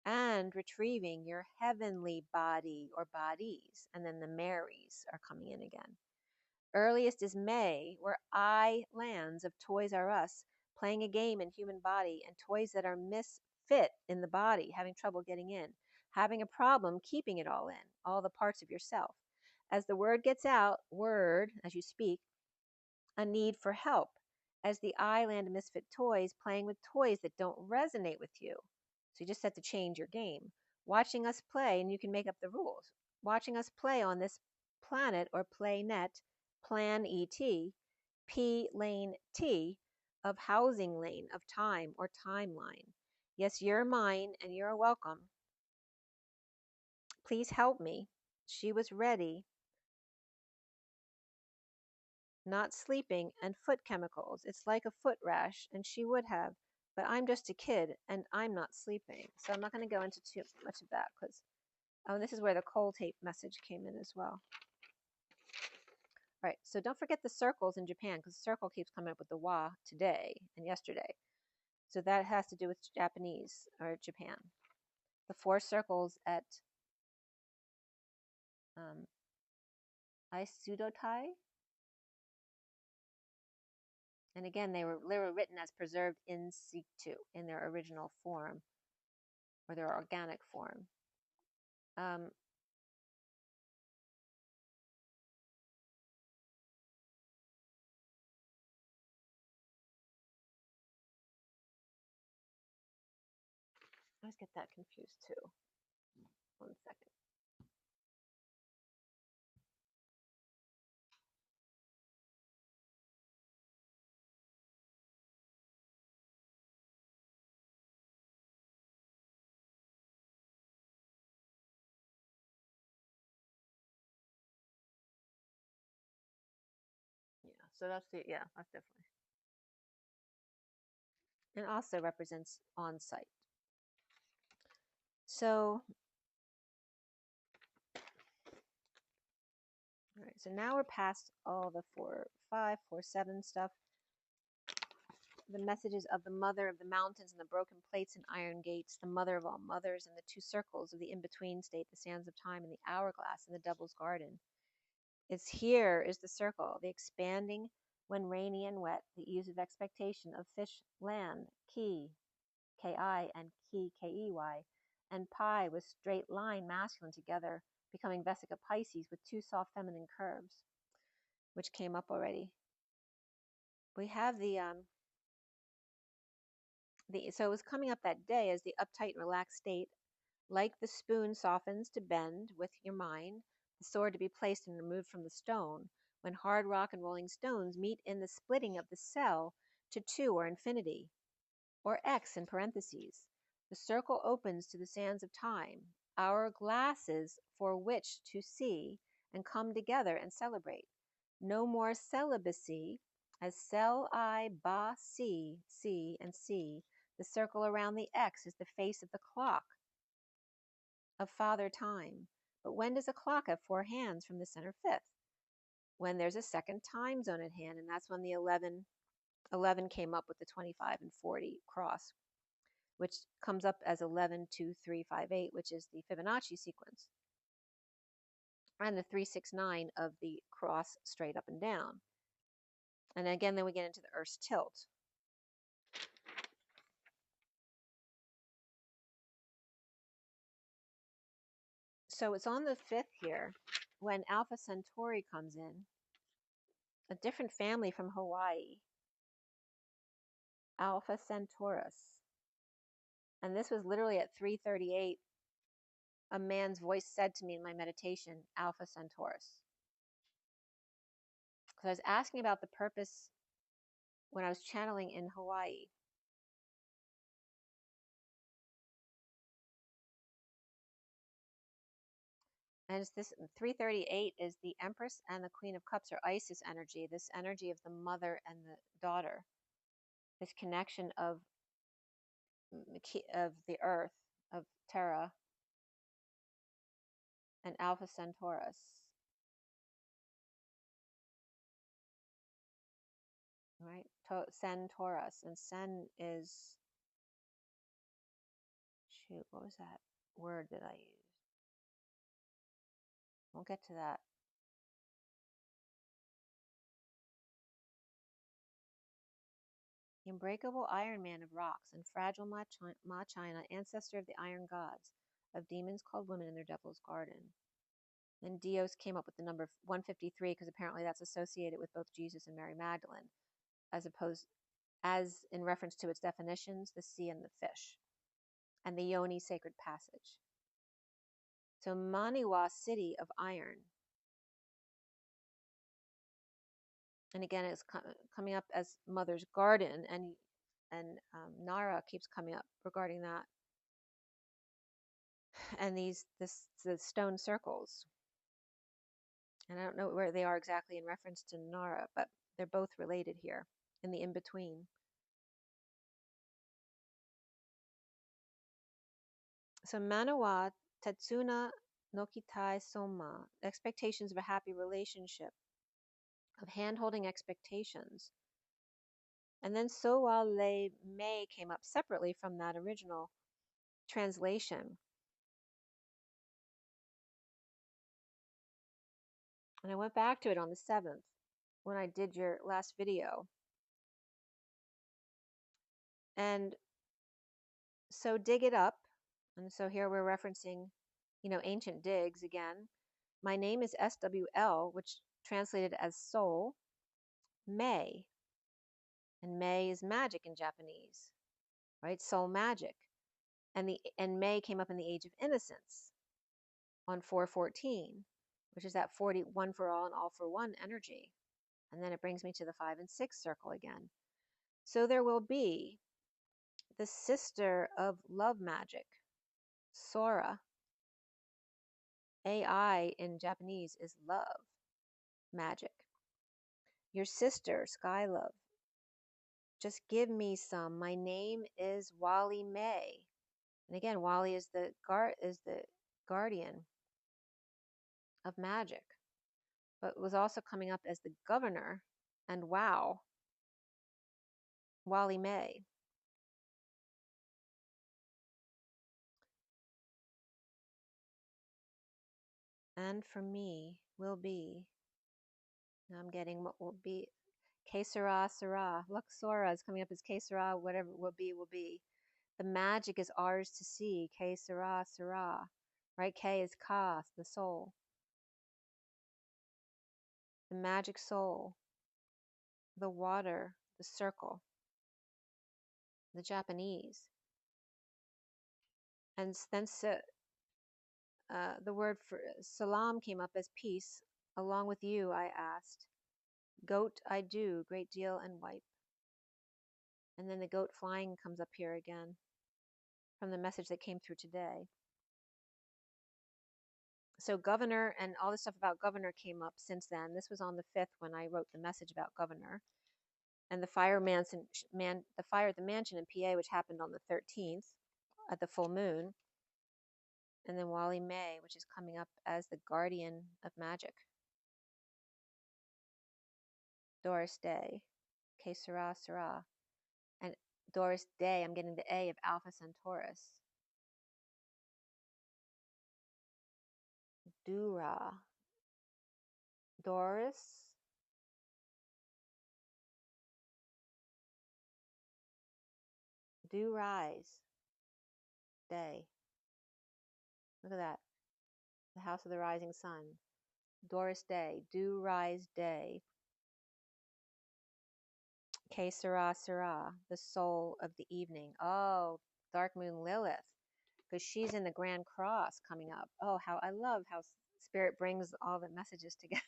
And retrieving your heavenly body or bodies. And then the Marys are coming in again. Earliest is May, where I lands of Toys R Us, playing a game in human body and toys that are misfit in the body, having trouble getting in, having a problem keeping it all in, all the parts of yourself. As the word gets out, word, as you speak, a need for help. As the I land of misfit toys, playing with toys that don't resonate with you. So you just have to change your game. Watching us play, and you can make up the rules. Watching us play on this planet or PlayNet, Plan ET, P lane T, of housing lane, of time or timeline. Yes, you're mine and you're welcome. Please help me. She was ready. Not sleeping and foot chemicals. It's like a foot rash, and she would have. But I'm just a kid and I'm not sleeping. So I'm not going to go into too much of that because, oh, this is where the cold tape message came in as well. All right, so don't forget the circles in Japan because the circle keeps coming up with the wa today and yesterday. So that has to do with Japanese or Japan. The 4 circles at Aisudotai. And again, they were written as preserved in situ, in their original form or their organic form. I always get that confused too. 1 second. Yeah, so that's definitely. And also represents on site. So, all right, so now we're past all the 4, 5, 4, 7 stuff. The messages of the mother of the mountains and the broken plates and iron gates, the mother of all mothers, and the 2 circles of the in-between state, the sands of time and the hourglass and the devil's garden. It's here is the circle, the expanding when rainy and wet, the ease of expectation of fish land, ki, ki, and ki, key, and pi with straight line masculine together, becoming Vesica Pisces with 2 soft feminine curves, which came up already. We have so it was coming up that day as the uptight and relaxed state, like the spoon softens to bend with your mind, the sword to be placed and removed from the stone, when hard rock and rolling stones meet in the splitting of the cell to 2 or infinity, or X in parentheses. The circle opens to the sands of time, our glasses for which to see and come together and celebrate. No more celibacy, as cell I, ba, see, and see. The circle around the X is the face of the clock of Father Time. But when does a clock have 4 hands from the center fifth? When there's a second time zone at hand, and that's when the 11 came up with the 25 and 40 cross, which comes up as 11, 2, 3, 5, 8, which is the Fibonacci sequence. and the 369 of the cross straight up and down. And again, then we get into the Earth's tilt. So it's on the 5th here when Alpha Centauri comes in, a different family from Hawaii, Alpha Centaurus. And this was literally at 3:38. A man's voice said to me in my meditation, Alpha Centaurus. Because I was asking about the purpose when I was channeling in Hawaii. And it's this 3:38 is the Empress and the Queen of Cups, or Isis energy, this energy of the mother and the daughter, this connection of the earth, of Terra, and Alpha Centaurus. Right? Centaurus. And Sen is, shoot, what was that word that I used? We'll get to that. The unbreakable Iron Man of rocks and fragile Ma China, ancestor of the iron gods, of demons called women in their devil's garden. Then Dios came up with the number 153 because apparently that's associated with both Jesus and Mary Magdalene, as in reference to its definitions, the sea and the fish, and the Yoni sacred passage. So Maniwa, city of iron. And again, it's coming up as Mother's Garden, and Nara keeps coming up regarding that. And the stone circles. And I don't know where they are exactly in reference to Nara, but they're both related here in the in-between. So Manawa Tetsuna Nokitai Soma, expectations of a happy relationship, of hand-holding expectations. And then Sowa Le Mei came up separately from that original translation. And I went back to it on the 7th when I did your last video. And so dig it up. And so here we're referencing, ancient digs again. My name is SWL, which translated as soul, Mei. And Mei is magic in Japanese, right? Soul magic. And Mei came up in the age of innocence on 414, which is that 41 for all and all for one energy. And then it brings me to the 5 and 6 circle again. So there will be the sister of love magic, Sora. AI in Japanese is love magic. Your sister, Sky Love. Just give me some. My name is Wali May. And again, Wali is the guardian of magic, but was also coming up as the governor, and wow, Wali May. And for me will be, now I'm getting what will be, Que Sera, Sera. Look, Sora is coming up as Que Sera, whatever will be, will be. The magic is ours to see, Que Sera, Sera. Right? K is Ka, the soul. The magic soul. The water, the circle. The Japanese. And then the word for salam came up as peace. Along with you, I asked. Goat, I do, great deal and wipe. And then the goat flying comes up here again from the message that came through today. So governor and all this stuff about governor came up since then. This was on the 5th when I wrote the message about governor. And the fire the fire at the mansion in PA, which happened on the 13th at the full moon. And then Wali May, which is coming up as the guardian of magic. Doris Day, Que Sera, Sera. And Doris Day, I'm getting the A of Alpha Centaurus. Dura, Doris, do rise, day. Look at that. The house of the rising sun. Doris Day, do rise day. Que sera, sera, the soul of the evening. Oh, Dark Moon Lilith, because she's in the Grand Cross coming up. Oh, how I love how Spirit brings all the messages together.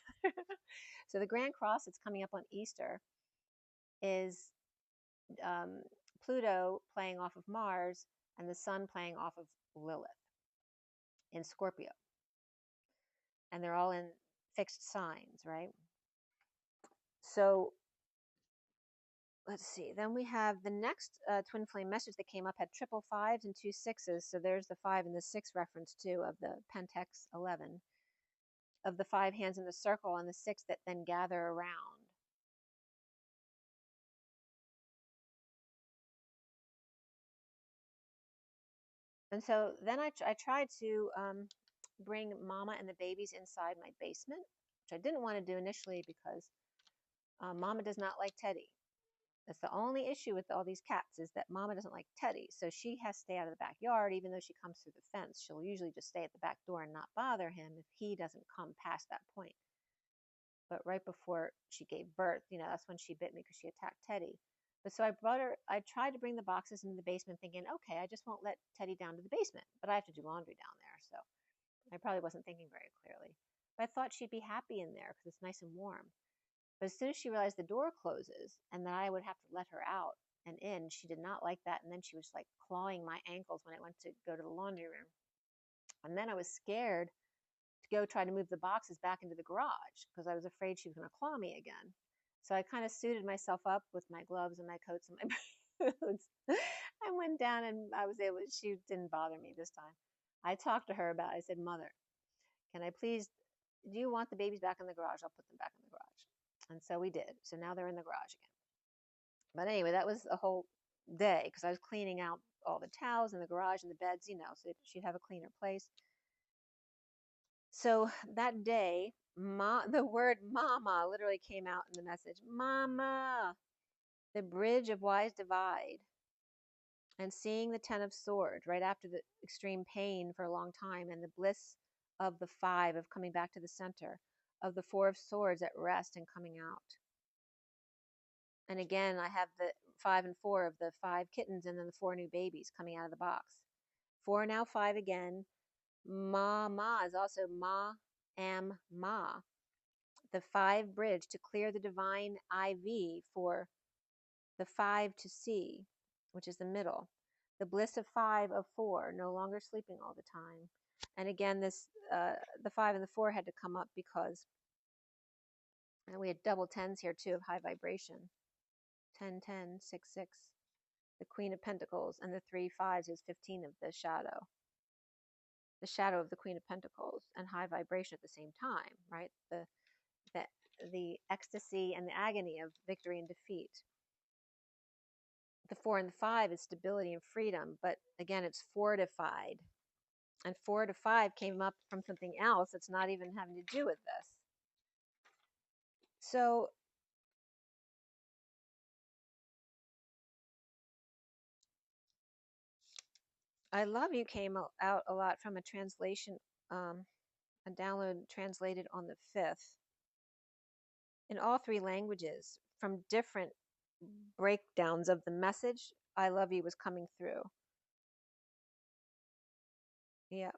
So the Grand Cross that's coming up on Easter is Pluto playing off of Mars and the sun playing off of Lilith in Scorpio. And they're all in fixed signs, right? So let's see. Then we have the next twin flame message that came up had triple fives and 2 6s. So there's the 5 and the 6 reference too of the Pentax 11, of the 5 hands in the circle and the 6 that then gather around. And so then I tried to bring Mama and the babies inside my basement, which I didn't want to do initially because Mama does not like Teddy. That's the only issue with all these cats, is that Mama doesn't like Teddy. So she has to stay out of the backyard, even though she comes through the fence. She'll usually just stay at the back door and not bother him if he doesn't come past that point. But right before she gave birth, that's when she bit me because she attacked Teddy. But so I tried to bring the boxes into the basement thinking, okay, I just won't let Teddy down to the basement, but I have to do laundry down there. So I probably wasn't thinking very clearly. But I thought she'd be happy in there because it's nice and warm. But as soon as she realized the door closes and that I would have to let her out and in, she did not like that. And then she was like clawing my ankles when I went to go to the laundry room. And then I was scared to go try to move the boxes back into the garage because I was afraid she was going to claw me again. So I kind of suited myself up with my gloves and my coats and my boots. I went down and she didn't bother me this time. I talked to her about it. I said, Mother, can I please, do you want the babies back in the garage? I'll put them back in the garage. And so we did. So now they're in the garage again. But anyway, that was a whole day because I was cleaning out all the towels in the garage and the beds, so she'd have a cleaner place. So that day, the word mama literally came out in the message. Mama, the bridge of wise divide. And seeing the 10 of swords right after the extreme pain for a long time and the bliss of the 5 of coming back to the center, of the 4 of swords at rest and coming out. And again, I have the 5 and 4 of the 5 kittens and then the 4 new babies coming out of the box. 4 now 5 again. Ma is also ma, am, ma. The 5 bridge to clear the divine IV for the 5 to see, which is the middle. The bliss of 5 of 4, no longer sleeping all the time. And again, this the 5 and the 4 had to come up because we had double 10s here too of high vibration. 10, 10, 6, 6. The Queen of Pentacles, and the 3 5s is 15 of the shadow. The shadow of the Queen of Pentacles and high vibration at the same time, right? The ecstasy and the agony of victory and defeat. The 4 and the 5 is stability and freedom, but again, it's fortified. And 4 to 5 came up from something else that's not even having to do with this. So I Love You came out a lot from a translation, a download translated on the 5th in all 3 languages from different breakdowns of the message. I love you was coming through. Yeah.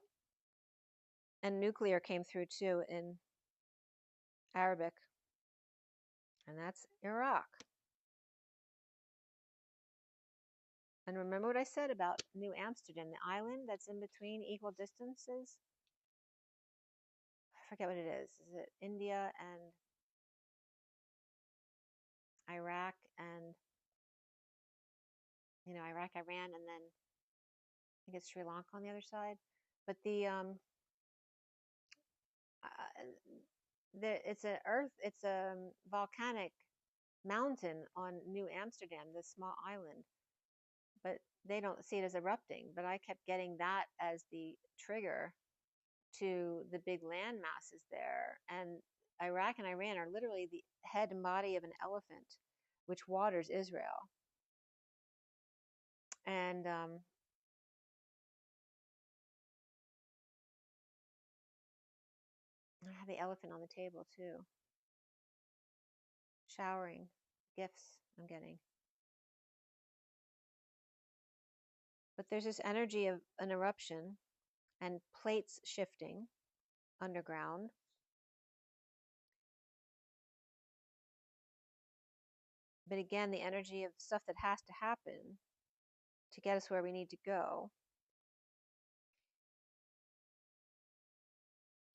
And nuclear came through too in Arabic. And that's Iraq. And remember what I said about New Amsterdam, the island that's in between equal distances? I forget what it is. Is it India and Iraq and, Iraq, Iran, and then I think it's Sri Lanka on the other side. But it's a volcanic mountain on New Amsterdam, this small island. But they don't see it as erupting. But I kept getting that as the trigger to the big land masses there. And Iraq and Iran are literally the head and body of an elephant, which waters Israel. And I have the elephant on the table too. Showering gifts I'm getting. But there's this energy of an eruption and plates shifting underground. But again, the energy of stuff that has to happen to get us where we need to go.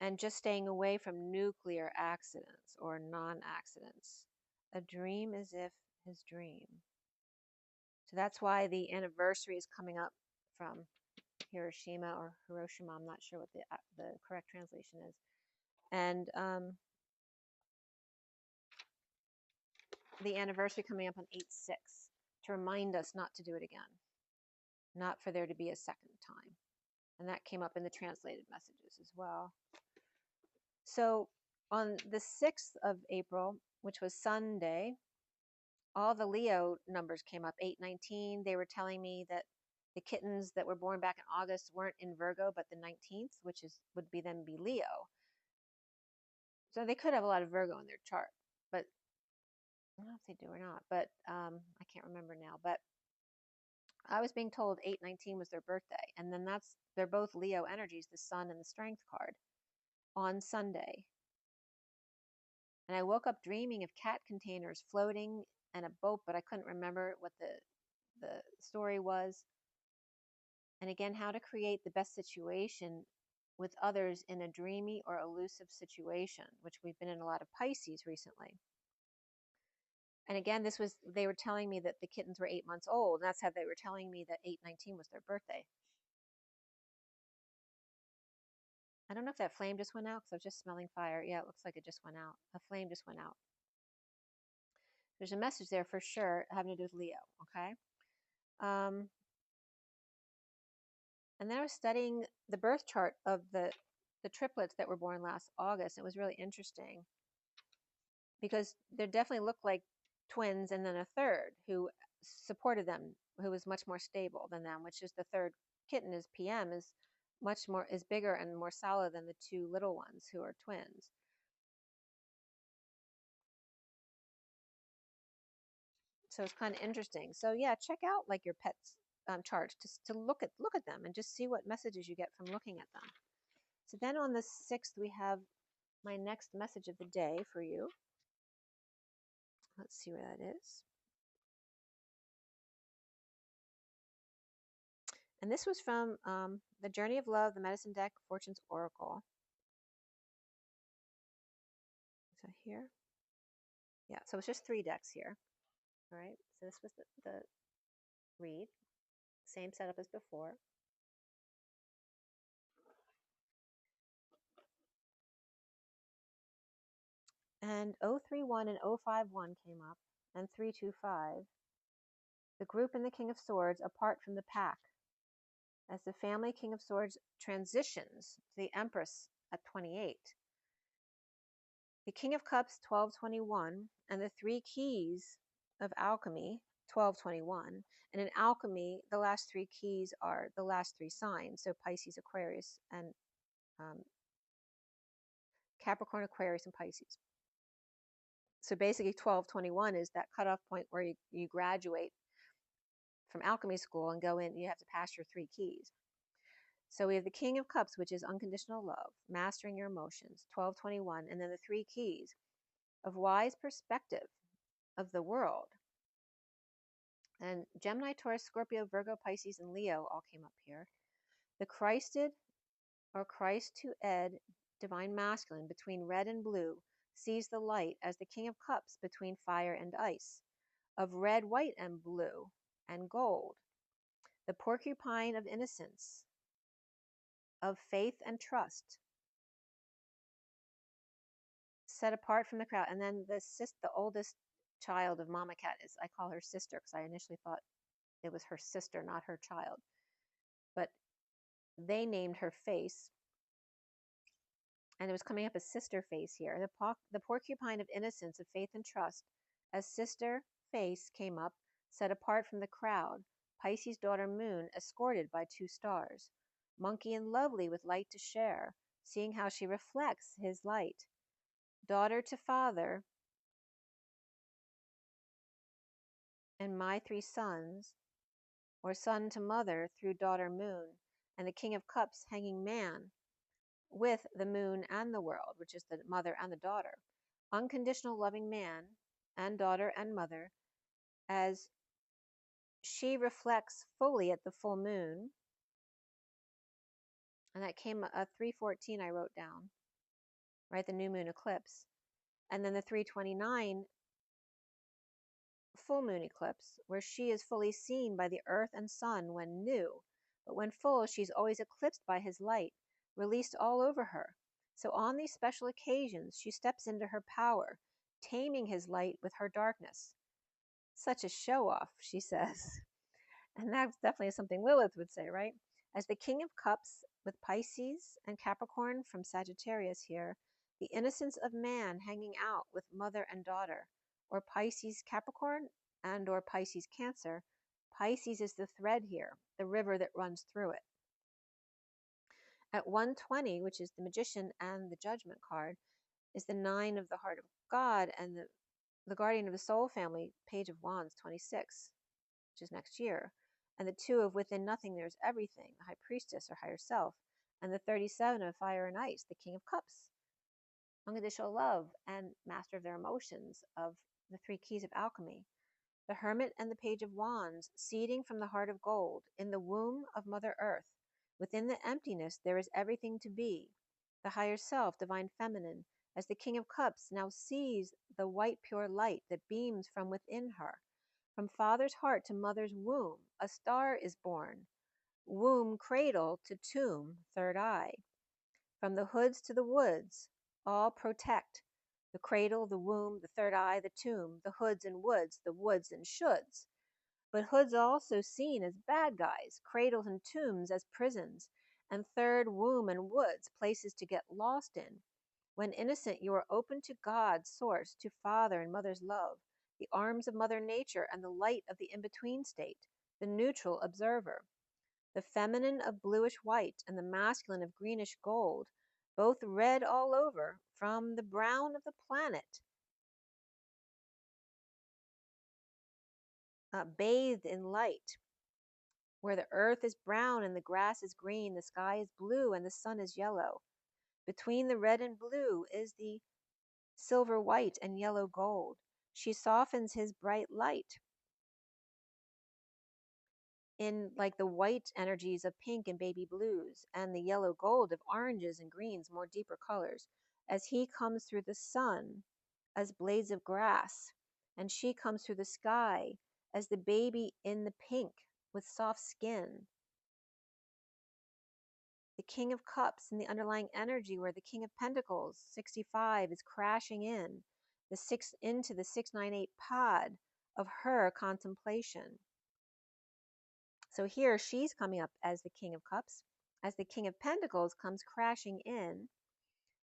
And just staying away from nuclear accidents or non-accidents. A dream as if his dream. So that's why the anniversary is coming up from Hiroshima or Hiroshima. I'm not sure what the correct translation is. And the anniversary coming up on 8/6 to remind us not to do it again, not for there to be a second time. And that came up in the translated messages as well. So on the 6th of April, which was Sunday, all the Leo numbers came up, 8/19. They were telling me that the kittens that were born back in August weren't in Virgo, but the 19th, which would be Leo. So they could have a lot of Virgo in their chart, but I don't know if they do or not, but I can't remember now. But I was being told 8/19 was their birthday, and then they're both Leo energies, the Sun and the Strength card, on Sunday. And I woke up dreaming of cat containers floating and a boat, but I couldn't remember what the story was. And again, how to create the best situation with others in a dreamy or elusive situation, which we've been in a lot of Pisces recently. And again, they were telling me that the kittens were 8 months old. And that's how they were telling me that 8/19 was their birthday. I don't know if that flame just went out because I was just smelling fire. Yeah, it looks like it just went out. A flame just went out. There's a message there for sure having to do with Leo, okay? And then I was studying the birth chart of the triplets that were born last August. It was really interesting because they definitely looked like twins, and then a third who supported them, who was much more stable than them, which is the third kitten is PM, is bigger and more solid than the two little ones who are twins. So it's kind of interesting. So yeah, check out like your pet's charts to look at them and just see what messages you get from looking at them. So then on the 6th, we have my next message of the day for you. Let's see where that is. And this was from the Journey of Love, the Medicine Deck, Fortune's Oracle. So here, yeah, so it's just 3 decks here. All right, so this was the read, same setup as before. And 031 and 051 came up, and 325. The group and the King of Swords apart from the pack, as the family King of Swords transitions to the Empress at 28. The King of Cups, 1221, and the 3 keys of alchemy, 1221. And in alchemy, the last 3 keys are the last 3 signs, so Pisces, Aquarius, and Capricorn, Aquarius, and Pisces. So basically 1221 is that cutoff point where you graduate from alchemy school and go in, you have to pass your 3 keys. So we have the King of Cups, which is unconditional love, mastering your emotions, 1221, and then the 3 keys of wise perspective of the world. And Gemini, Taurus, Scorpio, Virgo, Pisces, and Leo all came up here. The Christed or Christ to Ed, divine masculine, between red and blue, sees the light as the King of Cups between fire and ice, of red, white, and blue, and gold. The porcupine of innocence, of faith and trust, set apart from the crowd. And then the oldest child of Mama Cat I call her sister because I initially thought it was her sister, not her child. But they named her Face. And it was coming up as sister face here. The porcupine of innocence, of faith and trust, as sister face came up, set apart from the crowd, Pisces daughter moon, escorted by 2 stars. Monkey and lovely with light to share, seeing how she reflects his light. Daughter to father, and my 3 sons, or son to mother through daughter moon, and the King of Cups hanging man, with the moon and the world, which is the mother and the daughter. Unconditional loving man and daughter and mother, as she reflects fully at the full moon. And that came 314 I wrote down, right? The new moon eclipse. And then the 329 full moon eclipse, where she is fully seen by the earth and sun when new, but when full, she's always eclipsed by his light, released all over her. So on these special occasions, she steps into her power, taming his light with her darkness. Such a show off, she says. And that's definitely something Lilith would say, right? As the King of Cups with Pisces and Capricorn from Sagittarius here, the innocence of man hanging out with mother and daughter, or Pisces Capricorn and or Pisces Cancer. Pisces is the thread here, the river that runs through it. At 120, which is the Magician and the Judgment card, is the 9 of the Heart of God and the Guardian of the Soul Family, Page of Wands 26, which is next year. And the 2 of Within Nothing There's Everything, the High Priestess or Higher Self. And the 37 of Fire and Ice, the King of Cups, unconditional love and master of their emotions, of the 3 keys of alchemy. The Hermit and the Page of Wands, seeding from the heart of gold, in the womb of Mother Earth. Within the emptiness there is everything to be. The higher self, divine feminine, as the King of Cups now sees the white pure light that beams from within her. From father's heart to mother's womb, a star is born. Womb cradle to tomb, third eye. From the hoods to the woods, all protect. The cradle, the womb, the third eye, the tomb, the hoods and woods, the woods and shoulds. But hoods are also seen as bad guys, cradles and tombs as prisons, and third womb and woods, places to get lost in. When innocent, you are open to God's source, to father and mother's love, the arms of Mother Nature and the light of the in-between state, the neutral observer. The feminine of bluish white and the masculine of greenish gold, both red all over, from the brown of the planet, bathed in light, where the earth is brown and the grass is green, the sky is blue and the sun is yellow. Between the red and blue is the silver white and yellow gold. She softens his bright light in like the white energies of pink and baby blues, and the yellow gold of oranges and greens, more deeper colors, as he comes through the sun as blades of grass, and she comes through the sky as the baby in the pink with soft skin. The King of Cups and the underlying energy, where the King of Pentacles, 65, is crashing in into the 698 pod of her contemplation. So here she's coming up as the King of Cups, as the King of Pentacles comes crashing in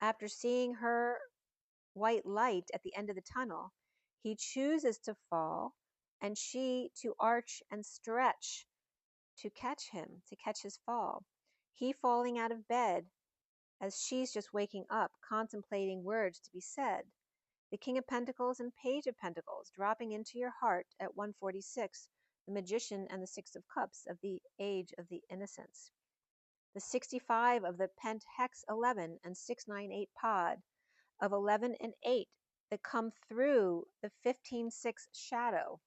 after seeing her white light at the end of the tunnel. He chooses to fall, and she to arch and stretch to catch him, to catch his fall. He falling out of bed as she's just waking up, contemplating words to be said. The King of Pentacles and Page of Pentacles dropping into your heart at 146, the Magician and the 6 of Cups of the age of the innocence. The 65 of the Pent Hex 11 and 698 pod of 11 and 8 that come through the 15-6 shadow,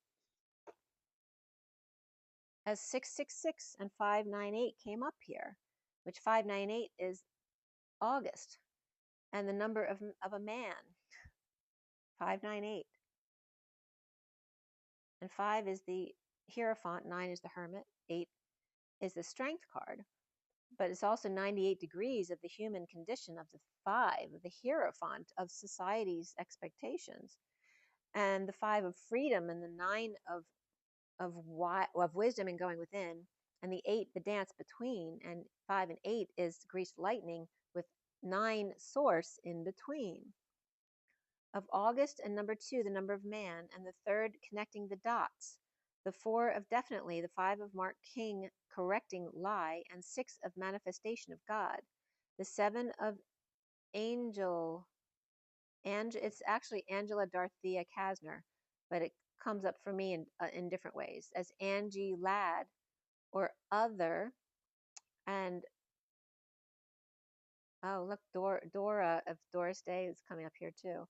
as 666 and 598 came up here, which 598 is August, and the number of a man, 598. And 5 is the Hierophant, 9 is the Hermit, 8 is the Strength card. But it's also 98 degrees of the human condition of the 5, the Hierophant of society's expectations. And the 5 of freedom, and the 9 of wisdom and going within, and the 8, the dance between, and 5 and 8 is greased lightning with 9 source in between. Of August and number 2, the number of man, and the 3rd connecting the dots. The 4 of definitely, the 5 of Mark King correcting lie, and 6 of manifestation of God. The 7 of angel, it's actually Angela Dorothea Kasner, but it comes up for me in different ways as Angie Ladd or other. And oh, look, Dora of Doris Day is coming up here too.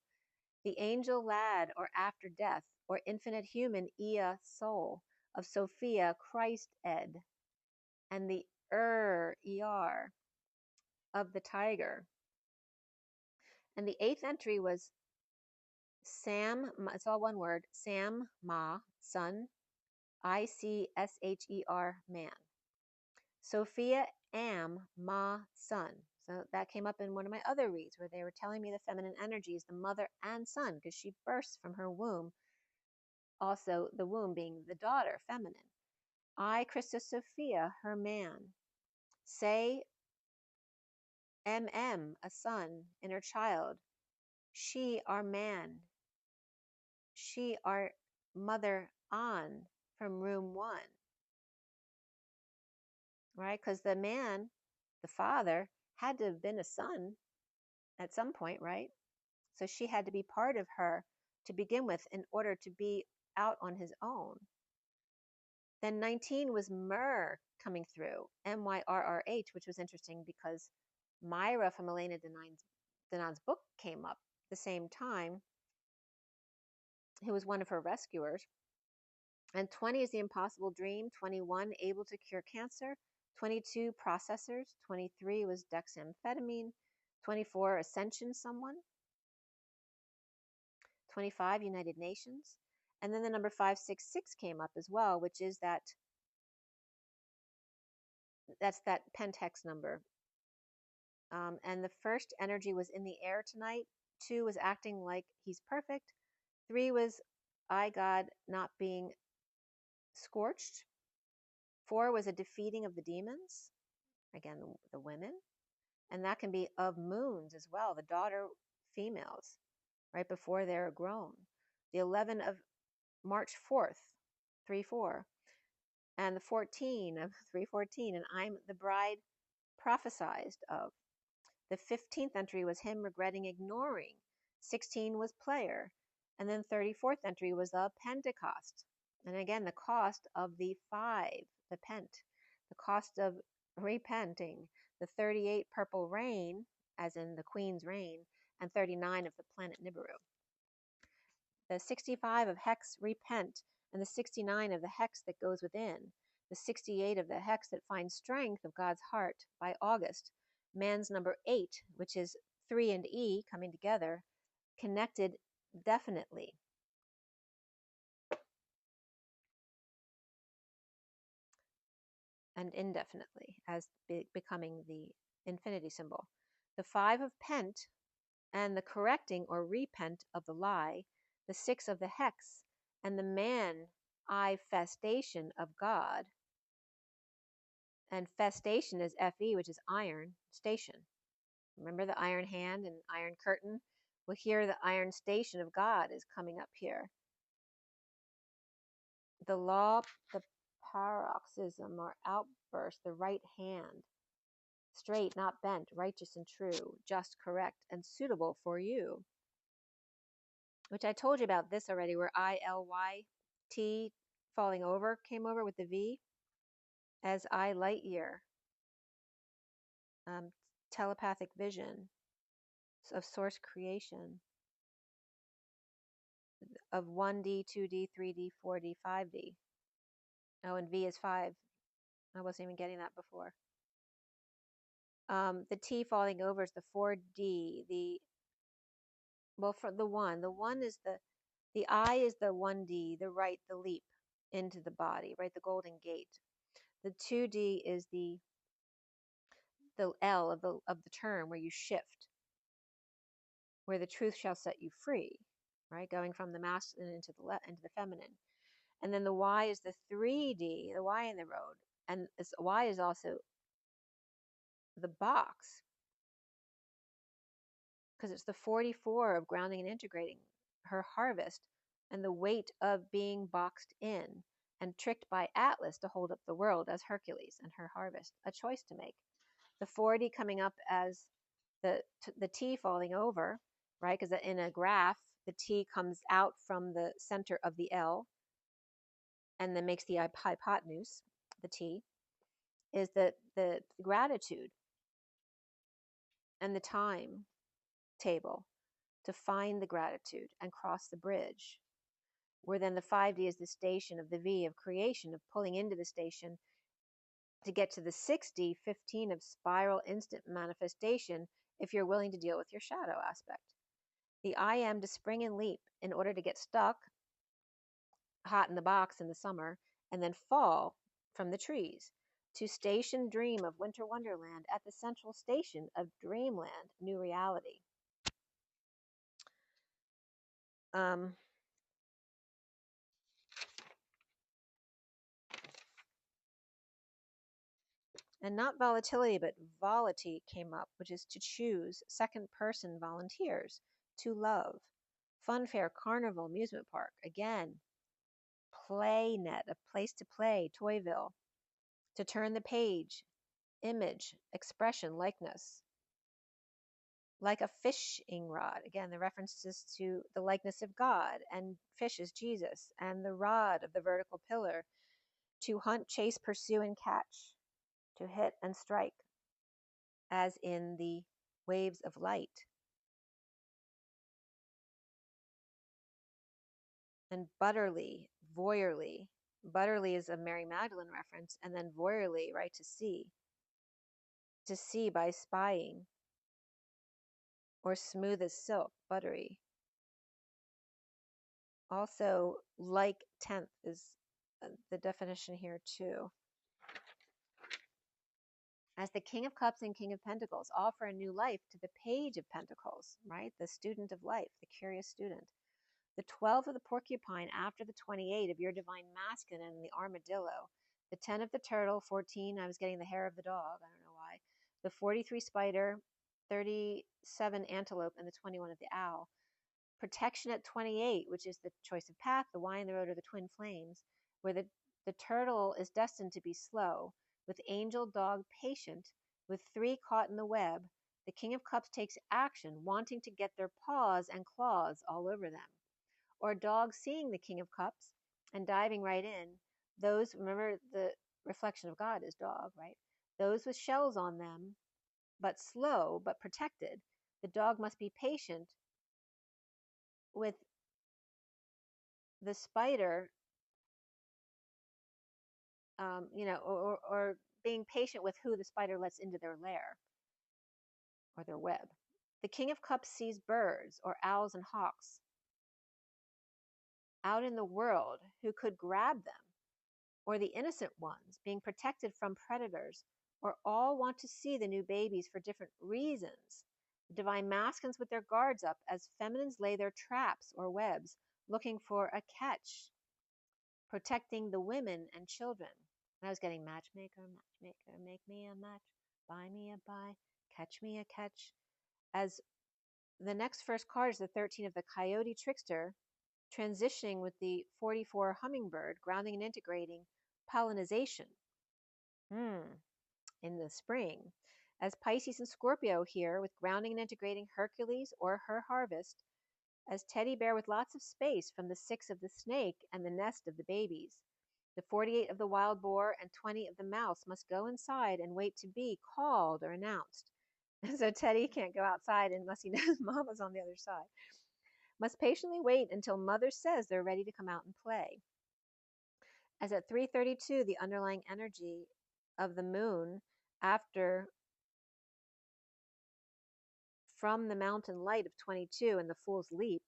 The angel lad or after death or infinite human Ea soul of Sophia Christ Ed, and the Er of the tiger. And the 8th entry was Sam, it's all one word, Sam Ma, son, ICSHER, man. Sophia Am Ma, son. So that came up in one of my other reads where they were telling me the feminine energy is the mother and son because she bursts from her womb, also the womb being the daughter, feminine. I, Christus Sophia, her man. Say MM, a son, inner child. She, our man. She, our mother on from room 1. Right? Because the man, the father, had to have been a son at some point, right? So she had to be part of her to begin with in order to be out on his own. Then 19 was Myr coming through, Myrrh, which was interesting because Myra from Elena Danon's book came up the same time, who was one of her rescuers. And 20 is the impossible dream, 21 able to cure cancer, 22 processors, 23 was dexamphetamine, 24 ascension someone, 25 United Nations, and then the number 566 came up as well, which is that's that Pentax number. And the first energy was in the air tonight. 2 was acting like he's perfect. 3 was I, God, not being scorched. 4 was a defeating of the demons, again, the women. And that can be of moons as well, the daughter females, right before they're grown. The 11 of March 4th, 3-4. And the 14 of 314, and I'm the bride prophesied of. The 15th entry was him regretting ignoring. 16 was player. And then 34th entry was the Pentecost. And again, the cost of the 5, the pent, the cost of repenting. The 38 purple rain, as in the queen's reign, and 39 of the planet Nibiru. The 65 of hex repent, and the 69 of the hex that goes within. The 68 of the hex that finds strength of God's heart by August. Man's number 8, which is 3 and E coming together, connected definitely. And indefinitely as becoming the infinity symbol. The 5 of pent and the correcting or repent of the lie. The 6 of the hex and the manifestation of God. And festation is Fe, which is iron station. Remember the iron hand and iron curtain? Well, here the iron station of God is coming up here. The law, the paroxysm or outburst, the right hand. Straight, not bent, righteous and true, just, correct, and suitable for you. Which I told you about this already, where ILYT falling over came over with the V as I light year. Telepathic vision of source creation of 1D, 2D, 3D, 4D, 5D. Oh, and V is 5. I wasn't even getting that before. The T falling over is the 4D. For the 1. The 1 is the I is the 1D, the right, the leap into the body, right? The golden gate. The 2D is the L of the term where you shift, where the truth shall set you free, right? Going from the masculine into the feminine. And then the Y is the 3D, the Y in the road. And Y is also the box, because it's the 44 of grounding and integrating her harvest and the weight of being boxed in and tricked by Atlas to hold up the world as Hercules and her harvest, a choice to make. The 40 coming up as the T falling over, right? Because in a graph, the T comes out from the center of the L and then makes the hypotenuse, the T, is the gratitude and the time table to find the gratitude and cross the bridge. Where then the 5D is the station of the V of creation, of pulling into the station to get to the 6D, 15 of spiral instant manifestation, if you're willing to deal with your shadow aspect. The I am to spring and leap in order to get stuck, hot in the box in the summer, and then fall from the trees. To station dream of winter wonderland at the central station of dreamland, new reality. And not volatility, but volity came up, which is to choose, second person volunteers, to love. Funfair, carnival, amusement park. Again, play net, a place to play, Toyville. To turn the page, image, expression, likeness. Like a fishing rod. Again, the references to the likeness of God, and fish is Jesus, and the rod of the vertical pillar. To hunt, chase, pursue, and catch. To hit and strike, as in the waves of light. And butterly, voyeurly. Butterly is a Mary Magdalene reference, and then voyeurly, right, to see. To see by spying. Or smooth as silk, buttery. Also, like 10th is the definition here too. As the King of Cups and King of Pentacles offer a new life to the Page of Pentacles, right? The student of life, the curious student. The 12 of the porcupine after the 28 of your divine masculine and the armadillo. The 10 of the turtle, 14, I was getting the hair of the dog, I don't know why. The 43 spider, 37 antelope, and the 21 of the owl. Protection at 28, which is the choice of path, the Y and the road, or the twin flames, where the turtle is destined to be slow, with angel dog patient, with 3 caught in the web. The King of Cups takes action, wanting to get their paws and claws all over them. Or dog seeing the King of Cups and diving right in. Those, remember, the reflection of God is dog, right? Those with shells on them, but slow, but protected. The dog must be patient with the spider, or being patient with who the spider lets into their lair or their web. The King of Cups sees birds or owls and hawks out in the world who could grab them, or the innocent ones being protected from predators, or all want to see the new babies for different reasons. The divine masculines with their guards up as feminines lay their traps or webs, looking for a catch, protecting the women and children. And I was getting matchmaker, matchmaker, make me a match, buy me a buy, catch me a catch. As the next first card is the 13 of the coyote trickster, transitioning with the 44 hummingbird, grounding and integrating pollination in the spring. As Pisces and Scorpio here with grounding and integrating Hercules or her harvest. As teddy bear with lots of space from the 6 of the snake and the nest of the babies. The 48 of the wild boar and 20 of the mouse must go inside and wait to be called or announced. So Teddy can't go outside unless he knows Mama's on the other side. Must patiently wait until Mother says they're ready to come out and play. As at 3:32, the underlying energy of the moon after from the mountain light of 22 and the fool's leap,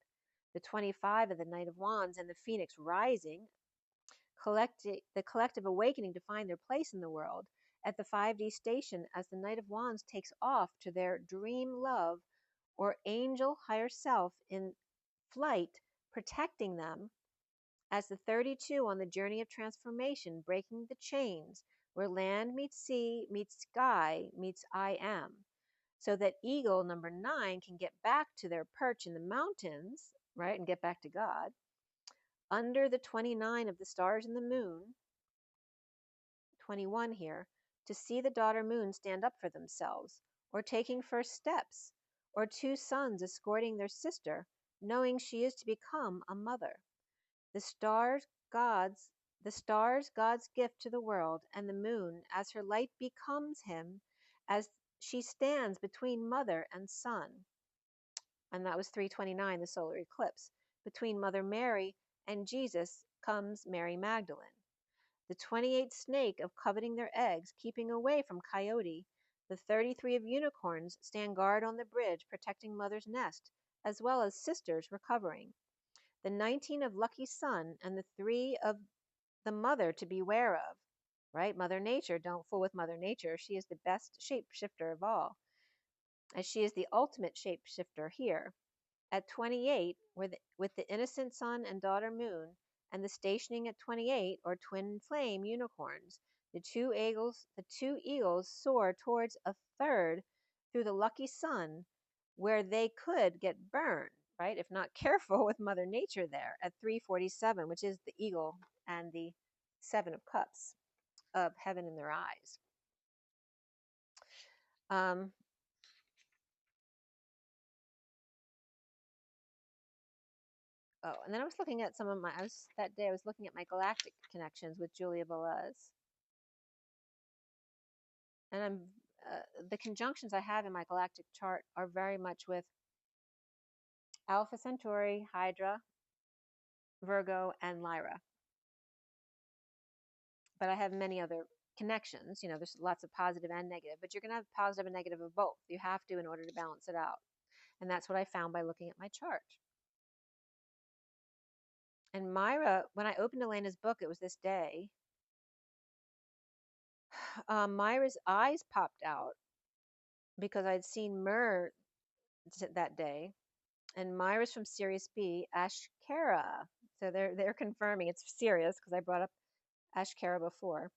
the 25 of the Knight of Wands and the Phoenix rising, the collective awakening to find their place in the world at the 5D station as the Knight of Wands takes off to their dream love or angel higher self in flight, protecting them as the 32 on the journey of transformation, breaking the chains where land meets sea, meets sky, meets I am. so that eagle number 9 can get back to their perch in the mountains, right, and get back to God, under the 29 of the stars and the moon, 21 here, to see the daughter moon stand up for themselves, or taking first steps, or 2 sons escorting their sister, knowing she is to become a mother. The stars God's gift to the world, and the moon as her light becomes him, as she stands between mother and son. And that was 329, the solar eclipse. Between Mother Mary and Jesus comes Mary Magdalene. The 28 snake of coveting their eggs, keeping away from coyote. The 33 of unicorns stand guard on the bridge, protecting mother's nest, as well as sisters recovering. The 19 of lucky sun, and the 3 of the mother to beware of, right? Mother Nature, don't fool with Mother Nature. She is the best shapeshifter of all, as she is the ultimate shapeshifter here. At 28, with the innocent sun and daughter moon, and the stationing at 28, or twin flame unicorns, the two eagles soar towards a third through the lucky sun, where they could get burned, right, if not careful with Mother Nature there, at 347, which is the eagle and the 7 of cups of heaven in their eyes. Oh, and then I was looking at that day I was looking at my galactic connections with Julia Velez. And the conjunctions I have in my galactic chart are very much with Alpha Centauri, Hydra, Virgo, and Lyra. But I have many other connections. There's lots of positive and negative, but you're going to have positive and negative of both. You have to in order to balance it out. And that's what I found by looking at my chart. And Myra, when I opened Elena's book, it was this day, Myra's eyes popped out because I'd seen Myrrh that day. And Myra's from Sirius B, Ashkara. So they're confirming it's Sirius because I brought up Ashkara before.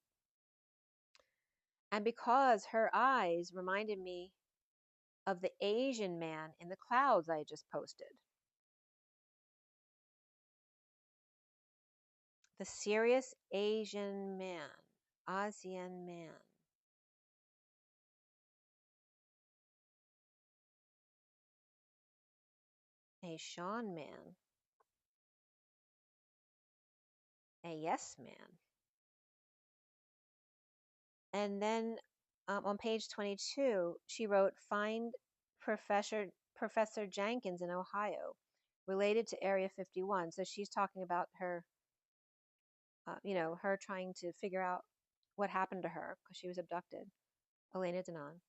And because her eyes reminded me of the Asian man in the clouds I had just posted. The Sirius Asian man, ASEAN man. A Sean man. A yes man. And then on page 22, she wrote, find Professor Jenkins in Ohio, related to Area 51. So she's talking about her, her trying to figure out what happened to her because she was abducted, Elena Denon.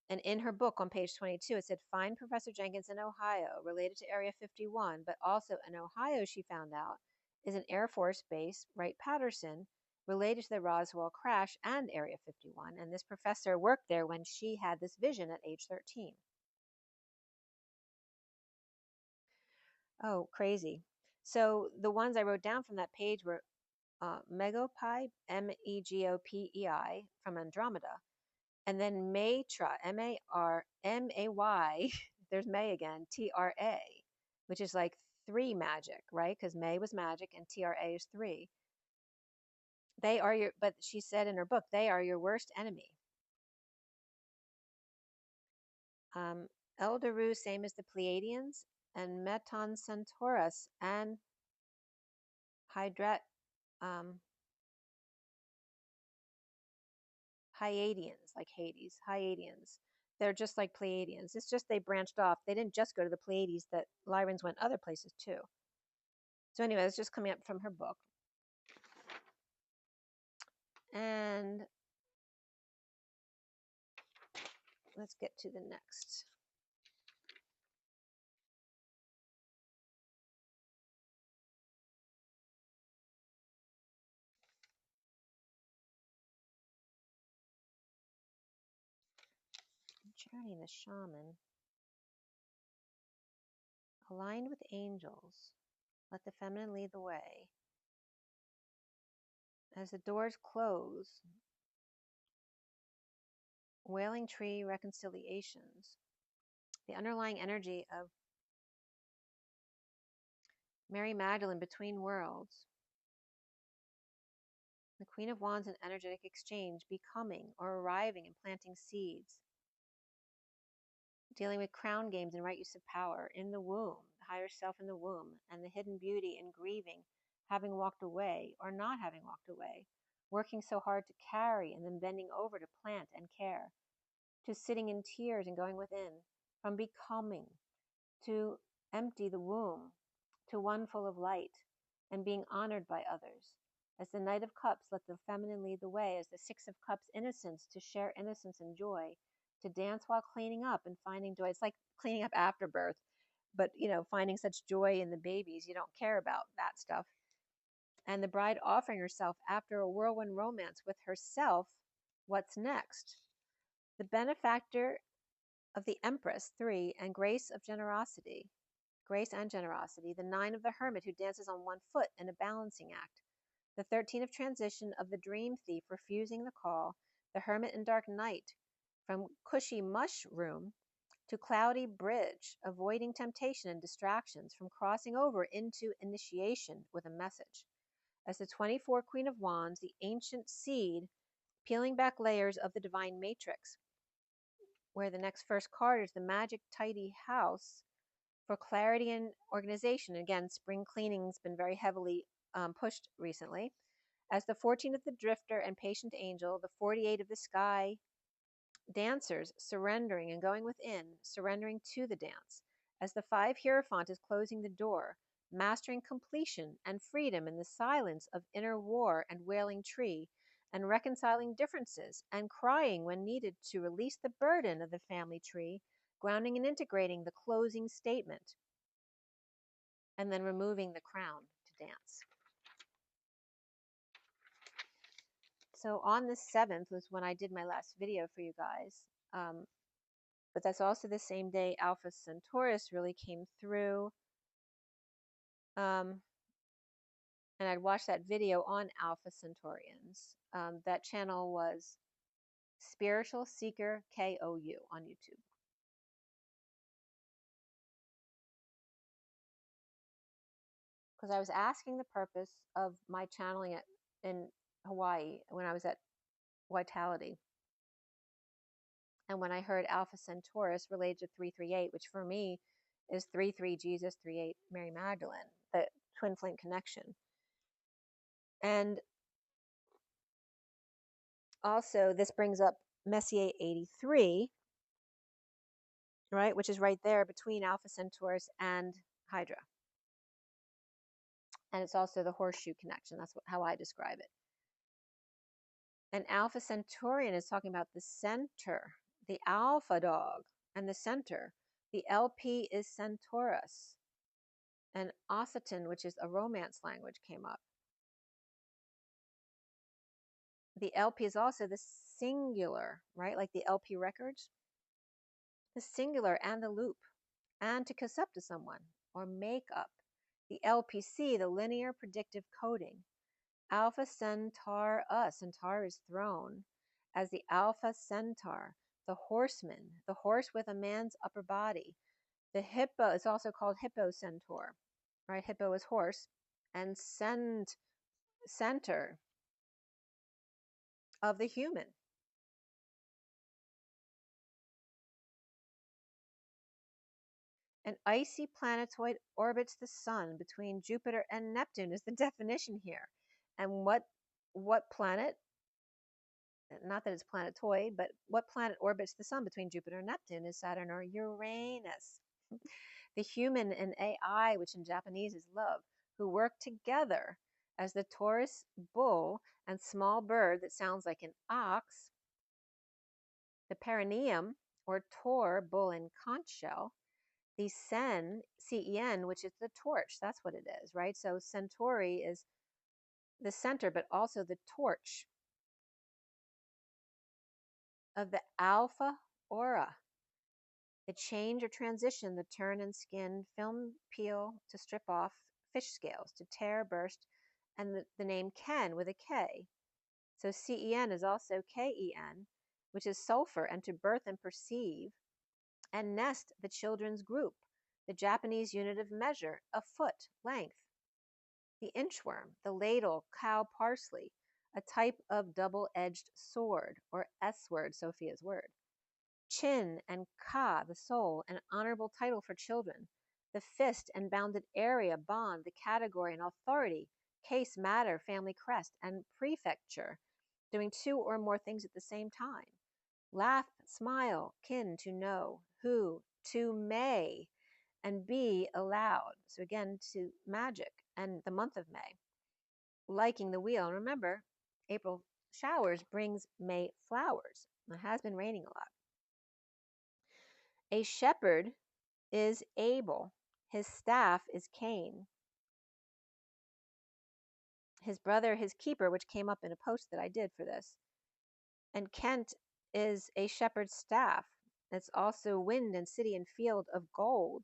And in her book on page 22, it said, find Professor Jenkins in Ohio, related to Area 51, but also in Ohio, she found out, is an Air Force base, Wright-Patterson, related to the Roswell crash and Area 51. And this professor worked there when she had this vision at age 13. Oh, crazy. So the ones I wrote down from that page were Megopei, Megopei, from Andromeda. And then Matra, May, there's May again, TRA, which is like 3 magic, right? Because May was magic and TRA is 3. But she said in her book, they are your worst enemy. Eldaru, same as the Pleiadians, and Meton Centaurus, and Hyadians, like Hades, Hyadians. They're just like Pleiadians. It's just they branched off. They didn't just go to the Pleiades, that Lyrans went other places too. So anyway, it's just coming up from her book. And let's get to the next. Journey the shaman. Aligned with angels. Let the feminine lead the way. As the doors close, Wailing tree reconciliations. The underlying energy of Mary Magdalene between worlds. The Queen of Wands in energetic exchange, becoming or arriving and planting seeds. Dealing with crown games and right use of power in the womb, the higher self in the womb, and the hidden beauty in grieving, having walked away or not having walked away, working so hard to carry and then bending over to plant and care, to sitting in tears and going within, from becoming, to empty the womb, to one full of light, and being honored by others. As the Knight of Cups, let the feminine lead the way. As the Six of Cups, innocence, to share innocence and joy, to dance while cleaning up and finding joy. It's like cleaning up after birth, but finding such joy in the babies. You don't care about that stuff. And the bride offering herself after a whirlwind romance with herself. What's next? The benefactor of the Empress, 3, and grace of generosity. Grace and generosity. The 9 of the Hermit, who dances on one foot in a balancing act. The 13 of transition of the dream thief, refusing the call. The Hermit and dark night, from cushy mushroom to cloudy bridge, avoiding temptation and distractions, from crossing over into initiation with a message. As the 24 Queen of Wands, the ancient seed, peeling back layers of the divine matrix, where the next first card is the magic tidy house, for clarity and organization. Again, spring cleaning's been very heavily pushed recently. As the 14 of the drifter and patient angel, the 48 of the sky dancers, surrendering and going within, surrendering to the dance. As the 5 hierophant is closing the door, mastering completion and freedom in the silence of inner war and wailing tree, and reconciling differences and crying when needed to release the burden of the family tree, grounding and integrating the closing statement, and then removing the crown to dance. So on the 7th was when I did my last video for you guys. But that's also the same day Alpha Centaurus really came through. And I'd watched that video on Alpha Centaurians. That channel was Spiritual Seeker KOU on YouTube. Because I was asking the purpose of my channeling it in Hawaii when I was at Vitality. And when I heard Alpha Centaurus related to 338, which for me is 33 Jesus, 38 Mary Magdalene, the twin flame connection. And also this brings up Messier 83, right, which is right there between Alpha Centaurus and Hydra. And it's also the horseshoe connection. That's how I describe it. And Alpha Centaurian is talking about the center, the alpha dog, and the center. The LP is Centaurus. And Occitan, which is a romance language, came up. The LP is also the singular, right? Like the LP records. The singular and the loop. And to kiss up to someone or make up. The LPC, the linear predictive coding. Alpha Centaur, Centaur is throne as the Alpha Centaur, the horseman, the horse with a man's upper body. The hippo is also called Hippo Centaur, right? Hippo is horse, and center of the human. An icy planetoid orbits the sun between Jupiter and Neptune is the definition here. And what planet, not that it's planetoid, but what planet orbits the sun between Jupiter and Neptune? Is Saturn or Uranus? The human and AI, which in Japanese is love, who work together as the Taurus bull and small bird that sounds like an ox. The perineum, or Tor, bull and conch shell. The CEN, which is the torch. That's what it is, right? So Centauri is the center, but also the torch of the alpha aura. The change or transition, the turn and skin, film peel to strip off, fish scales to tear, burst, and the name Ken with a K. So CEN is also KEN, which is sulfur, and to birth and perceive, and nest, the children's group, the Japanese unit of measure, a foot length. The inchworm, the ladle, cow parsley, a type of double-edged sword, or S-word, Sophia's word. Chin and ka, the soul, an honorable title for children. The fist and bounded area, bond, the category and authority, case, matter, family crest, and prefecture, doing two or more things at the same time. Laugh, smile, kin, to know, who, to may, and be allowed. So again, to magic and the month of May. Liking the wheel. And remember, April showers brings May flowers. It has been raining a lot. A shepherd is Abel. His staff is Cain. His brother, his keeper, which came up in a post that I did for this. And Kent is a shepherd's staff. It's also wind and city and field of gold.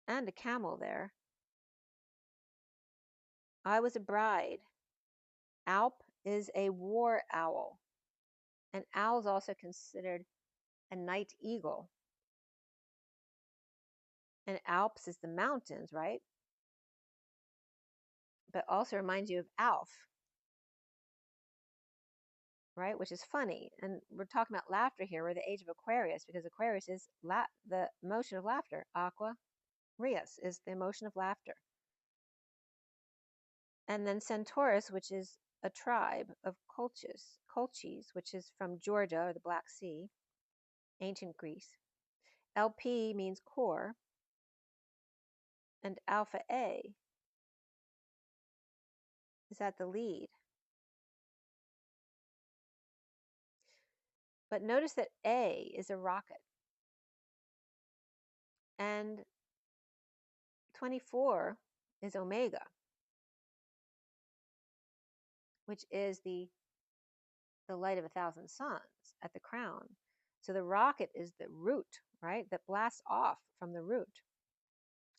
And a camel there. I was a bride. Alp is a war owl. An owl is also considered a night eagle. And Alps is the mountains, right? But also reminds you of Alf, right? Which is funny. And we're talking about laughter here. We're the age of Aquarius, because Aquarius is the emotion of laughter. Aqua Rius is the emotion of laughter. And then Centaurus, which is a tribe of Colchis, which is from Georgia or the Black Sea, ancient Greece. LP means core. And Alpha A is at the lead. But notice that A is a rocket. And 24 is Omega, which is the light of 1,000 suns at the crown. So the rocket is the root, right, that blasts off from the root.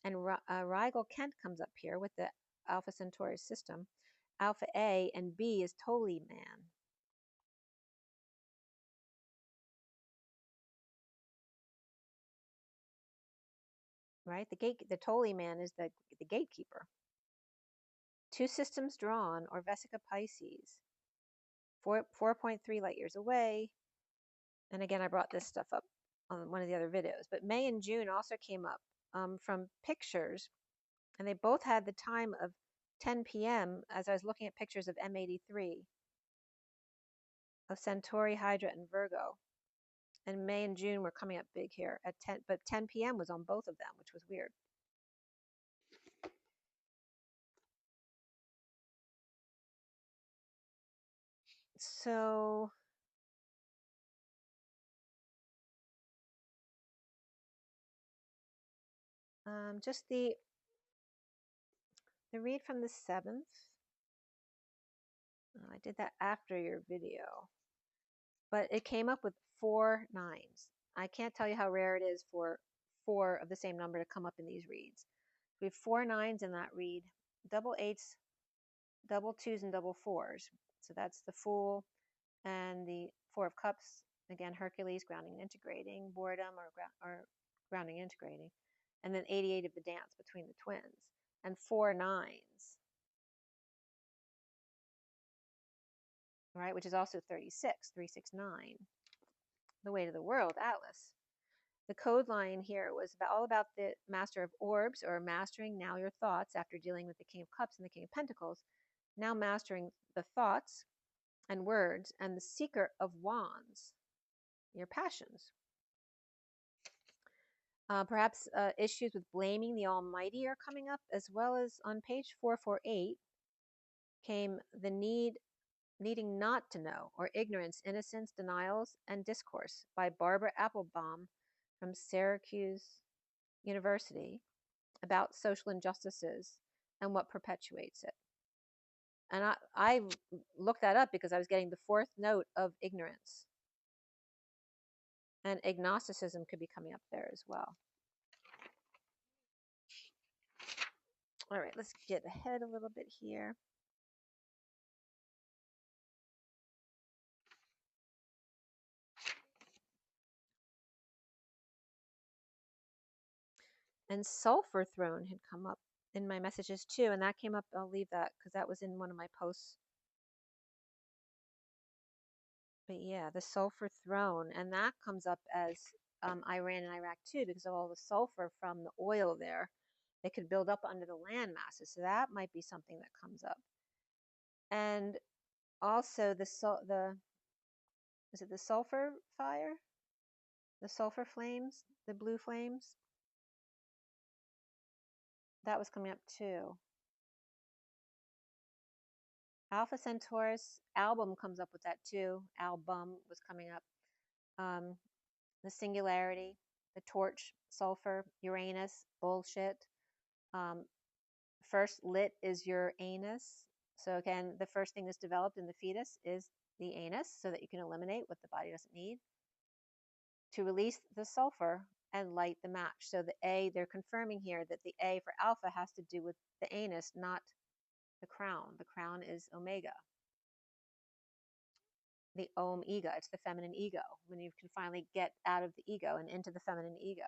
And Rigel Kent comes up here with the Alpha Centauri system. Alpha A and B is Toli Man. Right, the Toli Man is the gatekeeper. Two systems drawn, or Vesica Pisces, 4.3 light years away. And again, I brought this stuff up on one of the other videos. But May and June also came up from pictures, and they both had the time of 10 p.m. as I was looking at pictures of M83 of Centauri, Hydra, and Virgo. And May and June were coming up big here at 10, but 10 p.m. was on both of them, which was weird. So just the read from the 7th. I did that after your video, but it came up with 4 9s. I can't tell you how rare it is for 4 of the same number to come up in these reads. We have 4 9s in that read, double 8s, double 2s, and double 4s. So that's the Fool and the 4 of Cups. Again, Hercules, grounding and integrating, boredom or grounding and integrating. And then 88 of the dance between the twins. And 4 9s. Right, which is also 36, 369. The Weight of the World, Atlas. The code line here was all about the Master of Orbs, or mastering now your thoughts after dealing with the King of Cups and the King of Pentacles. Now mastering the thoughts and words, and the Seeker of Wands, your passions. Perhaps issues with blaming the Almighty are coming up, as well as on page 448 came the needing not to know, or ignorance, innocence, denials, and discourse, by Barbara Applebaum from Syracuse University, about social injustices and what perpetuates it. And I looked that up because I was getting the 4th note of ignorance. And agnosticism could be coming up there as well. All right, let's get ahead a little bit here. And sulfur throne had come up in my messages too, and that came up. I'll leave that because that was in one of my posts. But yeah, the sulfur throne, and that comes up as Iran and Iraq too, because of all the sulfur from the oil there. They could build up under the land masses, so that might be something that comes up. And also the is it the sulfur fire, the sulfur flames, the blue flames? That was coming up too. Alpha Centaurus album comes up with that too. Album was coming up. The singularity, the torch, sulfur, Uranus, bullshit. First lit is your anus. So again, the first thing that's developed in the fetus is the anus, so that you can eliminate what the body doesn't need, to release the sulfur and light the match. So the A, they're confirming here that the A for alpha has to do with the anus, not the crown. The crown is omega. The Om ego, it's the feminine ego, when you can finally get out of the ego and into the feminine ego.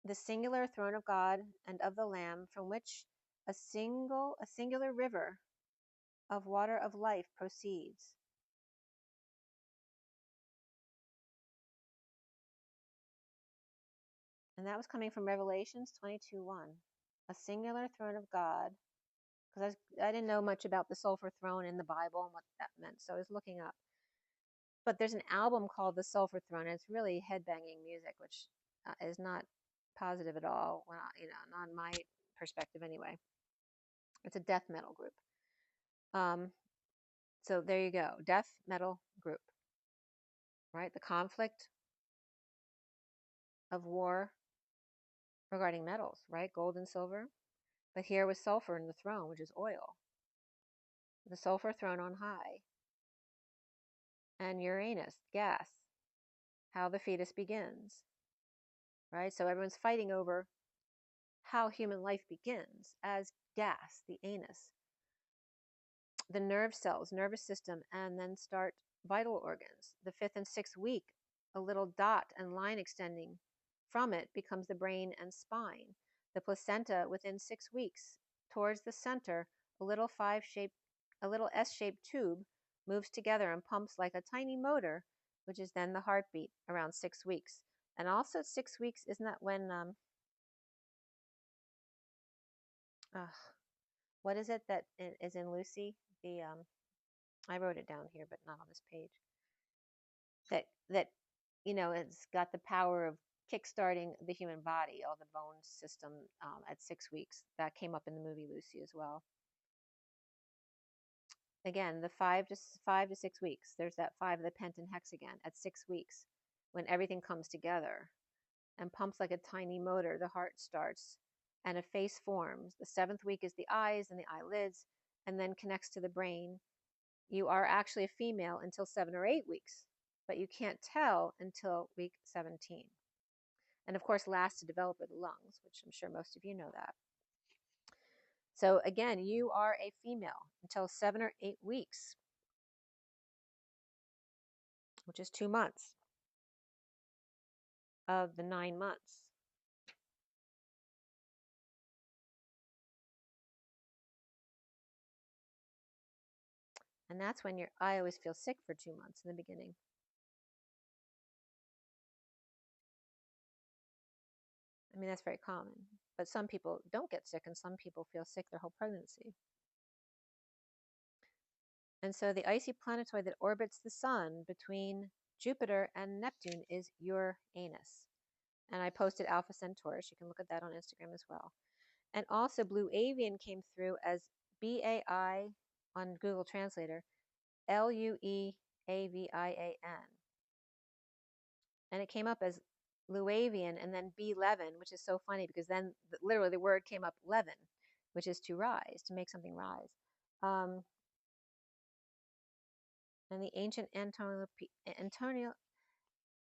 The singular throne of God and of the Lamb, from which a singular river of water of life proceeds. And that was coming from Revelations 22:1. A singular throne of God, because I didn't know much about the sulfur throne in the Bible and what that meant, so I was looking up. But there's an album called The Sulfur Throne, and it's really headbanging music, which is not positive at all. Well, not in my perspective anyway. It's a death metal group. So there you go, death metal group, right? The conflict of war regarding metals, right? Gold and silver. But here was sulfur in the throne, which is oil. The sulfur throne on high. And Uranus, gas, how the fetus begins, right? So everyone's fighting over how human life begins as gas, the anus. The nerve cells, nervous system, and then start vital organs. The 5th and 6th week, a little dot and line extending from it becomes the brain and spine. The placenta within 6 weeks, towards the center, a little S-shaped tube moves together and pumps like a tiny motor, which is then the heartbeat around 6 weeks. And also 6 weeks, isn't that when what is it that is in Lucy? The I wrote it down here, but not on this page. That it's got the power of kickstarting the human body, all the bone system at 6 weeks. That came up in the movie Lucy as well. Again, the 5 to 6 weeks. There's that 5 of the pentahex again at 6 weeks, when everything comes together and pumps like a tiny motor. The heart starts and a face forms. The 7th week is the eyes and the eyelids, and then connects to the brain. You are actually a female until 7 or 8 weeks, but you can't tell until week 17. And of course, last to develop are the lungs, which I'm sure most of you know that. So again, you are a female until 7 or 8 weeks, which is 2 months of the 9 months. And that's when I always feel sick for 2 months in the beginning. I mean, that's very common. But some people don't get sick, and some people feel sick their whole pregnancy. And so the icy planetoid that orbits the sun between Jupiter and Neptune is Uranus. And I posted Alpha Centaurus. You can look at that on Instagram as well. And also Blue Avian came through as BAI on Google Translator, LUEAVIAN. And it came up as Luavian and then B11, which is so funny because then literally the word came up leaven, which is to rise, to make something rise. And the ancient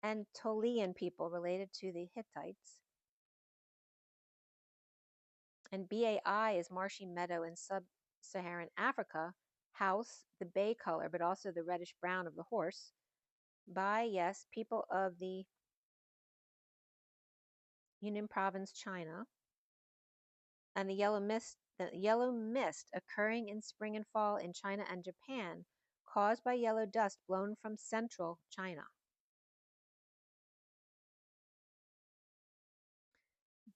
Anatolian people related to the Hittites. And BAI is marshy meadow in sub-Saharan Africa, house, the bay color, but also the reddish brown of the horse. By, yes, people of the Yunnan Province, China. And the yellow mist occurring in spring and fall in China and Japan, caused by yellow dust blown from central China.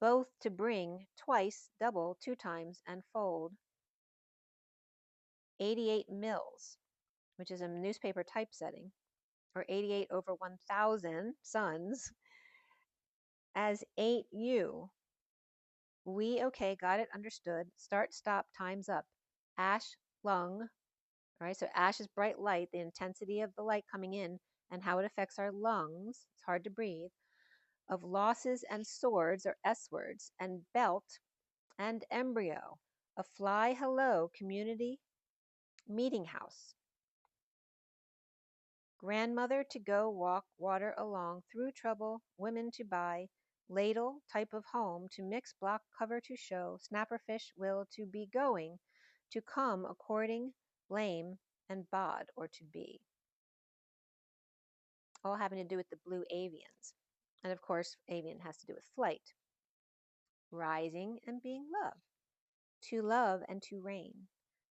Both to bring twice, double, 2 times, and fold 88 mils, which is a newspaper typesetting, or 88 over 1,000 suns, as 8U. We, okay, got it, understood. Start, stop, time's up. Ash, lung. All right, so ash is bright light, the intensity of the light coming in and how it affects our lungs. It's hard to breathe. Of losses and swords, or S words, and belt and embryo. A fly hello community meeting house. Grandmother to go walk water along through trouble, women to buy, ladle type of home to mix block cover to show, snapperfish will to be going, to come according, blame, and bod or to be. All having to do with the blue avians. And of course, avian has to do with flight. Rising and being love. To love and to reign.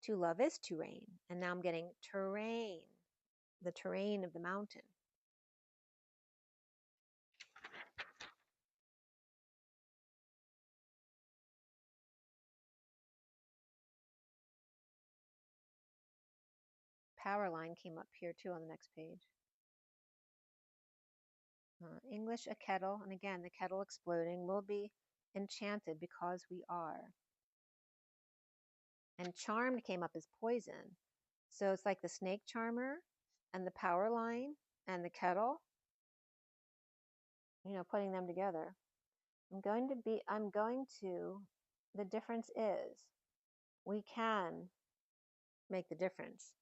To love is to reign. And now I'm getting terrain, the terrain of the mountain. Power line came up here too on the next page. English, a kettle, and again, the kettle exploding will be enchanted because we are. And charmed came up as poison. So it's like the snake charmer and the power line and the kettle, you know, putting them together. The difference is we can make the difference.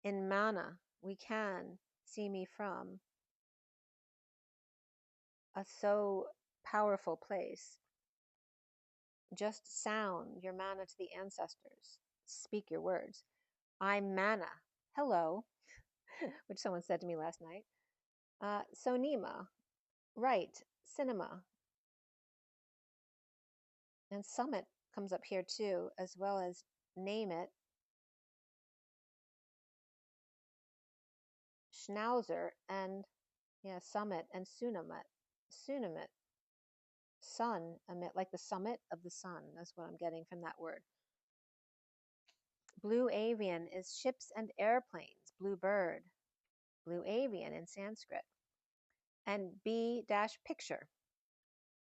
In mana, we can see me from a so powerful place. Just sound your mana to the ancestors. Speak your words. I'm mana. Hello, which someone said to me last night. Sonima. Right. Cinema. And summit comes up here too, as well as name it. Schnauzer and summit and sunamit. Sunamit. Sun emit, like the summit of the sun. That's what I'm getting from that word. Blue avian is ships and airplanes. Blue bird. Blue avian in Sanskrit. And B dash picture.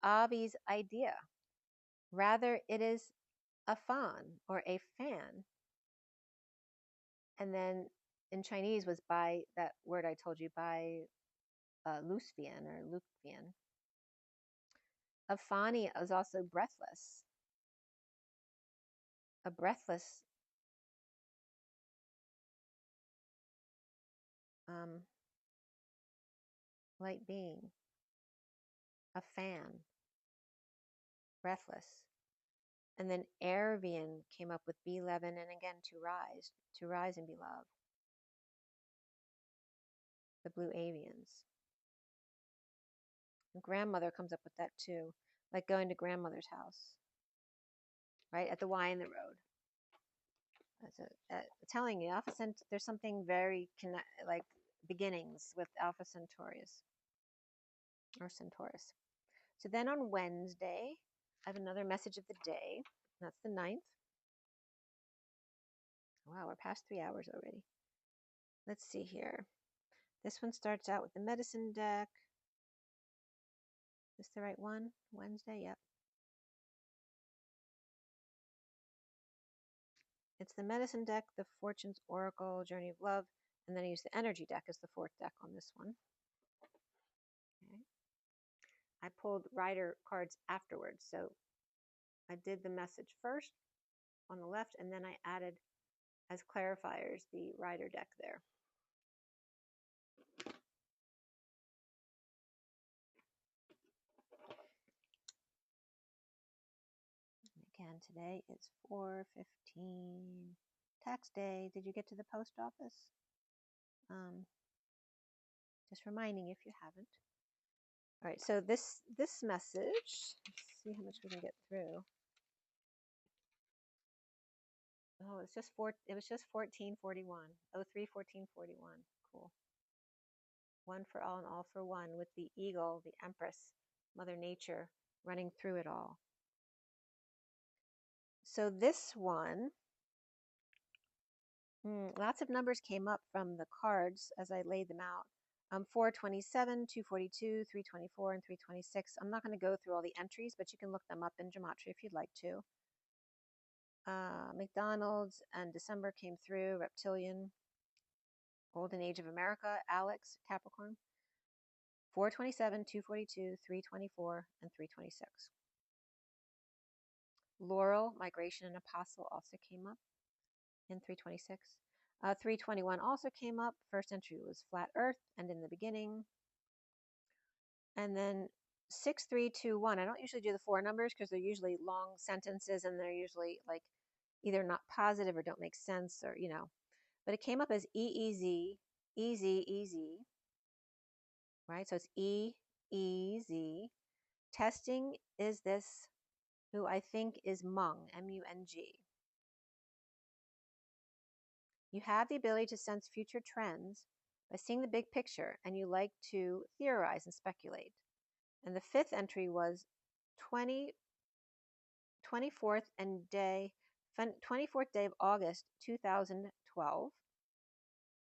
Avi's idea. Rather, it is a fan or a fan. And then in Chinese was by that word I told you, by Lusvian or Lukvian. Afani is also breathless. A breathless light being. A fan. Breathless. And then Ervian came up with B11 and again to rise and be loved. The blue avians. And grandmother comes up with that too, like going to grandmother's house, right at the Y in the road. Telling you, Alpha Cent, there's something very like beginnings with Alpha Centaurus or Centaurus. So then on Wednesday, I have another message of the day. That's the 9th. Wow, we're past 3 hours already. Let's see here. This one starts out with the medicine deck. Is this the right one? Wednesday, yep. It's the medicine deck, the Fortune's Oracle, Journey of Love, and then I use the energy deck as the 4th deck on this one. Okay. I pulled rider cards afterwards, so I did the message first on the left, and then I added as clarifiers the rider deck there. Again, today is 4/15, tax day. Did you get to the post office? Just reminding if you haven't. All right, so this message, let's see how much we can get through. Oh, it's just it was just 1441. 03-1441. Cool. One for all and all for one, with the eagle, the empress, Mother Nature, running through it all. So this one, lots of numbers came up from the cards as I laid them out. 427, 242, 324, and 326. I'm not going to go through all the entries, but you can look them up in Gematria if you'd like to. McDonald's and December came through. Reptilian, Golden Age of America, Alex, Capricorn. 427, 242, 324, and 326. Laurel, Migration and Apostle also came up in 326. 321 also came up. First entry was Flat Earth and In the Beginning. And then 6321. I don't usually do the four numbers because they're usually long sentences and they're usually like either not positive or don't make sense or, you know. But it came up as EEZ, EZ, right? So it's EEZ. Testing is this, who I think is Mung, M-U-N-G. You have the ability to sense future trends by seeing the big picture, and you like to theorize and speculate. And the fifth entry was 24th day of August 2012.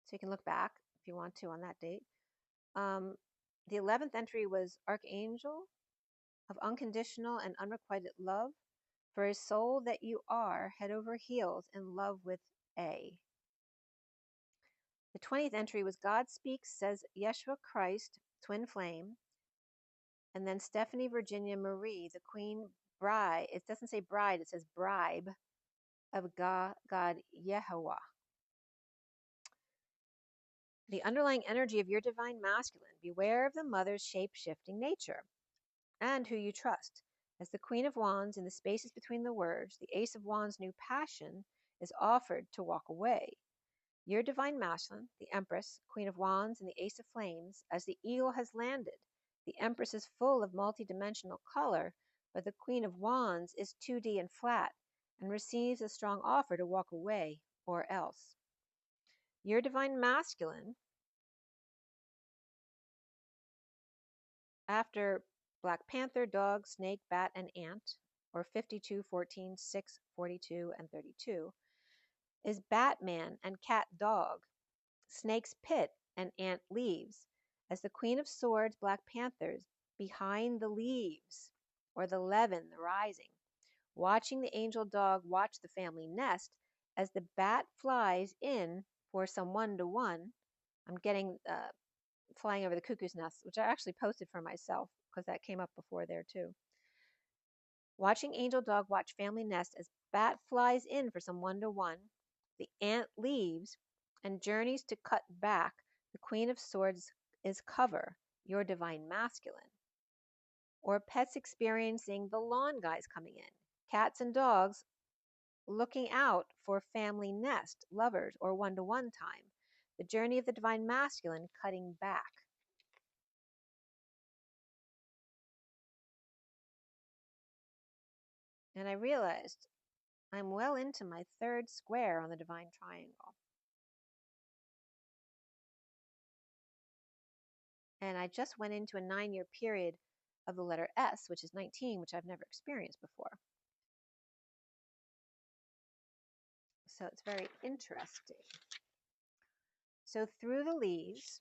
So you can look back if you want to on that date. The 11th entry was Archangel of Unconditional and Unrequited Love. For a soul that you are, head over heels in love with A. The 20th entry was God Speaks, says Yeshua Christ, twin flame. And then Stephanie Virginia Marie, the Queen Bride. It doesn't say bride, it says bribe of God Yehovah. The underlying energy of your divine masculine. Beware of the mother's shape-shifting nature and who you trust. As the Queen of Wands in the spaces between the words, the Ace of Wands' new passion is offered to walk away. Your divine masculine, the Empress, Queen of Wands, and the Ace of Flames, as the eagle has landed. The Empress is full of multidimensional color, but the Queen of Wands is 2D and flat and receives a strong offer to walk away or else. Your divine masculine, after Black Panther, dog, snake, bat, and ant, or 52, 14, 6, 42, and 32, is Batman and cat dog, snake's pit, and ant leaves, as the Queen of Swords, Black Panthers, behind the leaves, or the levin, the rising, watching the angel dog watch the family nest as the bat flies in for some one-to-one. I'm getting Flying Over the Cuckoo's Nest, which I actually posted for myself because that came up before there too. Watching angel dog watch family nest as bat flies in for some one-to-one. The ant leaves and journeys to cut back. The Queen of Swords is cover, your divine masculine. Or pets experiencing the lawn guys coming in. Cats and dogs looking out for family nest, lovers, or one-to-one time. The journey of the divine masculine cutting back. And I realized I'm well into my third square on the divine triangle. And I just went into a 9-year period of the letter S, which is 19, which I've never experienced before. So it's very interesting. So through the leaves,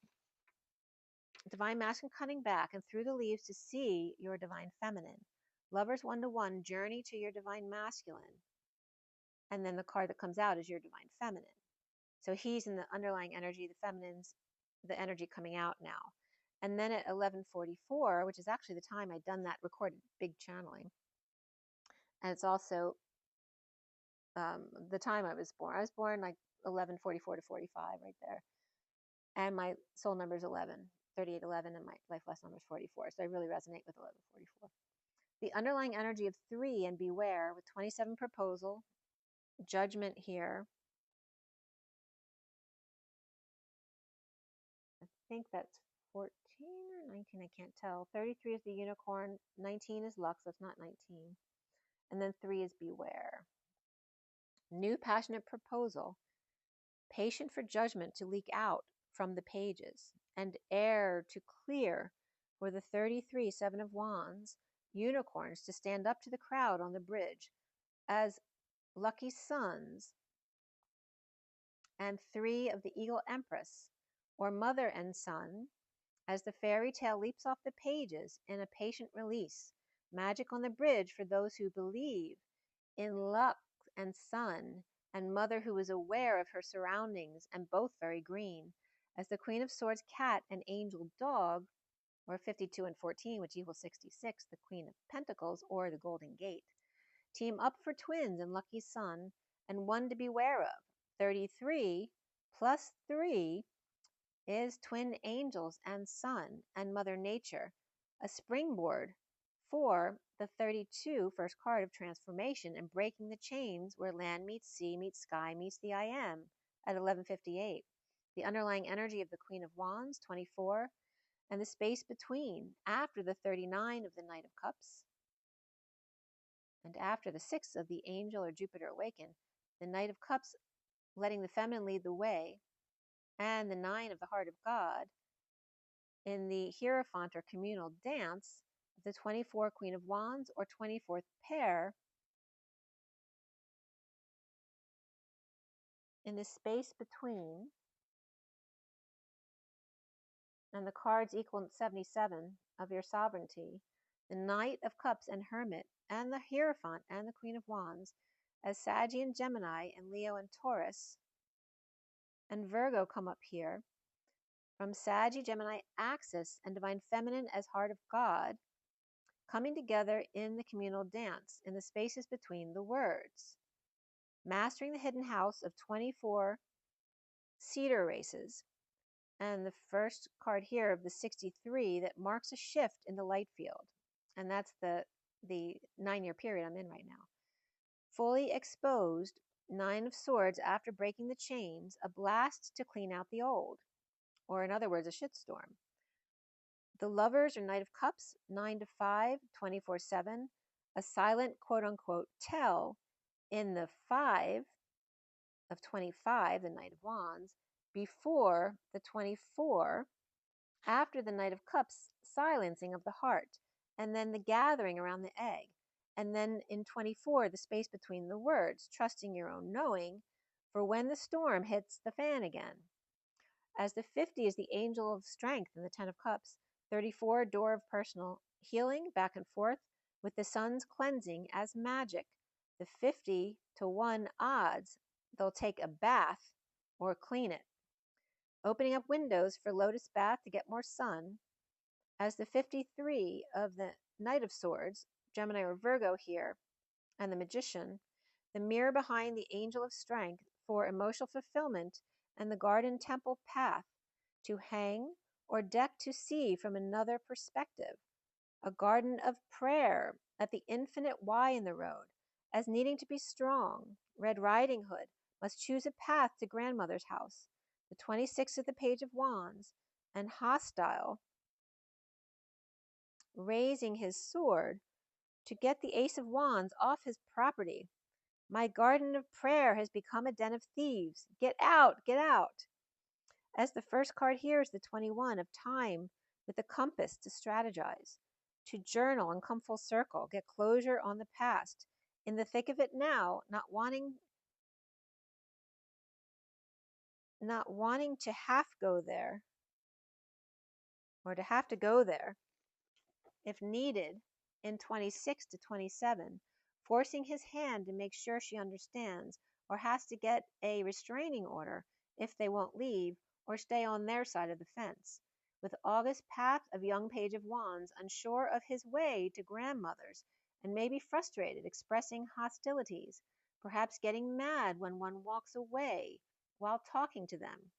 divine masculine cutting back, and through the leaves to see your divine feminine. Lovers one-to-one, journey to your divine masculine. And then the card that comes out is your divine feminine. So he's in the underlying energy, the feminine's the energy coming out now. And then at 11:44, which is actually the time I'd done that recorded big channeling. And it's also the time I was born. I was born like 11:44 to 45 right there. And my soul number is 11, 3811, and my life lesson number is 44. So I really resonate with 11:44. The underlying energy of 3 and beware with 27 proposal, judgment here. I think that's 14 or 19, I can't tell. 33 is the unicorn, 19 is luck, so it's not 19. And then 3 is beware. New passionate proposal, patient for judgment to leak out from the pages, and air to clear for the 33 Seven of Wands unicorns to stand up to the crowd on the bridge as lucky sons, and 3 of the Eagle Empress, or mother and son, as the fairy tale leaps off the pages in a patient release. Magic on the bridge for those who believe in luck and sun, and mother who is aware of her surroundings, and both very green, as the Queen of Swords cat and angel dog, or 52 and 14, which equals 66, the Queen of Pentacles, or the Golden Gate. Team up for twins and lucky sun, and one to beware of. 33 plus 3 is twin angels and sun and Mother Nature, a springboard for the 32 first card of transformation and breaking the chains where land meets sea meets sky meets the I am at 11:58. The underlying energy of the Queen of Wands, 24, and the space between after the 39 of the Knight of Cups and after the 6 of the Angel or Jupiter Awakened, the Knight of Cups letting the feminine lead the way, and the 9 of the Heart of God in the Hierophant or communal dance of the 24 Queen of Wands or 24th pair in the space between, and the cards equal 77 of your sovereignty, the Knight of Cups and Hermit, and the Hierophant and the Queen of Wands, as Saggy and Gemini and Leo and Taurus and Virgo come up here, from Saggy, Gemini axis and Divine Feminine as Heart of God, coming together in the communal dance in the spaces between the words. Mastering the hidden house of 24 cedar races, and the first card here of the 63 that marks a shift in the light field, and that's the 9-year period I'm in right now. Fully exposed, 9 of Swords after breaking the chains, a blast to clean out the old, or in other words, a shitstorm. The Lovers or Knight of Cups, 9 to 5, 24/7, a silent quote-unquote tell in the 5 of 25, the Knight of Wands, before the 24, after the Knight of Cups, silencing of the heart, and then the gathering around the egg, and then in 24, the space between the words, trusting your own knowing for when the storm hits the fan again. As the 50 is the Angel of Strength in the 10 of Cups, 34, door of personal healing, back and forth, with the sun's cleansing as magic. The 50 to 1 odds they'll take a bath or clean it. Opening up windows for lotus bath to get more sun. As the 53 of the Knight of Swords, Gemini or Virgo here, and the Magician, the mirror behind the Angel of Strength for emotional fulfillment, and the garden temple path to hang or deck to see from another perspective. A garden of prayer at the infinite Y in the road, as needing to be strong. Red Riding Hood must choose a path to grandmother's house. The 26 of the Page of Wands, and hostile, raising his sword to get the Ace of Wands off his property. My garden of prayer has become a den of thieves. Get out, get out. As the first card here is the 21 of time with the compass to strategize, to journal and come full circle, get closure on the past. In the thick of it now, not wanting to have go there, or to have to go there if needed in 26 to 27, forcing his hand to make sure she understands, or has to get a restraining order if they won't leave or stay on their side of the fence. With August path of young Page of Wands, unsure of his way to grandmother's, and maybe frustrated, expressing hostilities, perhaps getting mad when one walks away while talking to them.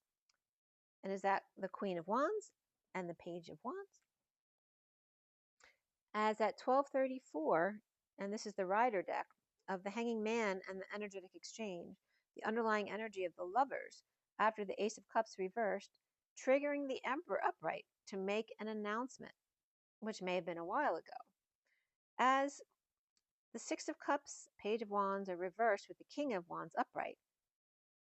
And is that the Queen of Wands and the Page of Wands? As at 12:34, and this is the Rider deck of the Hanging Man and the Energetic Exchange, the underlying energy of the Lovers after the Ace of Cups reversed, triggering the Emperor upright to make an announcement, which may have been a while ago. As the Six of Cups, Page of Wands are reversed with the King of Wands upright,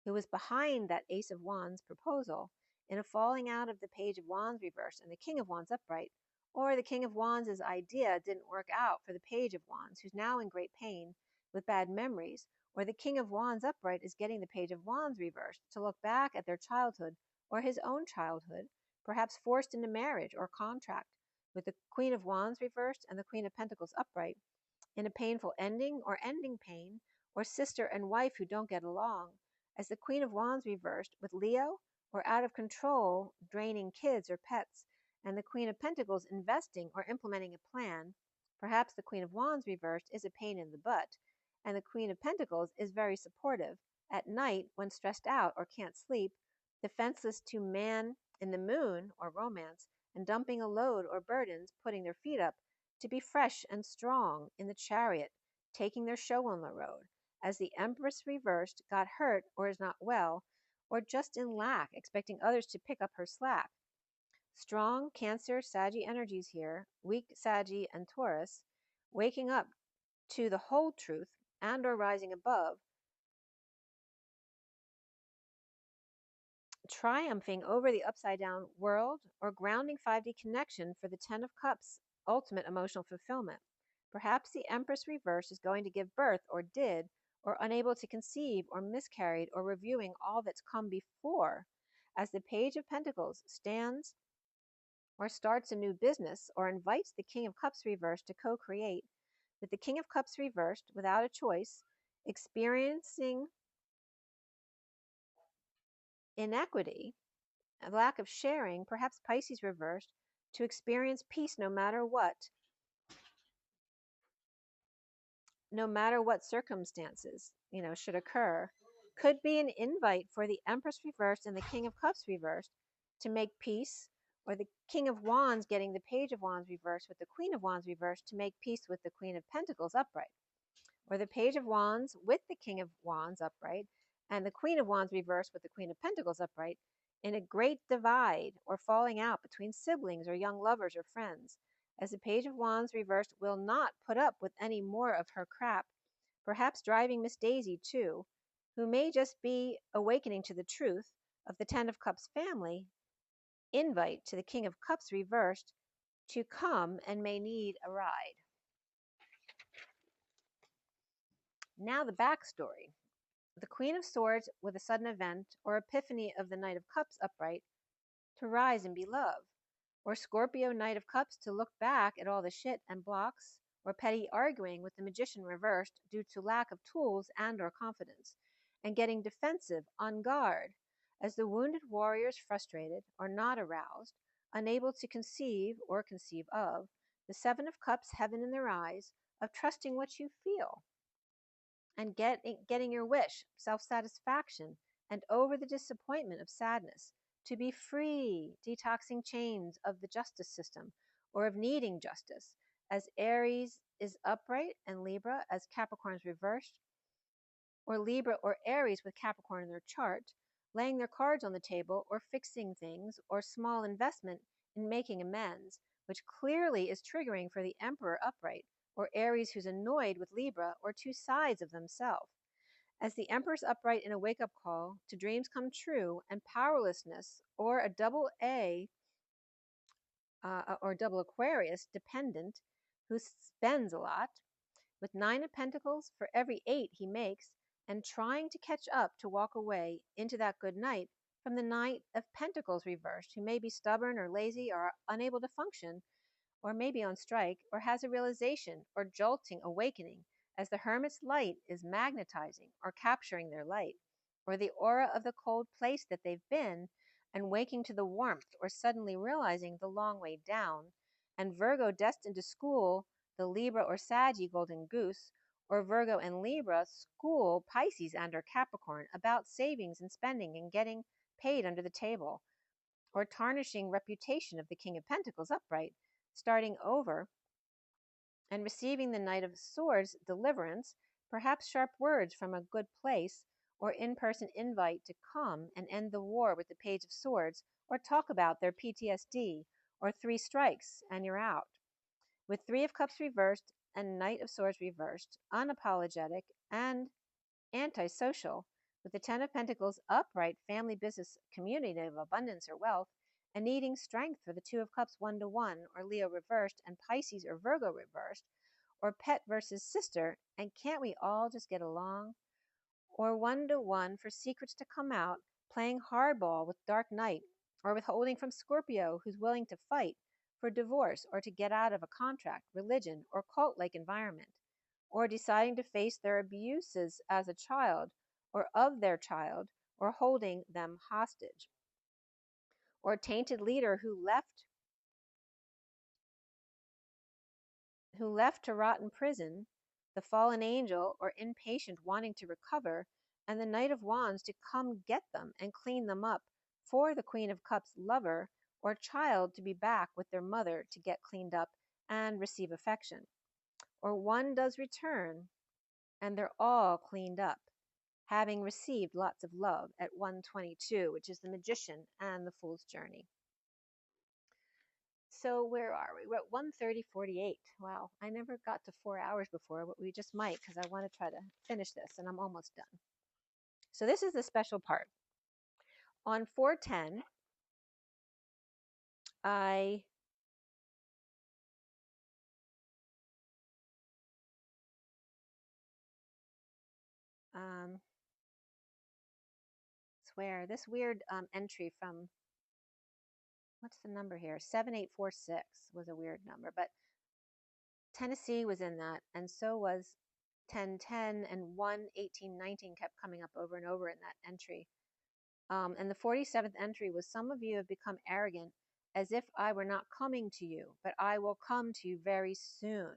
who was behind that Ace of Wands proposal in a falling out of the Page of Wands reverse and the King of Wands upright, or the King of Wands' idea didn't work out for the Page of Wands, who's now in great pain with bad memories, or the King of Wands upright is getting the Page of Wands reversed to look back at their childhood or his own childhood, perhaps forced into marriage or contract, with the Queen of Wands reversed and the Queen of Pentacles upright, in a painful ending or ending pain, or sister and wife who don't get along, as the Queen of Wands reversed with Leo, or out of control, draining kids or pets, and the Queen of Pentacles investing or implementing a plan. Perhaps the Queen of Wands reversed is a pain in the butt, and the Queen of Pentacles is very supportive. At night, when stressed out or can't sleep, defenseless to man in the moon or romance, and dumping a load or burdens, putting their feet up to be fresh and strong in the chariot, taking their show on the road, as the Empress reversed got hurt or is not well, or just in lack, expecting others to pick up her slack. Strong Cancer, Saggy energies here, weak Saggy and Taurus, waking up to the whole truth and or rising above, triumphing over the upside down world, or grounding 5D connection for the Ten of Cups, ultimate emotional fulfillment. Perhaps the Empress reverse is going to give birth or did, or unable to conceive or miscarried, or reviewing all that's come before, as the Page of Pentacles stands or starts a new business, or invites the King of Cups reversed to co-create, with the King of Cups reversed without a choice, experiencing inequity, a lack of sharing, perhaps Pisces reversed, to experience peace no matter what circumstances, should occur, could be an invite for the Empress reversed and the King of Cups reversed to make peace, or the King of Wands getting the Page of Wands reversed with the Queen of Wands reversed to make peace with the Queen of Pentacles upright, or the Page of Wands with the King of Wands upright and the Queen of Wands reversed with the Queen of Pentacles upright, in a great divide or falling out between siblings or young lovers or friends, as the Page of Wands reversed will not put up with any more of her crap, perhaps driving Miss Daisy too, who may just be awakening to the truth of the Ten of Cups family, invite to the King of Cups reversed to come and may need a ride. Now the backstory. The Queen of Swords with a sudden event or epiphany of the Knight of Cups upright to rise and be love, or Scorpio Knight of Cups to look back at all the shit and blocks, or petty arguing with the Magician reversed due to lack of tools and or confidence, and getting defensive, on guard, as the wounded warriors frustrated or not aroused, unable to conceive or conceive of, the Seven of Cups heaven in their eyes, of trusting what you feel, and getting your wish, self-satisfaction, and over the disappointment of sadness, to be free, detoxing chains of the justice system or of needing justice, as Aries is upright and Libra as Capricorn's reversed, or Libra or Aries with Capricorn in their chart, laying their cards on the table or fixing things, or small investment in making amends, which clearly is triggering for the Emperor upright, or Aries who's annoyed with Libra, or two sides of themselves. As the Emperor's upright in a wake-up call to dreams come true and powerlessness, or a double A or double Aquarius dependent who spends a lot, with 9 of Pentacles for every 8 he makes, and trying to catch up to walk away into that good night from the Knight of Pentacles reversed, who may be stubborn or lazy or unable to function, or maybe on strike, or has a realization or jolting awakening, as the Hermit's light is magnetizing or capturing their light, or the aura of the cold place that they've been, and waking to the warmth, or suddenly realizing the long way down, and Virgo destined to school the Libra or Saggy golden goose, or Virgo and Libra school Pisces and or Capricorn about savings and spending and getting paid under the table, or tarnishing reputation of the King of Pentacles upright, starting over and receiving the Knight of Swords deliverance, perhaps sharp words from a good place, or in-person invite to come and end the war with the Page of Swords, or talk about their PTSD, or 3 strikes and you're out. With 3 of Cups reversed and Knight of Swords reversed, unapologetic and antisocial, with the 10 of Pentacles upright, family, business, community of abundance or wealth, and needing strength for the 2 of Cups 1-1, or Leo reversed, and Pisces or Virgo reversed, or pet versus sister, and can't we all just get along? Or 1-1 for secrets to come out, playing hardball with Dark Knight, or withholding from Scorpio who's willing to fight for divorce or to get out of a contract, religion, or cult-like environment, or deciding to face their abuses as a child or of their child, or holding them hostage, or tainted leader who left to rot in prison, the fallen angel or impatient wanting to recover, and the Knight of Wands to come get them and clean them up for the Queen of Cups lover or child to be back with their mother to get cleaned up and receive affection. Or one does return and they're all cleaned up, having received lots of love at 122, which is the Magician and the Fool's Journey. So where are we? We're at 1:30:48. Wow, I never got to 4 hours before, but we just might because I want to try to finish this, and I'm almost done. So this is the special part. On 4:10, I swear this weird entry from, what's the number here? 7846 was a weird number, but Tennessee was in that, and so was 1010 and 11819 kept coming up over and over in that entry. And the 47th entry was, some of you have become arrogant as if I were not coming to you, but I will come to you very soon.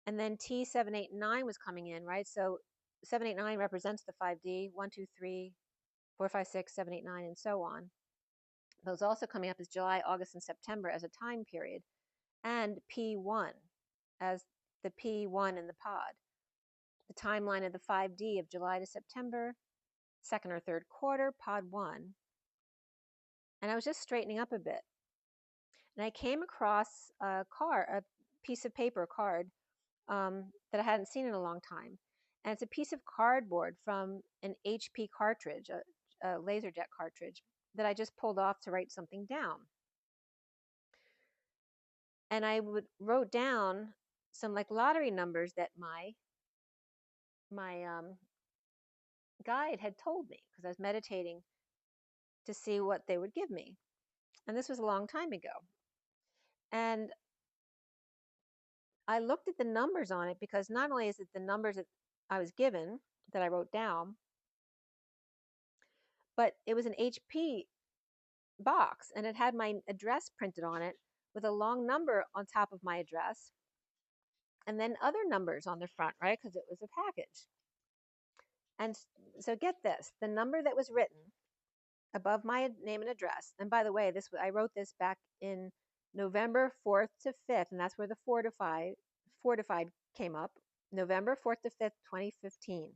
And then T789 was coming in, right? So 789 represents the 5D, 1, 2, 3, 4, 5, 6, 7, 8, 9, and so on. Those also coming up as July, August, and September as a time period, and P1 as the P1 in the pod. The timeline of the 5D of July to September, second or third quarter, pod 1. And I was just straightening up a bit. And I came across a piece of paper card that I hadn't seen in a long time. And it's a piece of cardboard from an HP cartridge, a LaserJet cartridge, that I just pulled off to write something down. And I wrote down some like lottery numbers that my guide had told me, because I was meditating to see what they would give me. And this was a long time ago. And I looked at the numbers on it, because not only is it the numbers that I was given that I wrote down, but it was an HP box and it had my address printed on it with a long number on top of my address, and then other numbers on the front, right? Because it was a package. And so get this, the number that was written above my name and address, and by the way, I wrote this back in November 4th to 5th, and that's where the fortified came up, November 4th to 5th, 2015,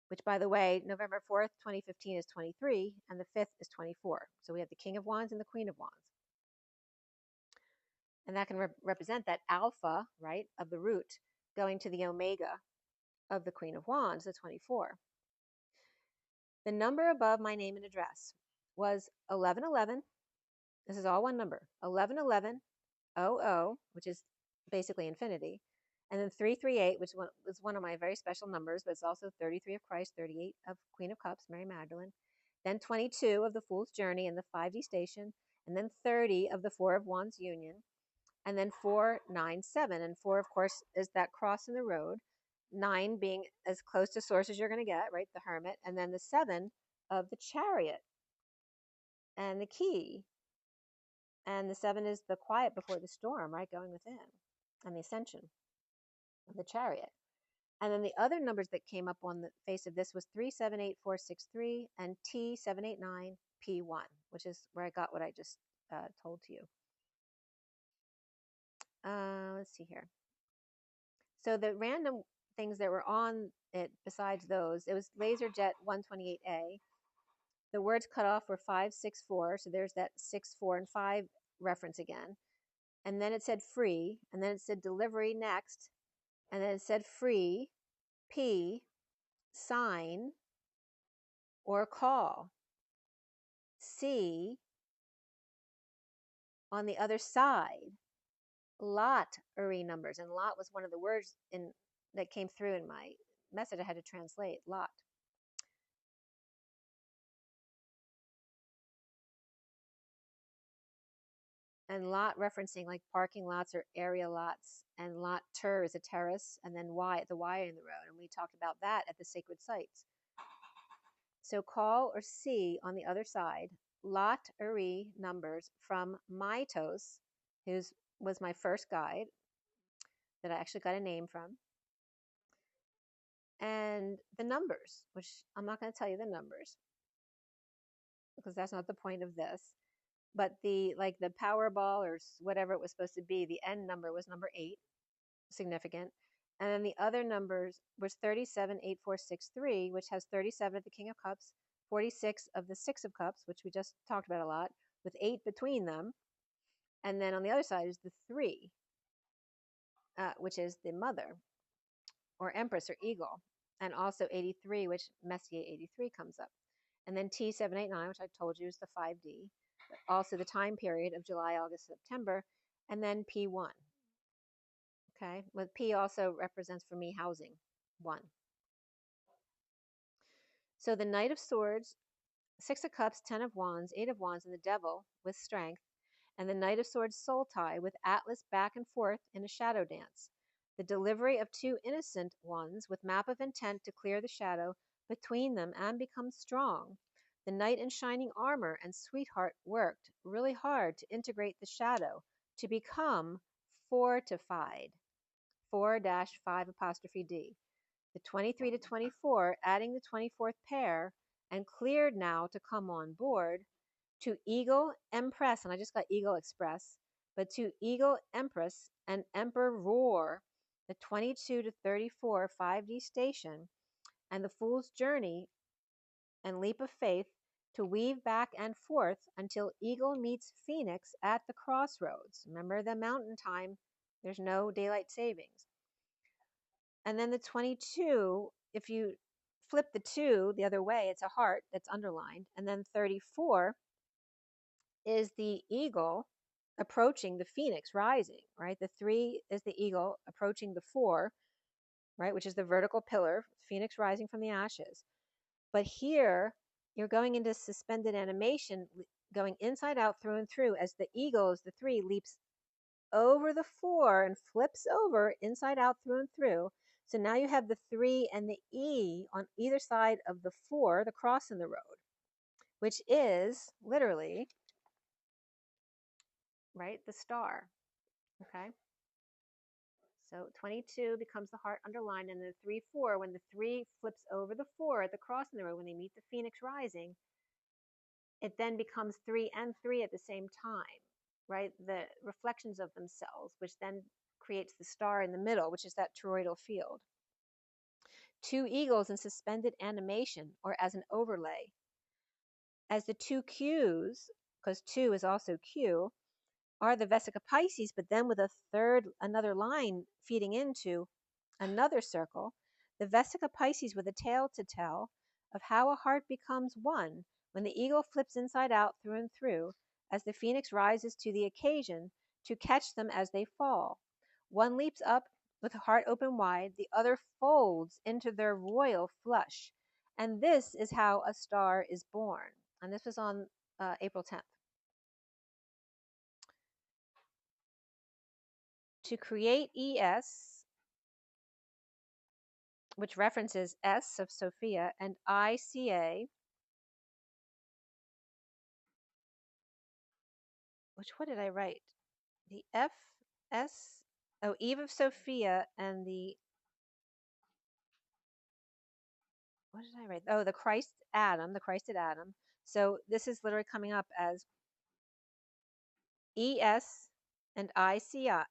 which, by the way, November 4th, 2015 is 23, and the 5th is 24. So we have the King of Wands and the Queen of Wands. And that can represent that alpha, right, of the root going to the omega of the Queen of Wands, the 24. The number above my name and address was 1111. This is all one number, 1111, 00, which is basically infinity, and then 338, which was one of my very special numbers, but it's also 33 of Christ, 38 of Queen of Cups, Mary Magdalene, then 22 of the Fool's Journey and the 5D Station, and then 30 of the Four of Wands Union, and then 497. And 4, of course, is that cross in the road, 9 being as close to source as you're going to get, right, the Hermit, and then the 7 of the Chariot and the Key. And the 7 is the quiet before the storm, right, going within, and the Ascension of the Chariot. And then the other numbers that came up on the face of this was 378463 and T789P1, which is where I got what I just told to you. Let's see here. So the random things that were on it besides those. It was LaserJet 128A. The words cut off were 564, so there's that 6, 4, and 5 reference again. And then it said free, and then it said delivery next, and then it said free, P, sign, or call. C, on the other side, lottery numbers. And lot was one of the words that came through in my message. I had to translate lot. And lot referencing like parking lots or area lots, and lot ter is a terrace, and then Y, the Y in the road. And we talked about that at the sacred sites. So call or C on the other side, lottery numbers from Mitos, who was my first guide that I actually got a name from. And the numbers, which I'm not going to tell you the numbers because that's not the point of this. But the Powerball or whatever it was supposed to be, the end number was number 8, significant. And then the other numbers was 378463, which has 37 of the King of Cups, 46 of the Six of Cups, which we just talked about a lot, with 8 between them. And then on the other side is the 3, which is the Mother or Empress or Eagle. And also 83, which Messier 83 comes up. And then T789, which I told you is the 5D. Also the time period of July, August, September. And then P1. Okay, with P also represents for me housing, 1. So the Knight of Swords, 6 of Cups, 10 of Wands, 8 of Wands, and the Devil with strength, and the Knight of Swords soul tie with Atlas back and forth in a shadow dance. The delivery of 2 innocent ones with map of intent to clear the shadow between them and become strong. The Knight in shining armor and sweetheart worked really hard to integrate the shadow to become fortified. 4-5'D. The 23 to 24, adding the 24th pair, and cleared now to come on board, to Eagle Empress, and I just got Eagle Express, but to Eagle Empress and Emperor Roar, the 22 to 34 5D station, and the Fool's Journey and Leap of Faith to weave back and forth until Eagle meets Phoenix at the crossroads. Remember the mountain time, there's no daylight savings. And then the 22, if you flip the 2 the other way, it's a heart that's underlined. And then 34 is the eagle approaching the phoenix rising, right? The 3 is the eagle approaching the 4, right? Which is the vertical pillar, phoenix rising from the ashes. But here you're going into suspended animation, going inside out through and through as the eagle, as the 3 leaps over the 4 and flips over inside out through and through. So now you have the 3 and the E on either side of the 4, the cross in the road, which is literally, right, the star. Okay. So 22 becomes the heart underlined, and the 3, 4, when the 3 flips over the 4 at the cross in the road, when they meet the phoenix rising, it then becomes 3 and 3 at the same time, right? The reflections of themselves, which then creates the star in the middle, which is that toroidal field. 2 eagles in suspended animation or as an overlay. As the 2 Qs, because 2 is also Q, are the Vesica Pisces, but then with another line feeding into another circle, the Vesica Pisces with a tale to tell of how a heart becomes one when the eagle flips inside out through and through, as the phoenix rises to the occasion to catch them as they fall. One leaps up with a heart open wide, the other folds into their royal flush. And this is how a star is born. And this was on April 10th. To create ES, which references S of Sophia, and ICA, what did I write? The FS, oh, Eve of Sophia, and the, what did I write? Oh, the Christ Adam, the Christed Adam. So this is literally coming up as ES and ICA,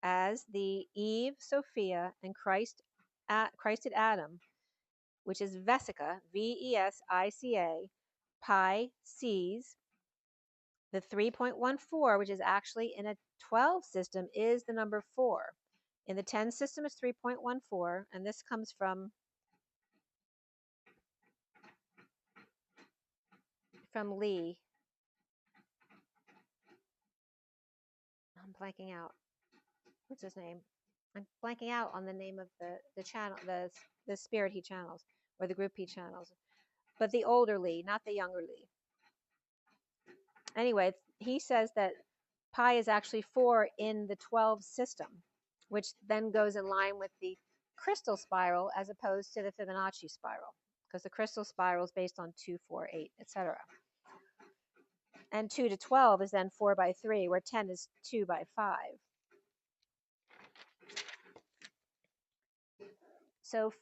as the Eve, Sophia, and Christed Adam, which is Vesica, Vesica, pi Cs. The 3.14, which is actually in a 12 system, is the number 4. In the 10 system, it's 3.14, and this comes from Lee. I'm blanking out. What's his name? I'm blanking out on the name of the channel, the spirit he channels, or the group he channels. But the older Lee, not the younger Lee. Anyway, he says that pi is actually 4 in the 12 system, which then goes in line with the crystal spiral as opposed to the Fibonacci spiral, because the crystal spiral is based on 2, 4, 8, etc. And 2 to 12 is then 4 by 3, where 10 is 2 by 5. So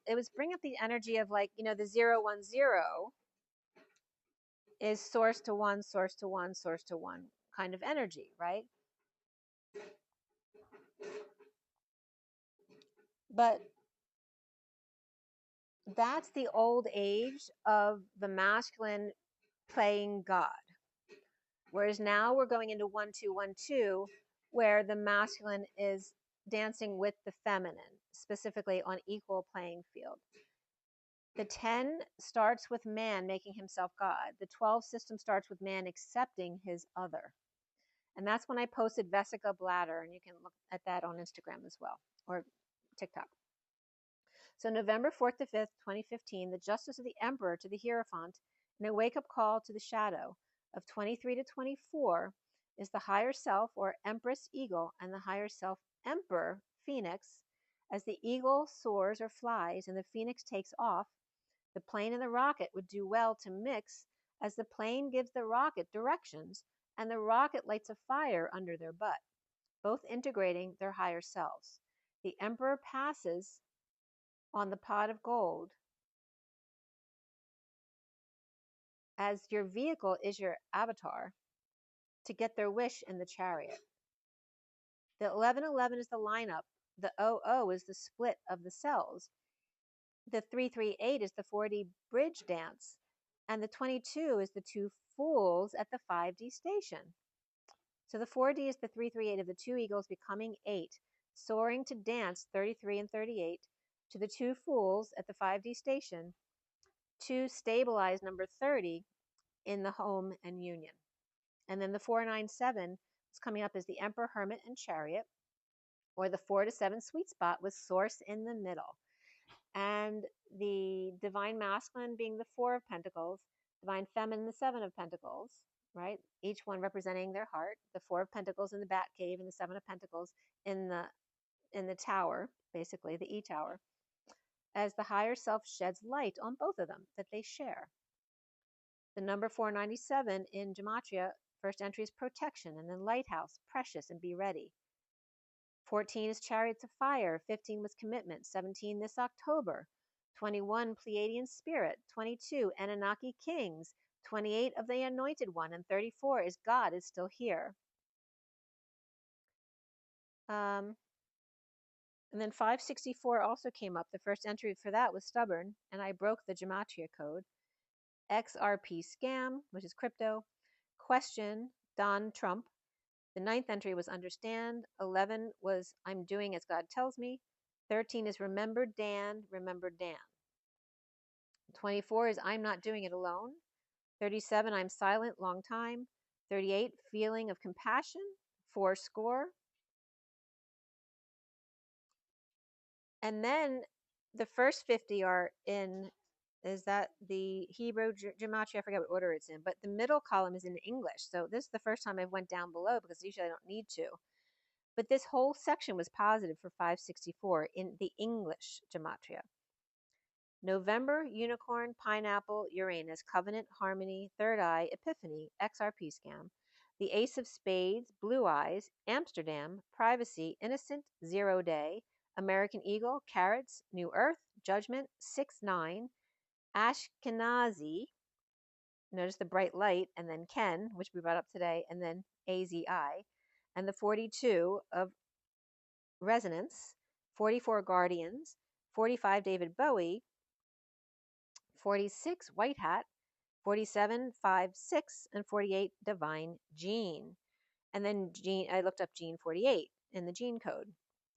it was bringing up the energy of, like, the 010 is source to one, source to one, source to one kind of energy, right? But that's the old age of the masculine playing God. Whereas now we're going into 1-2-1-2, where the masculine is dancing with the feminine, specifically on equal playing field. The 10 starts with man making himself God. The 12 system starts with man accepting his other. And that's when I posted Vesica Bladder, and you can look at that on Instagram as well, or TikTok. So November 4th to 5th, 2015, the justice of the emperor to the Hierophant, and a wake-up call to the shadow of 23 to 24 is the higher self, or Empress Eagle, and the higher self, Emperor Phoenix. As the eagle soars or flies and the phoenix takes off, the plane and the rocket would do well to mix, as the plane gives the rocket directions and the rocket lights a fire under their butt, both integrating their higher selves. The emperor passes on the pot of gold, as your vehicle is your avatar, to get their wish in the chariot. The 1111 is the lineup. The 00 is the split of the cells. The 338 is the 4D bridge dance. And the 22 is the two fools at the 5D station. So the 4D is the 338 of the two eagles becoming 8, soaring to dance 33 and 38 to the two fools at the 5D station, to stabilize number 30 in the home and union. And then the 497 is coming up as the Emperor, Hermit, and Chariot, or the 4 to 7 sweet spot with Source in the middle. And the Divine Masculine being the 4 of Pentacles, Divine Feminine the 7 of Pentacles, right? Each one representing their heart. The 4 of Pentacles in the Bat Cave, and the 7 of Pentacles in the tower, basically the E tower, as the higher self sheds light on both of them that they share. The number 497 in Gematria, first entry is protection, and then lighthouse, precious, and be ready. 14 is chariots of fire. 15 was commitment. 17 this October. 21 Pleiadian spirit. 22 Anunnaki kings. 28 of the anointed one, and 34 is God is still here. And then 564 also came up. The first entry for that was stubborn, and I broke the Gematria code. XRP scam, which is crypto. Question, Don Trump. The 9th entry was understand. 11 was I'm doing as God tells me. 13 is remember Dan, remember Dan. 24 is I'm not doing it alone. 37, I'm silent, long time. 38, feeling of compassion, 4 score. And then the first 50 are in, is that the Hebrew Gematria? I forget what order it's in, but the middle column is in English. So this is the first time I went down below, because usually I don't need to. But this whole section was positive for 564 in the English Gematria. November, unicorn, pineapple, Uranus, covenant, harmony, third eye, epiphany, XRP scam. The ace of spades, blue eyes, Amsterdam, privacy, innocent, 0 day, American eagle, carrots, new earth, judgment, 6-9, Ashkenazi, notice the bright light, and then Ken, which we brought up today, and then AZI. and the 42 of Resonance, 44 Guardians, 45 David Bowie, 46 White Hat, 47 5 6, and 48 Divine Gene. And then Gene, I looked up Gene 48 in the gene code,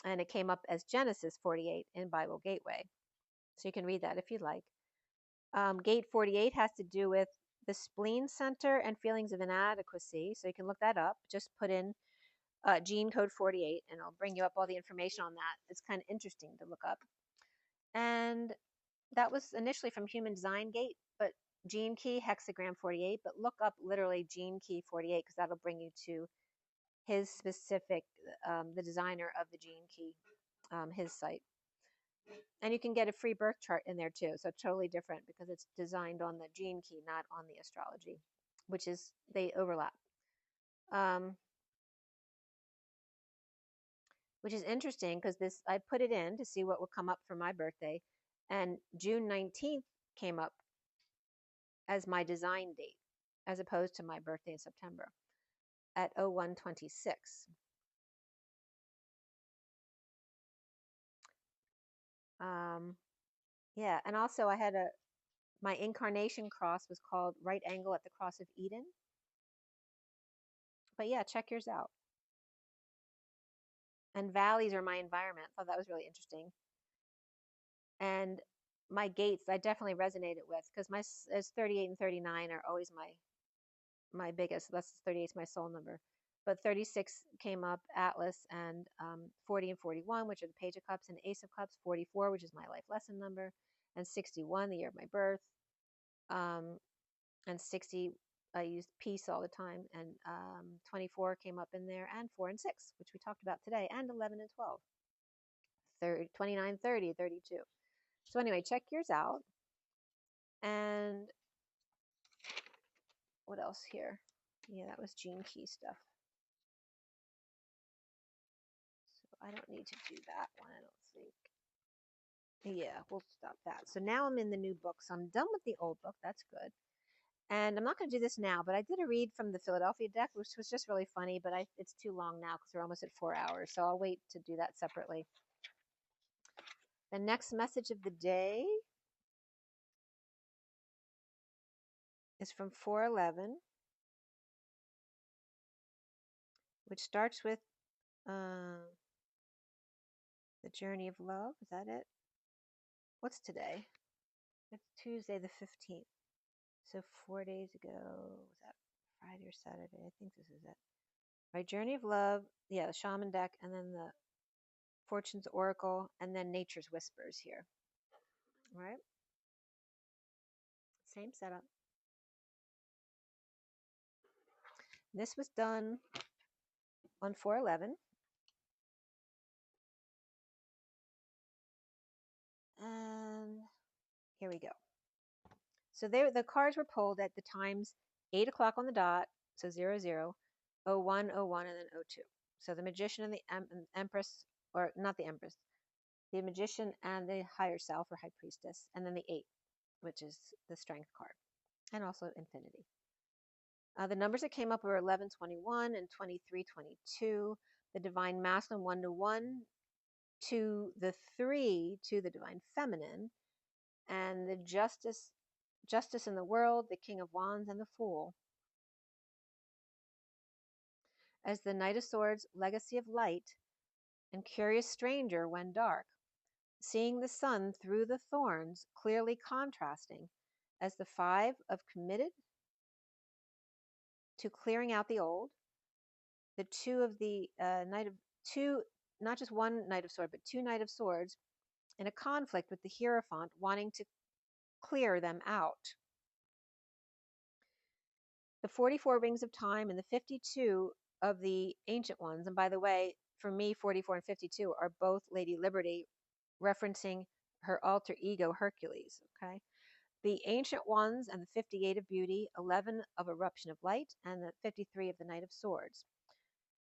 and it came up as Genesis 48 in Bible Gateway. So you can read that if you'd like. Gate 48 has to do with the spleen center and feelings of inadequacy. So you can look that up. Just put in gene code 48 and I'll bring you up all the information on that. It's kind of interesting to look up. And that was initially from Human Design Gate, but gene key hexagram 48, but look up literally gene key 48 because that'll bring you to his specific, the designer of the gene key, his site. And you can get a free birth chart in there too. So totally different because it's designed on the gene key, not on the astrology, which is, they overlap. Which is interesting because this, I put it in to see what would come up for my birthday. And June 19th came up as my design date, as opposed to my birthday in September at 0126. Yeah, and also I had my incarnation cross was called Right Angle at the Cross of Eden. But yeah, check yours out. And valleys are my environment. I thought that was really interesting. And my gates, I definitely resonated with because my 38 and 39 are always my biggest. That's 38 is my soul number. But 36 came up, Atlas, and 40 and 41, which are the Page of Cups, and Ace of Cups, 44, which is my life lesson number, and 61, the year of my birth. And 60, I used peace all the time, and 24 came up in there, and 4 and 6, which we talked about today, and 11 and 12, 30, 29, 30, 32. So anyway, check yours out. And what else here? Yeah, that was gene key stuff. So I don't need to do that one, I don't think. Yeah, we'll stop that. So now I'm in the new book. So I'm done with the old book. That's good. And I'm not going to do this now, but I did a read from the Philadelphia deck, which was just really funny, but it's too long now because we're almost at 4 hours. So I'll wait to do that separately. The next message of the day is from 411, which starts with the journey of love. Is that it? What's today? It's Tuesday the 15th. So 4 days ago, was that Friday or Saturday? I think this is it. Right, Journey of Love, yeah, the Shaman deck, and then the Fortune's Oracle, and then Nature's Whispers here. All right? Same setup. This was done on 411. And here we go. So the cards were pulled at the times 8 o'clock on the dot, so 00, 01, 01, and then 02. So the Magician and the Empress, or not the Empress, the Magician and the Higher Self or High Priestess, and then the 8, which is the Strength card, and also Infinity. The numbers that came up were 1121 and 2322. The Divine Masculine 1 to 1, to the 3 to the Divine Feminine, and the Justice in the World, the King of Wands, and the Fool. As the Knight of Swords, Legacy of Light, and Curious Stranger when dark, seeing the sun through the thorns, clearly contrasting, as the 5 of committed to clearing out the old, the 2 of the not just one Knight of Swords, but 2 Knight of Swords in a conflict with the Hierophant wanting to clear them out. The 44 Rings of Time and the 52 of the Ancient Ones, and by the way, for me, 44 and 52 are both Lady Liberty, referencing her alter ego Hercules, okay? The Ancient Ones and the 58 of Beauty, 11 of Eruption of Light, and the 53 of the Knight of Swords.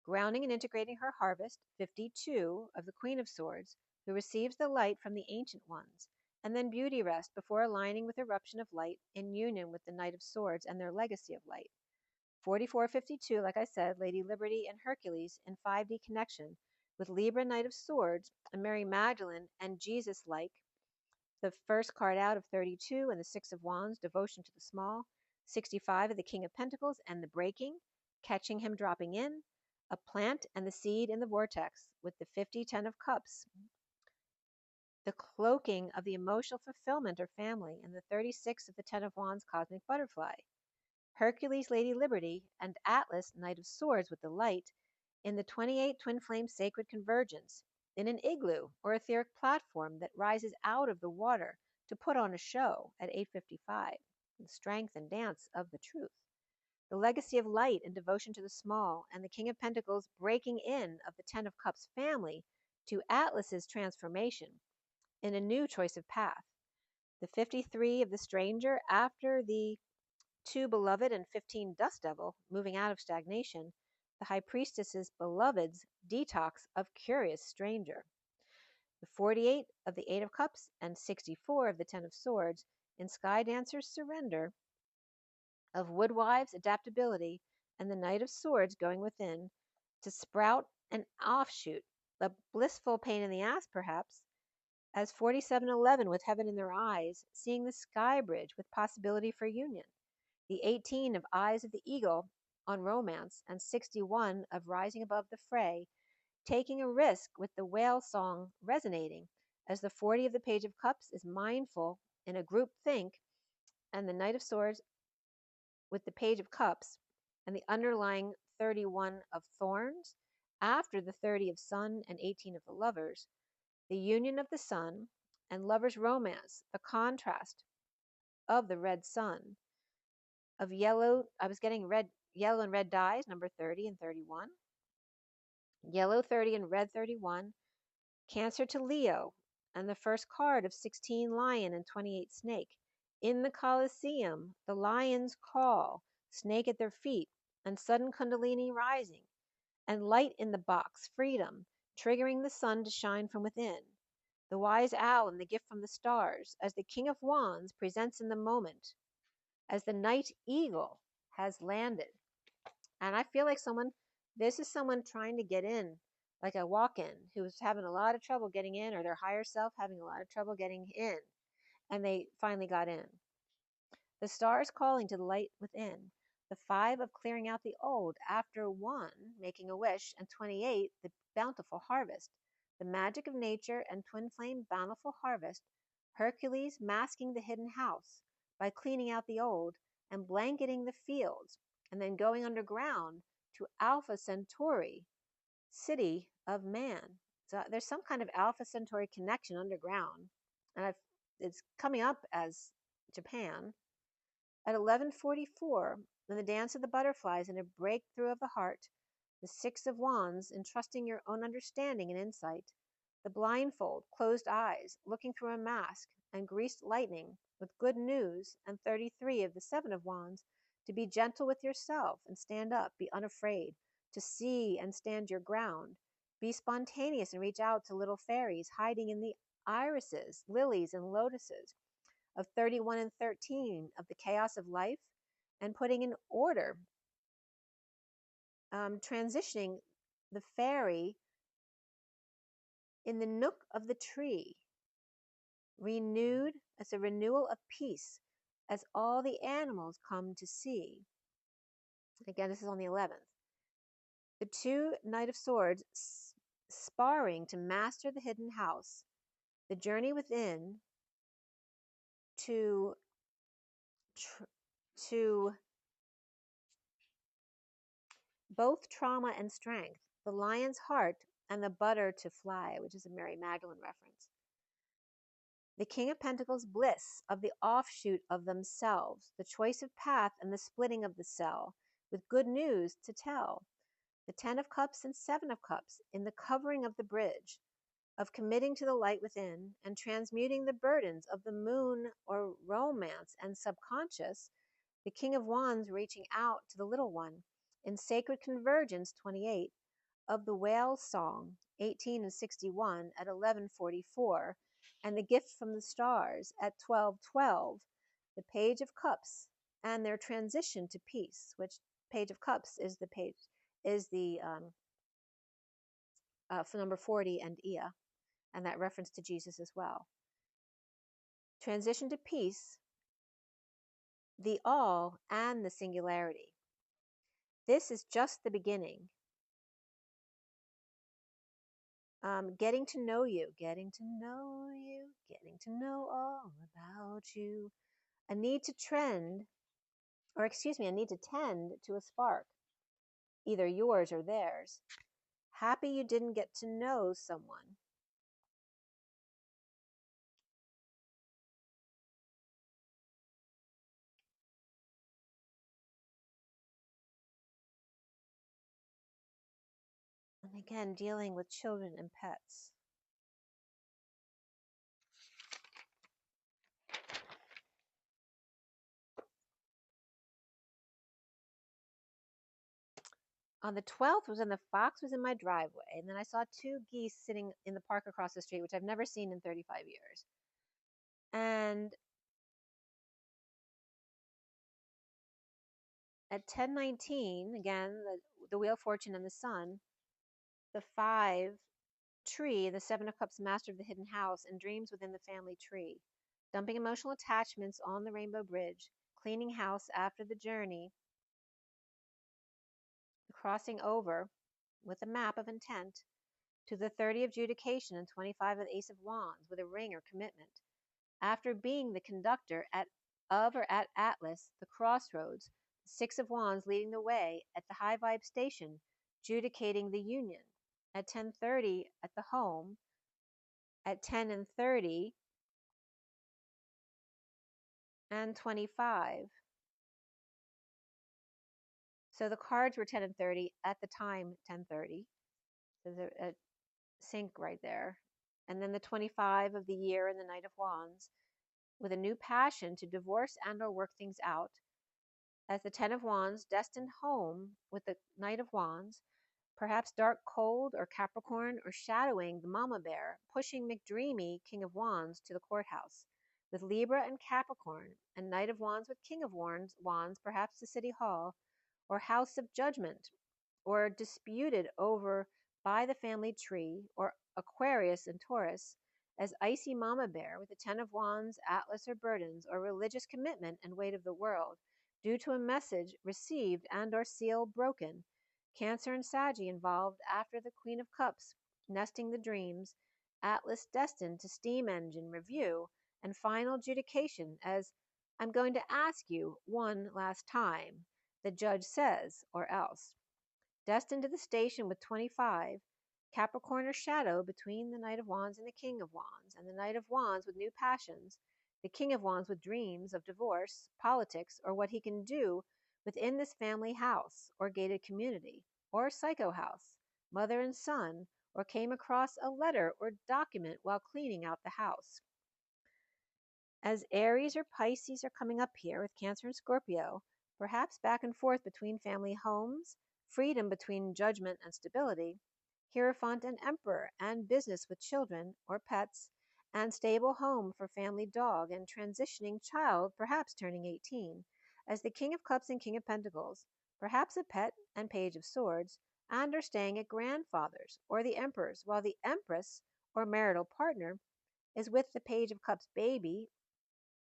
Grounding and integrating her harvest, 52 of the Queen of Swords, who receives the light from the Ancient Ones, and then beauty rest before aligning with Eruption of Light in union with the Knight of Swords and their Legacy of Light. 4452, like I said, Lady Liberty and Hercules in 5D connection with Libra, Knight of Swords, and Mary Magdalene and Jesus-like. The first card out of 32 and the Six of Wands, devotion to the small. 65 of the King of Pentacles and the breaking, catching him dropping in. A plant and the seed in the vortex with the 50, 10 of Cups. The cloaking of the emotional fulfillment or family and the 36 of the 10 of Wands, cosmic butterfly. Hercules, Lady Liberty, and Atlas, Knight of Swords with the light in the 28 twin flame sacred convergence in an igloo or etheric platform that rises out of the water to put on a show at 8:55. The strength and dance of the truth. The legacy of light and devotion to the small, and the King of Pentacles breaking in of the 10 of Cups family to Atlas's transformation in a new choice of path. The 53 of the stranger after the 2 beloved and 15 dust devil moving out of stagnation. The high priestess's beloved's detox of curious stranger. The 48 of the 8 of Cups and 64 of the 10 of Swords in Sky Dancer's surrender of Woodwives' adaptability and the Knight of Swords going within to sprout an offshoot, a blissful pain in the ass perhaps, as 4711 with heaven in their eyes, seeing the sky bridge with possibility for union. The 18 of Eyes of the Eagle on romance, and 61 of Rising Above the Fray, taking a risk with the whale song resonating, as the 40 of the Page of Cups is mindful in a group think, and the Knight of Swords with the Page of Cups, and the underlying 31 of Thorns, after the 30 of Sun and 18 of the Lovers, the union of the Sun and Lovers' romance, the contrast of the red sun, of yellow, I was getting yellow and red dyes, number 30 and 31. Yellow 30 and red 31. Cancer to Leo, and the first card of 16 lion and 28 snake. In the Colosseum, the lions call, snake at their feet, and sudden kundalini rising, and light in the box, freedom, triggering the sun to shine from within. The wise owl and the gift from the stars, as the King of Wands presents in the moment, as the night eagle has landed. And I feel like this is someone trying to get in, like a walk-in, who's having a lot of trouble getting in, or their higher self having a lot of trouble getting in, and they finally got in. The stars calling to the light within. The 5 of clearing out the old after 1, making a wish, and 28, the bountiful harvest. The magic of nature and twin flame bountiful harvest. Hercules masking the hidden house by cleaning out the old and blanketing the fields, and then going underground to Alpha Centauri, city of man. So there's some kind of Alpha Centauri connection underground, and it's coming up as Japan. At 11:44, in the dance of the butterflies and a breakthrough of the heart, the 6 of Wands, entrusting your own understanding and insight, the blindfold, closed eyes, looking through a mask, and greased lightning with good news, and 33 of the 7 of Wands, to be gentle with yourself and stand up, be unafraid, to see and stand your ground, be spontaneous and reach out to little fairies hiding in the irises, lilies, and lotuses, of 31 and 13 of the chaos of life, and putting in order, transitioning the fairy in the nook of the tree, renewed as a renewal of peace as all the animals come to see. Again, this is on the 11th. The 2 Knight of Swords sparring to master the hidden house, the journey within to both trauma and strength, the lion's heart and the butter to fly, which is a Mary Magdalene reference. The King of Pentacles bliss of the offshoot of themselves, the choice of path and the splitting of the cell, with good news to tell. The 10 of Cups and 7 of Cups in the covering of the bridge, of committing to the light within and transmuting the burdens of the moon or romance and subconscious. The King of Wands reaching out to the little one in sacred convergence 28 of the whale song 18 and 61 at 11:44, and the gift from the stars at 12:12, the Page of Cups and their transition to peace, which Page of Cups is the for number 40 and Ea, and that reference to Jesus as well. Transition to peace, the all and the singularity. This is just the beginning. Getting to know you, getting to know you, getting to know all about you. A need to tend to a spark, either yours or theirs. Happy you didn't get to know someone. And again, dealing with children and pets. On the 12th the fox was in my driveway, and then I saw 2 geese sitting in the park across the street, which I've never seen in 35 years. And at 10:19, again, the Wheel of Fortune and the Sun, the 5 tree, the 7 of Cups, Master of the Hidden House, and dreams within the family tree. Dumping emotional attachments on the Rainbow Bridge, cleaning house after the journey, crossing over with a map of intent to the 30 of Judication and 25 of the Ace of Wands with a ring or commitment. After being the conductor at Atlas, the crossroads, the 6 of Wands leading the way at the High Vibe Station, judicating the union. At 10:30 at the home, at 10 and 30 and 25. So the cards were 10 and 30 at the time, 10:30. So there's a sync right there. And then the 25 of the year and the Knight of Wands with a new passion to divorce and or work things out. As the 10 of Wands, destined home with the Knight of Wands, perhaps dark, cold, or Capricorn, or shadowing the Mama Bear, pushing McDreamy, King of Wands, to the courthouse. With Libra and Capricorn, and Knight of Wands with King of Wands, perhaps the City Hall, or House of Judgment, or disputed over by the family tree, or Aquarius and Taurus, as icy Mama Bear with the 10 of Wands, Atlas, or burdens, or religious commitment and weight of the world, due to a message received and or seal broken. Cancer and Saggy involved after the Queen of Cups, nesting the dreams, Atlas destined to steam engine review, and final judication as I'm going to ask you one last time, the judge says, or else. Destined to the station with 25, Capricorn or shadow between the Knight of Wands and the King of Wands, and the Knight of Wands with new passions, the King of Wands with dreams of divorce, politics, or what he can do within this family house, or gated community, or psycho house, mother and son, or came across a letter or document while cleaning out the house. As Aries or Pisces are coming up here with Cancer and Scorpio, perhaps back and forth between family homes, freedom between judgment and stability, Hierophant and Emperor, and business with children or pets, and stable home for family dog and transitioning child, perhaps turning 18, as the King of Cups and King of Pentacles, perhaps a pet and Page of Swords, and are staying at grandfather's or the Emperor's, while the Empress or marital partner is with the Page of Cups baby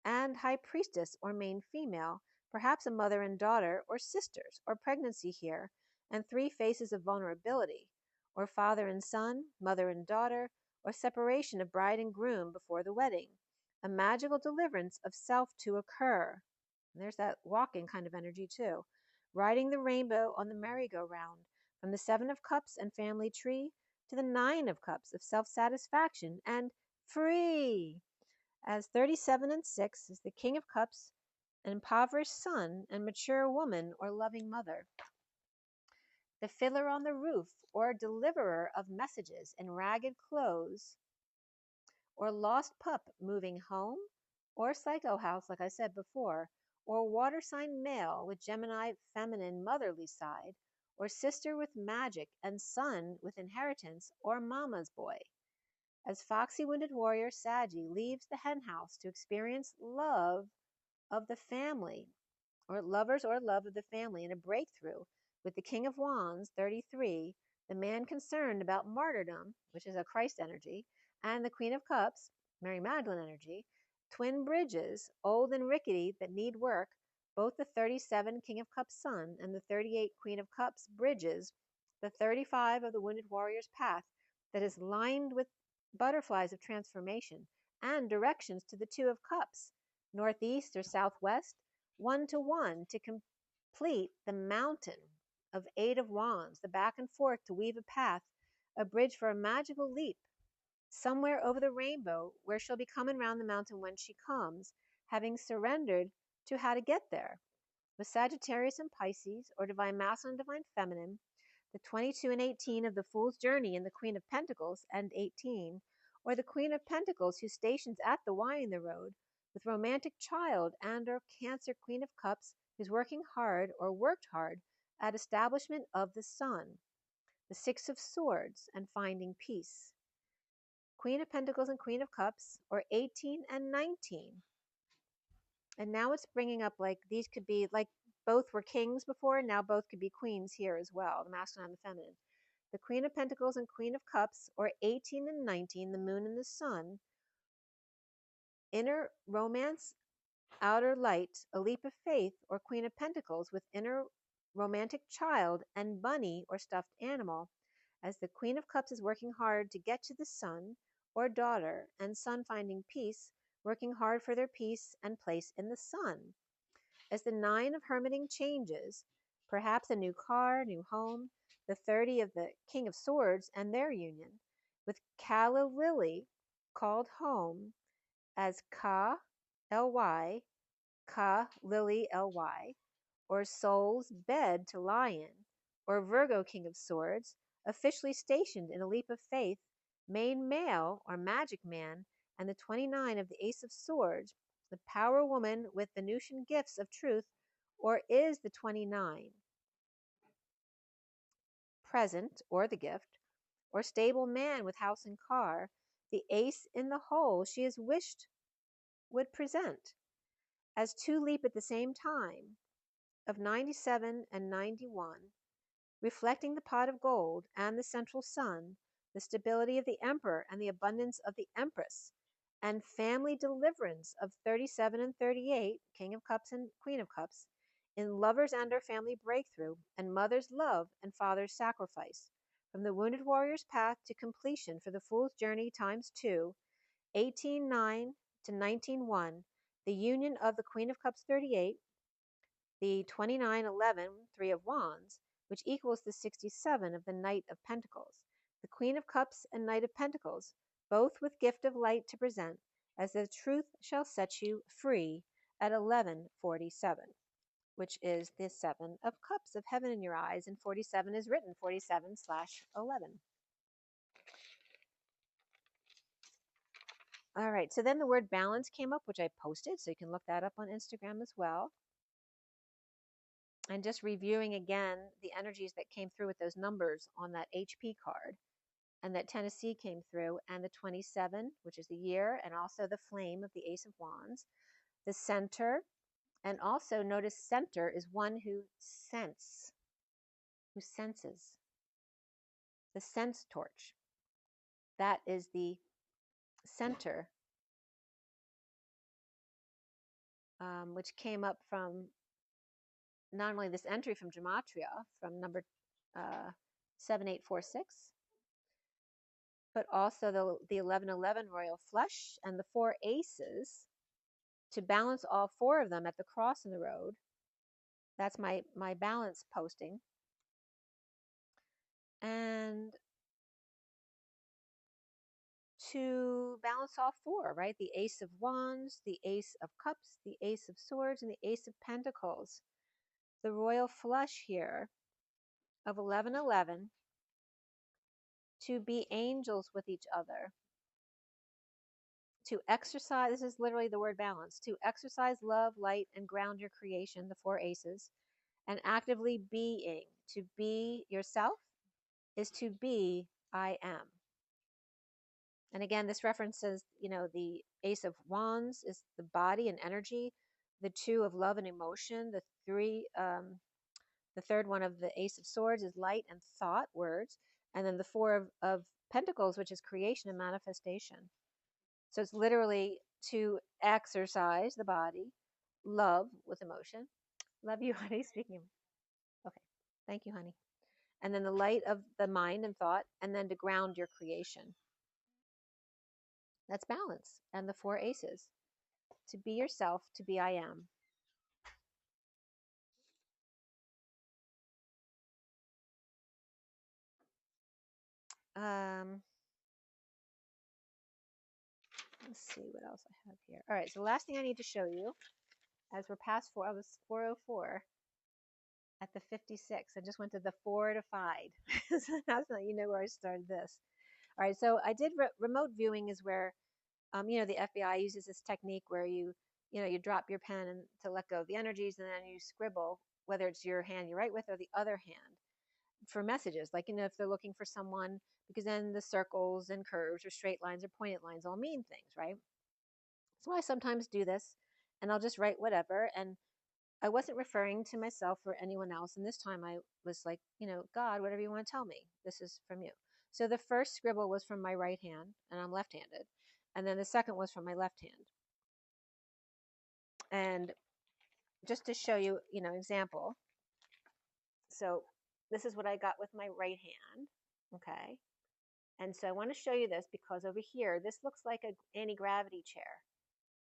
and High Priestess or main female, perhaps a mother and daughter or sisters, or pregnancy here, and 3 faces of vulnerability, or father and son, mother and daughter, or separation of bride and groom before the wedding, a magical deliverance of self to occur. And there's that walking kind of energy too. Riding the rainbow on the merry-go-round, from the 7 of Cups and family tree to the 9 of Cups of self-satisfaction and free. As 37 and 6 is the King of Cups, an impoverished son, and mature woman or loving mother. The fiddler on the roof, or deliverer of messages in ragged clothes, or lost pup moving home, or psycho house, like I said before, or water sign male with Gemini feminine motherly side, or sister with magic and son with inheritance, or mama's boy. As foxy wounded warrior Saggy leaves the hen house to experience love of the family, or lovers or love of the family in a breakthrough with the King of Wands, 33, the man concerned about martyrdom, which is a Christ energy, and the Queen of Cups, Mary Magdalene energy, twin bridges, old and rickety that need work, both the 37 King of Cups Sun and the 38 Queen of Cups bridges, the 35 of the Wounded Warrior's path that is lined with butterflies of transformation and directions to the Two of Cups, northeast or southwest, 1 to 1 to complete the mountain of 8 of Wands, the back and forth to weave a path, a bridge for a magical leap, somewhere over the rainbow where she'll be coming round the mountain when she comes, having surrendered to how to get there. With Sagittarius and Pisces, or Divine Masculine and Divine Feminine, the 22 and 18 of the Fool's Journey and the Queen of Pentacles, and 18, or the Queen of Pentacles who stations at the Y in the road, with Romantic Child and or Cancer Queen of Cups who's working hard or worked hard at establishment of the Sun, the Six of Swords and finding peace. Queen of Pentacles and Queen of Cups, or 18 and 19. And now it's bringing up like these could be like both were kings before, and now both could be queens here as well, the masculine and the feminine. The Queen of Pentacles and Queen of Cups, or 18 and 19, the moon and the sun. Inner romance, outer light, a leap of faith, or Queen of Pentacles with inner romantic child and bunny or stuffed animal, as the Queen of Cups is working hard to get to the sun or daughter, and sun finding peace, working hard for their peace and place in the sun. As the 9 of hermiting changes, perhaps a new car, new home, the 30 of the King of Swords and their union, with Calla Lily called home as Ka, L-Y, Ka Lily, L-Y, or Soul's Bed to lie in, or Virgo King of Swords, officially stationed in a leap of faith, main male or magic man, and the 29 of the Ace of Swords, the power woman with Venusian gifts of truth, or is the 29 present, or the gift, or stable man with house and car, the ace in the hole she has wished would present, as two leap at the same time, of 97 and 91, reflecting the pot of gold and the central sun, the stability of the emperor and the abundance of the empress, and family deliverance of 37 and 38, King of Cups and Queen of Cups, in lovers and or family breakthrough, and mother's love and father's sacrifice, from the wounded warrior's path to completion for the fool's journey times 2, 18:9 to 19:1, the union of the Queen of Cups 38, the 29:11, Three of Wands, which equals the 67 of the Knight of Pentacles, the Queen of Cups and Knight of Pentacles, both with gift of light to present, as the truth shall set you free at 11:47, which is the 7 of Cups of heaven in your eyes, and 47 is written 47/11. All right, so then the word balance came up, which I posted, so you can look that up on Instagram as well. And just reviewing again the energies that came through with those numbers on that HP card, and that Tennessee came through, and the 27, which is the year, and also the flame of the Ace of Wands, the center, and also notice center is one who senses, the sense torch. That is the center, which came up from not only this entry from Gematria, from number 7846, but also the 1111 Royal Flush and the 4 Aces to balance all 4 of them at the cross in the road. That's my balance posting. And to balance all 4, right? The Ace of Wands, the Ace of Cups, the Ace of Swords, and the Ace of Pentacles. The Royal Flush here of 1111 to be angels with each other. To exercise, this is literally the word balance, to exercise love, light, and ground your creation, the 4 Aces, and actively being. To be yourself is to be I am. And again, this references, the Ace of Wands is the body and energy. the 2 of love and emotion, the third one of the Ace of Swords is light and thought, words, and then the 4 of Pentacles, which is creation and manifestation. So it's literally to exercise the body, love with emotion. Love you, honey. Speaking of, okay, thank you, honey. And then the light of the mind and thought, and then to ground your creation. That's balance. And the 4 aces. To be yourself, to be I am. Let's see what else I have here. All right, so the last thing I need to show you, as we're past 4, I was 404 at the 56. I just went to the fortified. So that's not, you know where I started this. All right, so I did remote viewing is where, you know, the FBI uses this technique where you know, you drop your pen and to let go of the energies, and then you scribble, whether it's your hand you write with or the other hand, for messages. Like, you know, if they're looking for someone, because then the circles and curves or straight lines or pointed lines all mean things, right? So I sometimes do this, and I'll just write whatever. And I wasn't referring to myself or anyone else. And this time I was like, you know, God, whatever you want to tell me, this is from you. So the first scribble was from my right hand, and I'm left-handed. And then the second was from my left hand. And just to show you, you know, example. So this is what I got with my right hand. Okay. And so I want to show you this because over here, this looks like an anti-gravity chair.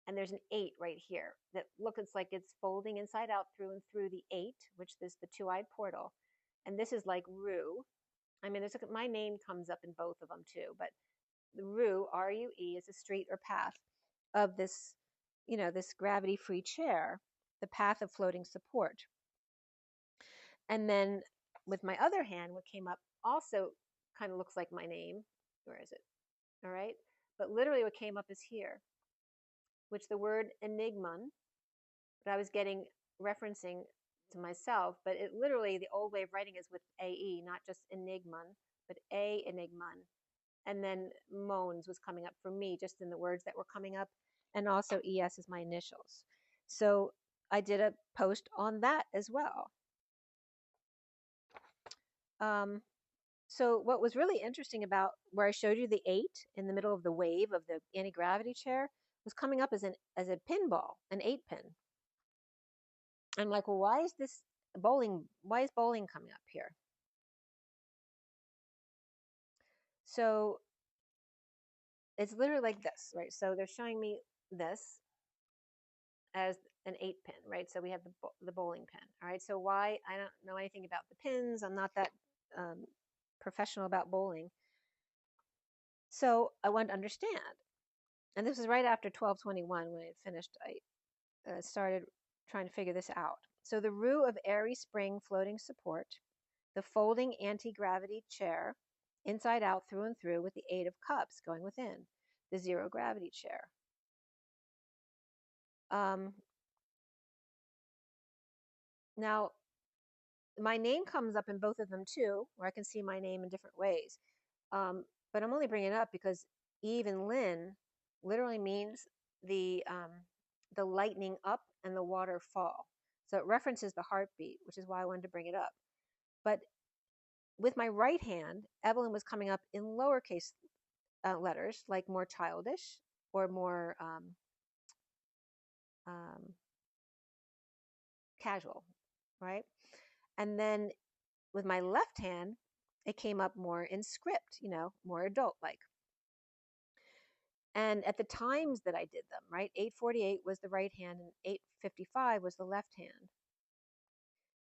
And there's an 8 right here that looks like it's folding inside out through and through the 8, which is the 2-eyed portal. And this is like Rue. I mean, my name comes up in both of them too, but the Rue, R-U-E, is a street or path of this, you know, this gravity-free chair, the path of floating support. And then with my other hand, what came up also kind of looks like my name. Where is it? All right. But literally what came up is here, which the word enigman, that I was getting referencing to myself, but it literally, the old way of writing is with AE, not just enigman, but a enigman. And then moans was coming up for me, just in the words that were coming up. And also ES is my initials. So I did a post on that as well. So what was really interesting about where I showed you the 8 in the middle of the wave of the anti-gravity chair was coming up as a pinball, an 8 pin. I'm like, well, why is bowling coming up here? So it's literally like this, right? So they're showing me this as an 8 pin, right? So we have the bowling pin, all right? So why? I don't know anything about the pins. I'm not that professional about bowling. So I wanted to understand. And this was right after 1221 when I had finished. I started trying to figure this out. So the Rue of airy spring floating support, the folding anti-gravity chair, inside out, through and through, with the 8 of cups going within, the 0 gravity chair. Now, my name comes up in both of them too, where I can see my name in different ways. But I'm only bringing it up because Eve and Lynn literally means the lightning up and the water fall. So it references the heartbeat, which is why I wanted to bring it up. But with my right hand, Evelyn was coming up in lowercase letters, like more childish or more casual, right? And then with my left hand, it came up more in script, you know, more adult-like. And at the times that I did them, right, 8:48 was the right hand and 8:55 was the left hand.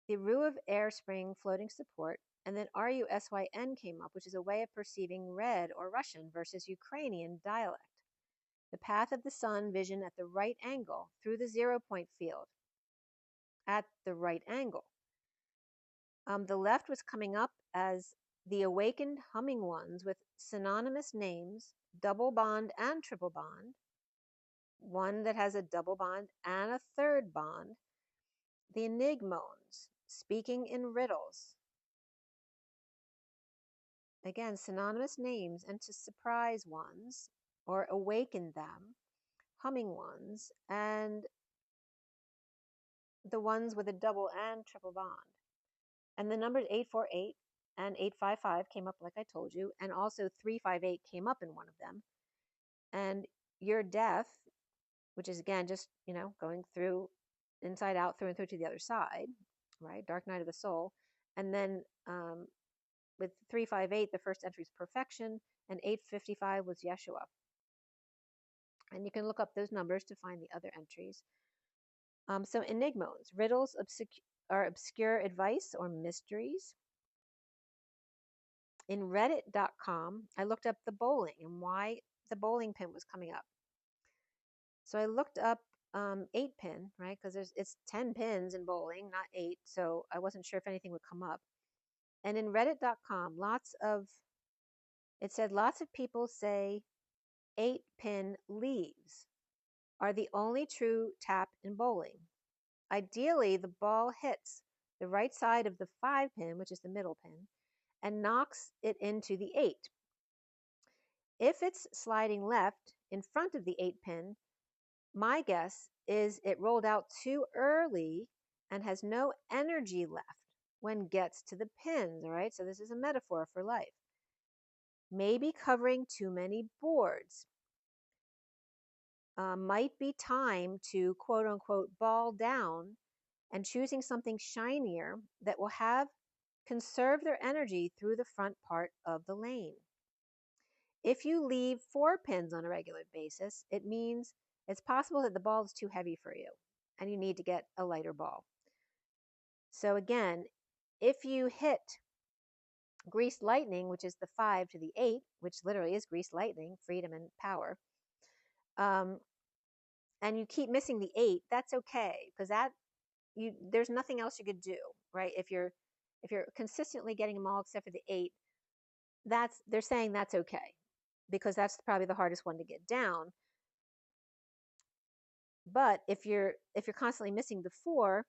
The Rue of air spring floating support, and then RUSYN came up, which is a way of perceiving red or Russian versus Ukrainian dialect. The path of the sun vision at the right angle through the 0 point field at the right angle. The left was coming up as the awakened humming ones with synonymous names, double bond and triple bond, one that has a double bond and a third bond, the enigmones, speaking in riddles. Again, synonymous names, and to surprise ones or awaken them, humming ones, and the ones with a double and triple bond. And the numbers 848 and 855 came up, like I told you, and also 358 came up in one of them. And your death, which is again just, going through inside out, through and through to the other side, right? Dark night of the soul. And then with 358, the first entry is perfection, and 855 was Yeshua. And you can look up those numbers to find the other entries. So enigmas, riddles are obscure advice or mysteries. In reddit.com, I looked up the bowling and why the bowling pin was coming up. So I looked up 8-pin, right? Because it's 10 pins in bowling, not 8. So I wasn't sure if anything would come up. And in reddit.com, it said lots of people say 8-pin leaves are the only true tap in bowling. Ideally, the ball hits the right side of the 5-pin, which is the middle pin, and knocks it into the 8. If it's sliding left in front of the 8-pin, my guess is it rolled out too early and has no energy left when it gets to the pins, all right? So this is a metaphor for life. Maybe covering too many boards. Might be time to quote unquote ball down and choosing something shinier that will have conserve their energy through the front part of the lane. If you leave 4 pins on a regular basis, it means it's possible that the ball is too heavy for you and you need to get a lighter ball. So again, if you hit greased lightning, which is the 5 to the 8, which literally is greased lightning, freedom and power, and you keep missing the 8, that's okay, because there's nothing else you could do, right? If you're consistently getting them all except for the 8, they're saying that's okay, because that's probably the hardest one to get down. But if you're constantly missing the 4,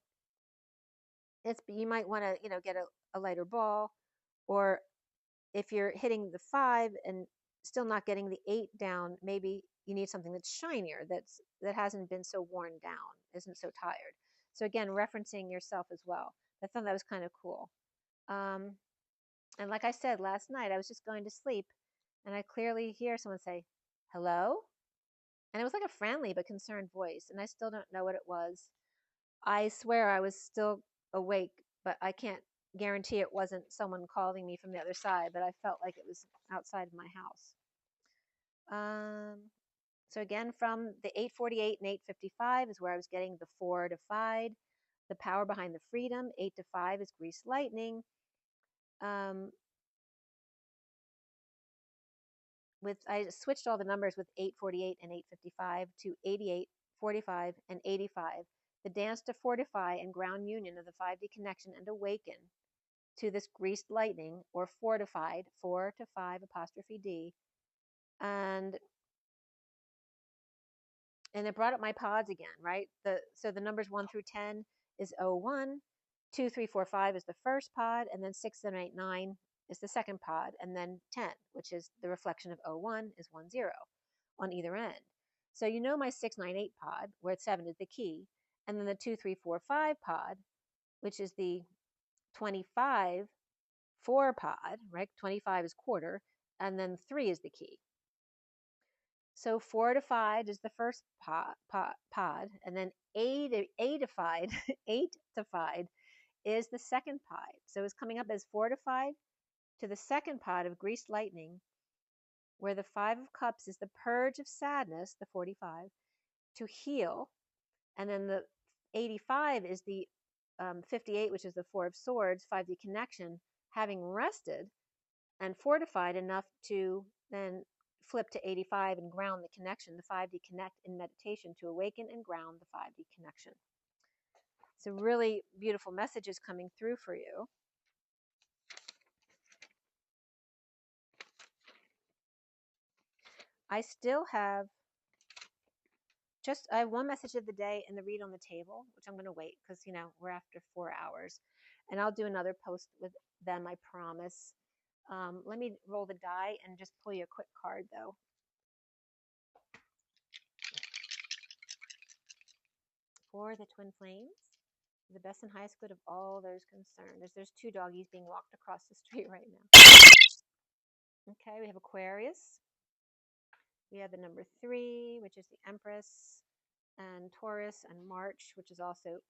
you might want to get a lighter ball. Or if you're hitting the 5 and still not getting the 8 down, maybe you need something that's shinier, that hasn't been so worn down, isn't so tired. So again, referencing yourself as well. I thought that was kind of cool. And like I said last night, I was just going to sleep and I clearly hear someone say, "Hello?" And it was like a friendly but concerned voice, and I still don't know what it was. I swear I was still awake, but I can't guarantee it wasn't someone calling me from the other side, but I felt like it was outside of my house. So again, from the 848 and 855 is where I was getting the fortified, the power behind the freedom. 8 to 5 is greased lightning. I switched all the numbers with 848 and 855 to 88, 45, and 85. The dance to fortify and ground union of the 5D connection and awaken to this greased lightning, or fortified, 4 to 5 apostrophe D. And it brought up my pods again, right? So the numbers 1 through 10 is 01, 2, 3, 4, 5 is the first pod, and then 6, 7, 8, 9 is the second pod, and then 10, which is the reflection of 01, is 1, 0 on either end. So my 6, 9, 8 pod, where 7 is the key, and then the 2, 3, 4, 5 pod, which is the 25, 4 pod, right? 25 is quarter, and then 3 is the key. So fortified is the first pod, and then eightified, 8-fied is the second pod. So it's coming up as fortified to the second pod of greased lightning, where the 5 of cups is the purge of sadness, the 45, to heal. And then the 85 is the 58, which is the 4 of swords, 5D connection, having rested and fortified enough to then flip to 85 and ground the connection, the 5D connect in meditation, to awaken and ground the 5D connection. So really beautiful messages coming through for you. I still have I have one message of the day and the read on the table, which I'm going to wait because, we're after 4 hours. And I'll do another post with them, I promise. Let me roll the die and just pull you a quick card, though. For the twin flames. the best and highest good of all those concerned. There's two doggies being walked across the street right now. Okay, we have Aquarius. We have the number 3, which is the Empress, and Taurus, and March, which is also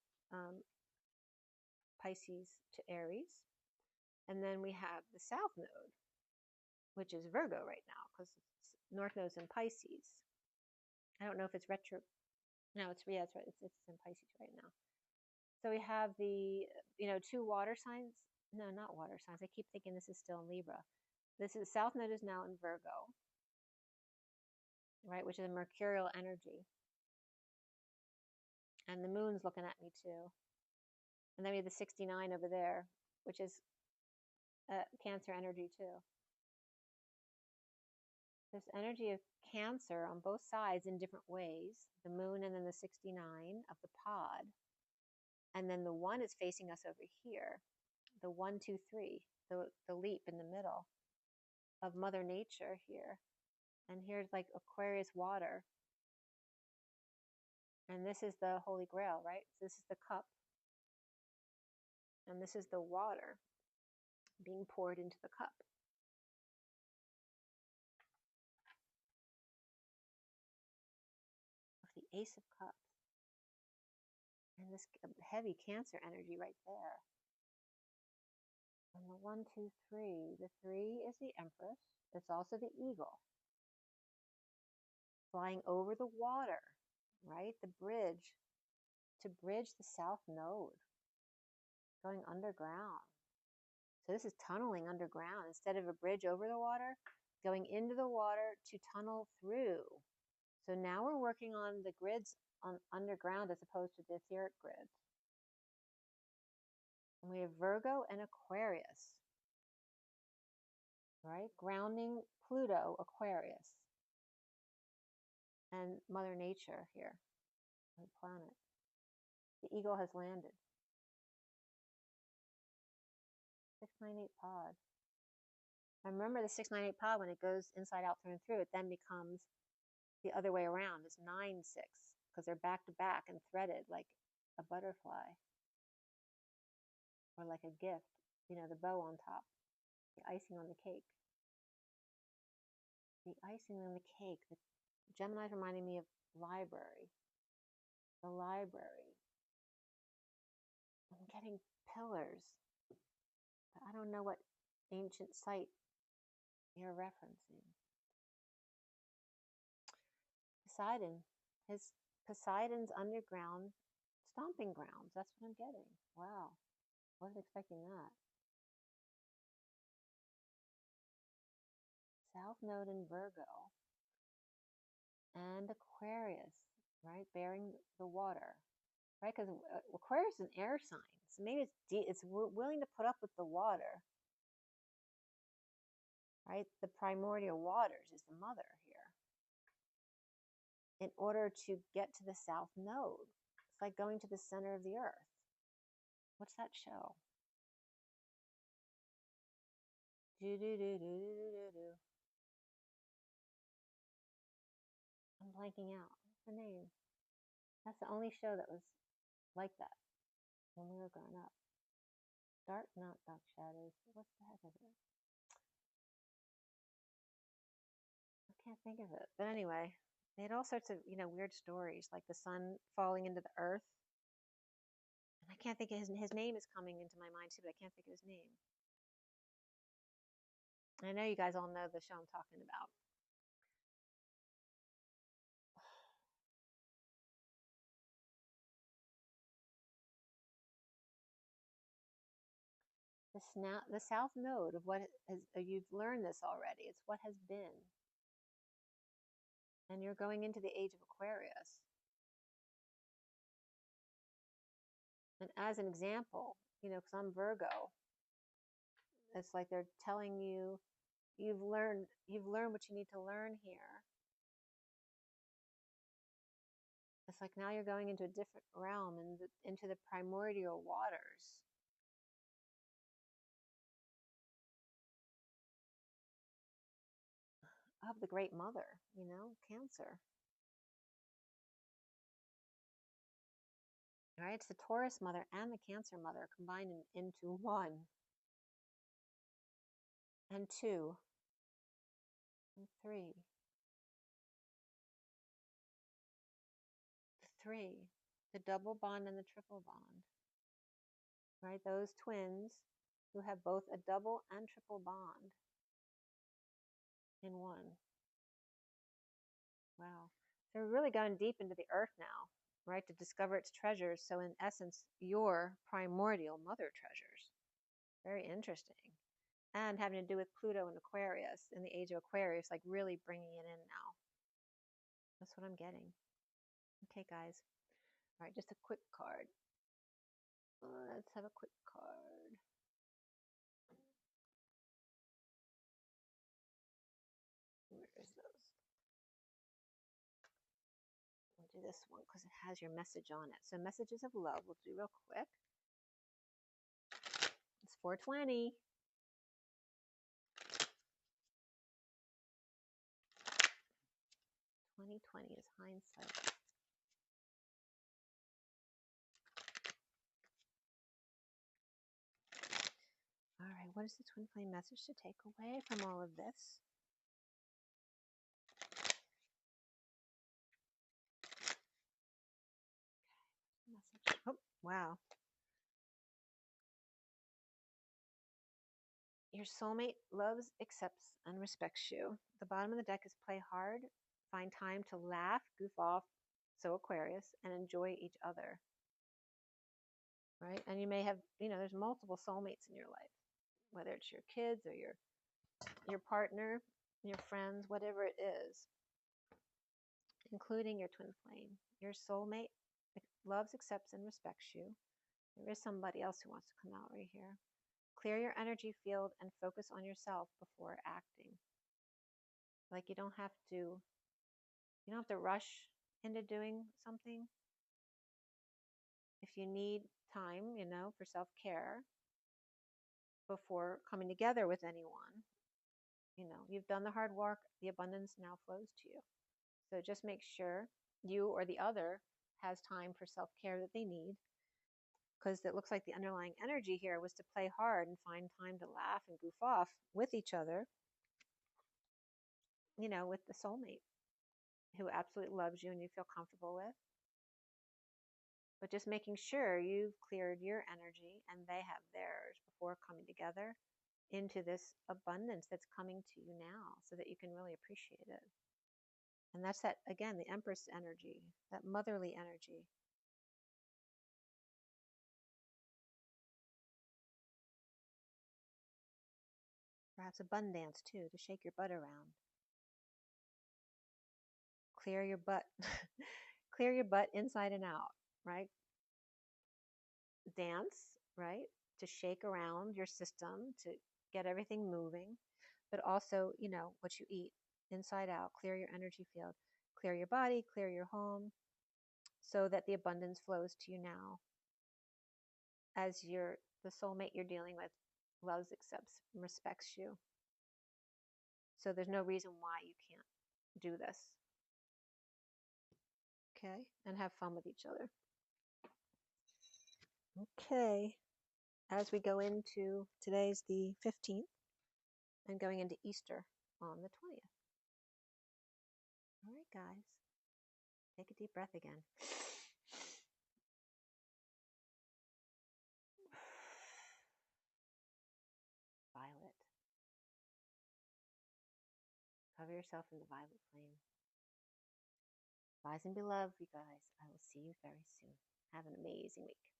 Pisces to Aries. And then we have the South Node, which is Virgo right now, because North Node's in Pisces. I don't know if it's retro. No, it's right. It's in Pisces right now. So we have the 2 water signs. No, not water signs. I keep thinking this is still in Libra. This is South Node is now in Virgo, right, which is a mercurial energy. And the moon's looking at me too. And then we have the 69 over there, which is Cancer energy too. This energy of Cancer on both sides in different ways. The moon and then the 69 of the pod. And then the 1 is facing us over here. The 1, 2, 3, the leap in the middle of Mother Nature here. And here's like Aquarius water. And this is the Holy Grail, right? So this is the cup. And this is the water being poured into the cup. Of the Ace of Cups. And this heavy Cancer energy right there. And the 1, 2, 3. The 3 is the Empress. It's also the eagle. Flying over the water, right? The bridge. To bridge the South Node. Going underground. So this is tunneling underground. Instead of a bridge over the water, going into the water to tunnel through. So now we're working on the grids on underground as opposed to the etheric grids. And we have Virgo and Aquarius. Right? Grounding Pluto, Aquarius. And Mother Nature here. The planet. The eagle has landed. 698 pod. I remember the 698 pod, when it goes inside out through and through, it then becomes the other way around. It's 9-6 because they're back to back and threaded like a butterfly or like a gift. The bow on top, the icing on the cake. The icing on the cake. The Gemini's reminding me of library. The library. I'm getting pillars. But I don't know what ancient site you're referencing. Poseidon's underground stomping grounds. That's what I'm getting. Wow. Wasn't expecting that. South Node in Virgo. And Aquarius, right? Bearing the water. Right? Because Aquarius is an air sign. So maybe it's willing to put up with the water. Right? The primordial waters is the mother here. In order to get to the South Node. It's like going to the center of the earth. What's that show? I'm blanking out. What's the name? That's the only show that was like that when we were growing up. Not Dark Shadows. What the heck is it? I can't think of it. But anyway, they had all sorts of, weird stories, like the sun falling into the earth. And I can't think of his name is coming into my mind too, but I can't think of his name. I know you guys all know the show I'm talking about. The South Node of what you've learned this already. It's what has been. And you're going into the age of Aquarius. And as an example, because I'm Virgo, it's like they're telling you, you've learned what you need to learn here. It's like now you're going into a different realm, into the primordial waters. Of the Great Mother, Cancer. All right, it's the Taurus mother and the Cancer mother combined into 1 and 2 and 3. The 3, the double bond and the triple bond. Right, those twins who have both a double and triple bond in 1. Wow. So we're really going deep into the earth now, right, to discover its treasures. So in essence, your primordial mother treasures. Very interesting. And having to do with Pluto and Aquarius in the age of Aquarius, like really bringing it in now. That's what I'm getting. Okay, guys. All right, just a quick card. Let's have a quick card. Where is those? We'll do this one because it has your message on it. So messages of love we'll do real quick. It's 420. 2020 is hindsight. All right, what is the twin flame message to take away from all of this? Message. Oh, wow. Your soulmate loves, accepts, and respects you. The bottom of the deck is play hard, find time to laugh, goof off, so Aquarius, and enjoy each other. Right? And you may have, there's multiple soulmates in your life, whether it's your kids or your partner, your friends, whatever it is, including your twin flame. Your soulmate loves, accepts, and respects you. There is somebody else who wants to come out right here. Clear your energy field and focus on yourself before acting. Like you don't have to rush into doing something. If you need time, for self-care before coming together with anyone, you've done the hard work, the abundance now flows to you. So just make sure you or the other has time for self-care that they need, because it looks like the underlying energy here was to play hard and find time to laugh and goof off with each other, with the soulmate who absolutely loves you and you feel comfortable with. But just making sure you've cleared your energy and they have theirs before coming together into this abundance that's coming to you now, so that you can really appreciate it. And that's that, again, the Empress energy, that motherly energy. Perhaps abundance too, to shake your butt around. Clear your butt. Clear your butt inside and out, right? Dance, right? To shake around your system, to get everything moving. But also, what you eat inside out. Clear your energy field. Clear your body, clear your home, so that the abundance flows to you now. As the soulmate you're dealing with loves, accepts, and respects you. So there's no reason why you can't do this. Okay? And have fun with each other. Okay. As we go into, today's the 15th, and going into Easter on the 20th. All right, guys. Take a deep breath again. Violet. Cover yourself in the violet flame. Rise and be loved, you guys. I will see you very soon. Have an amazing week.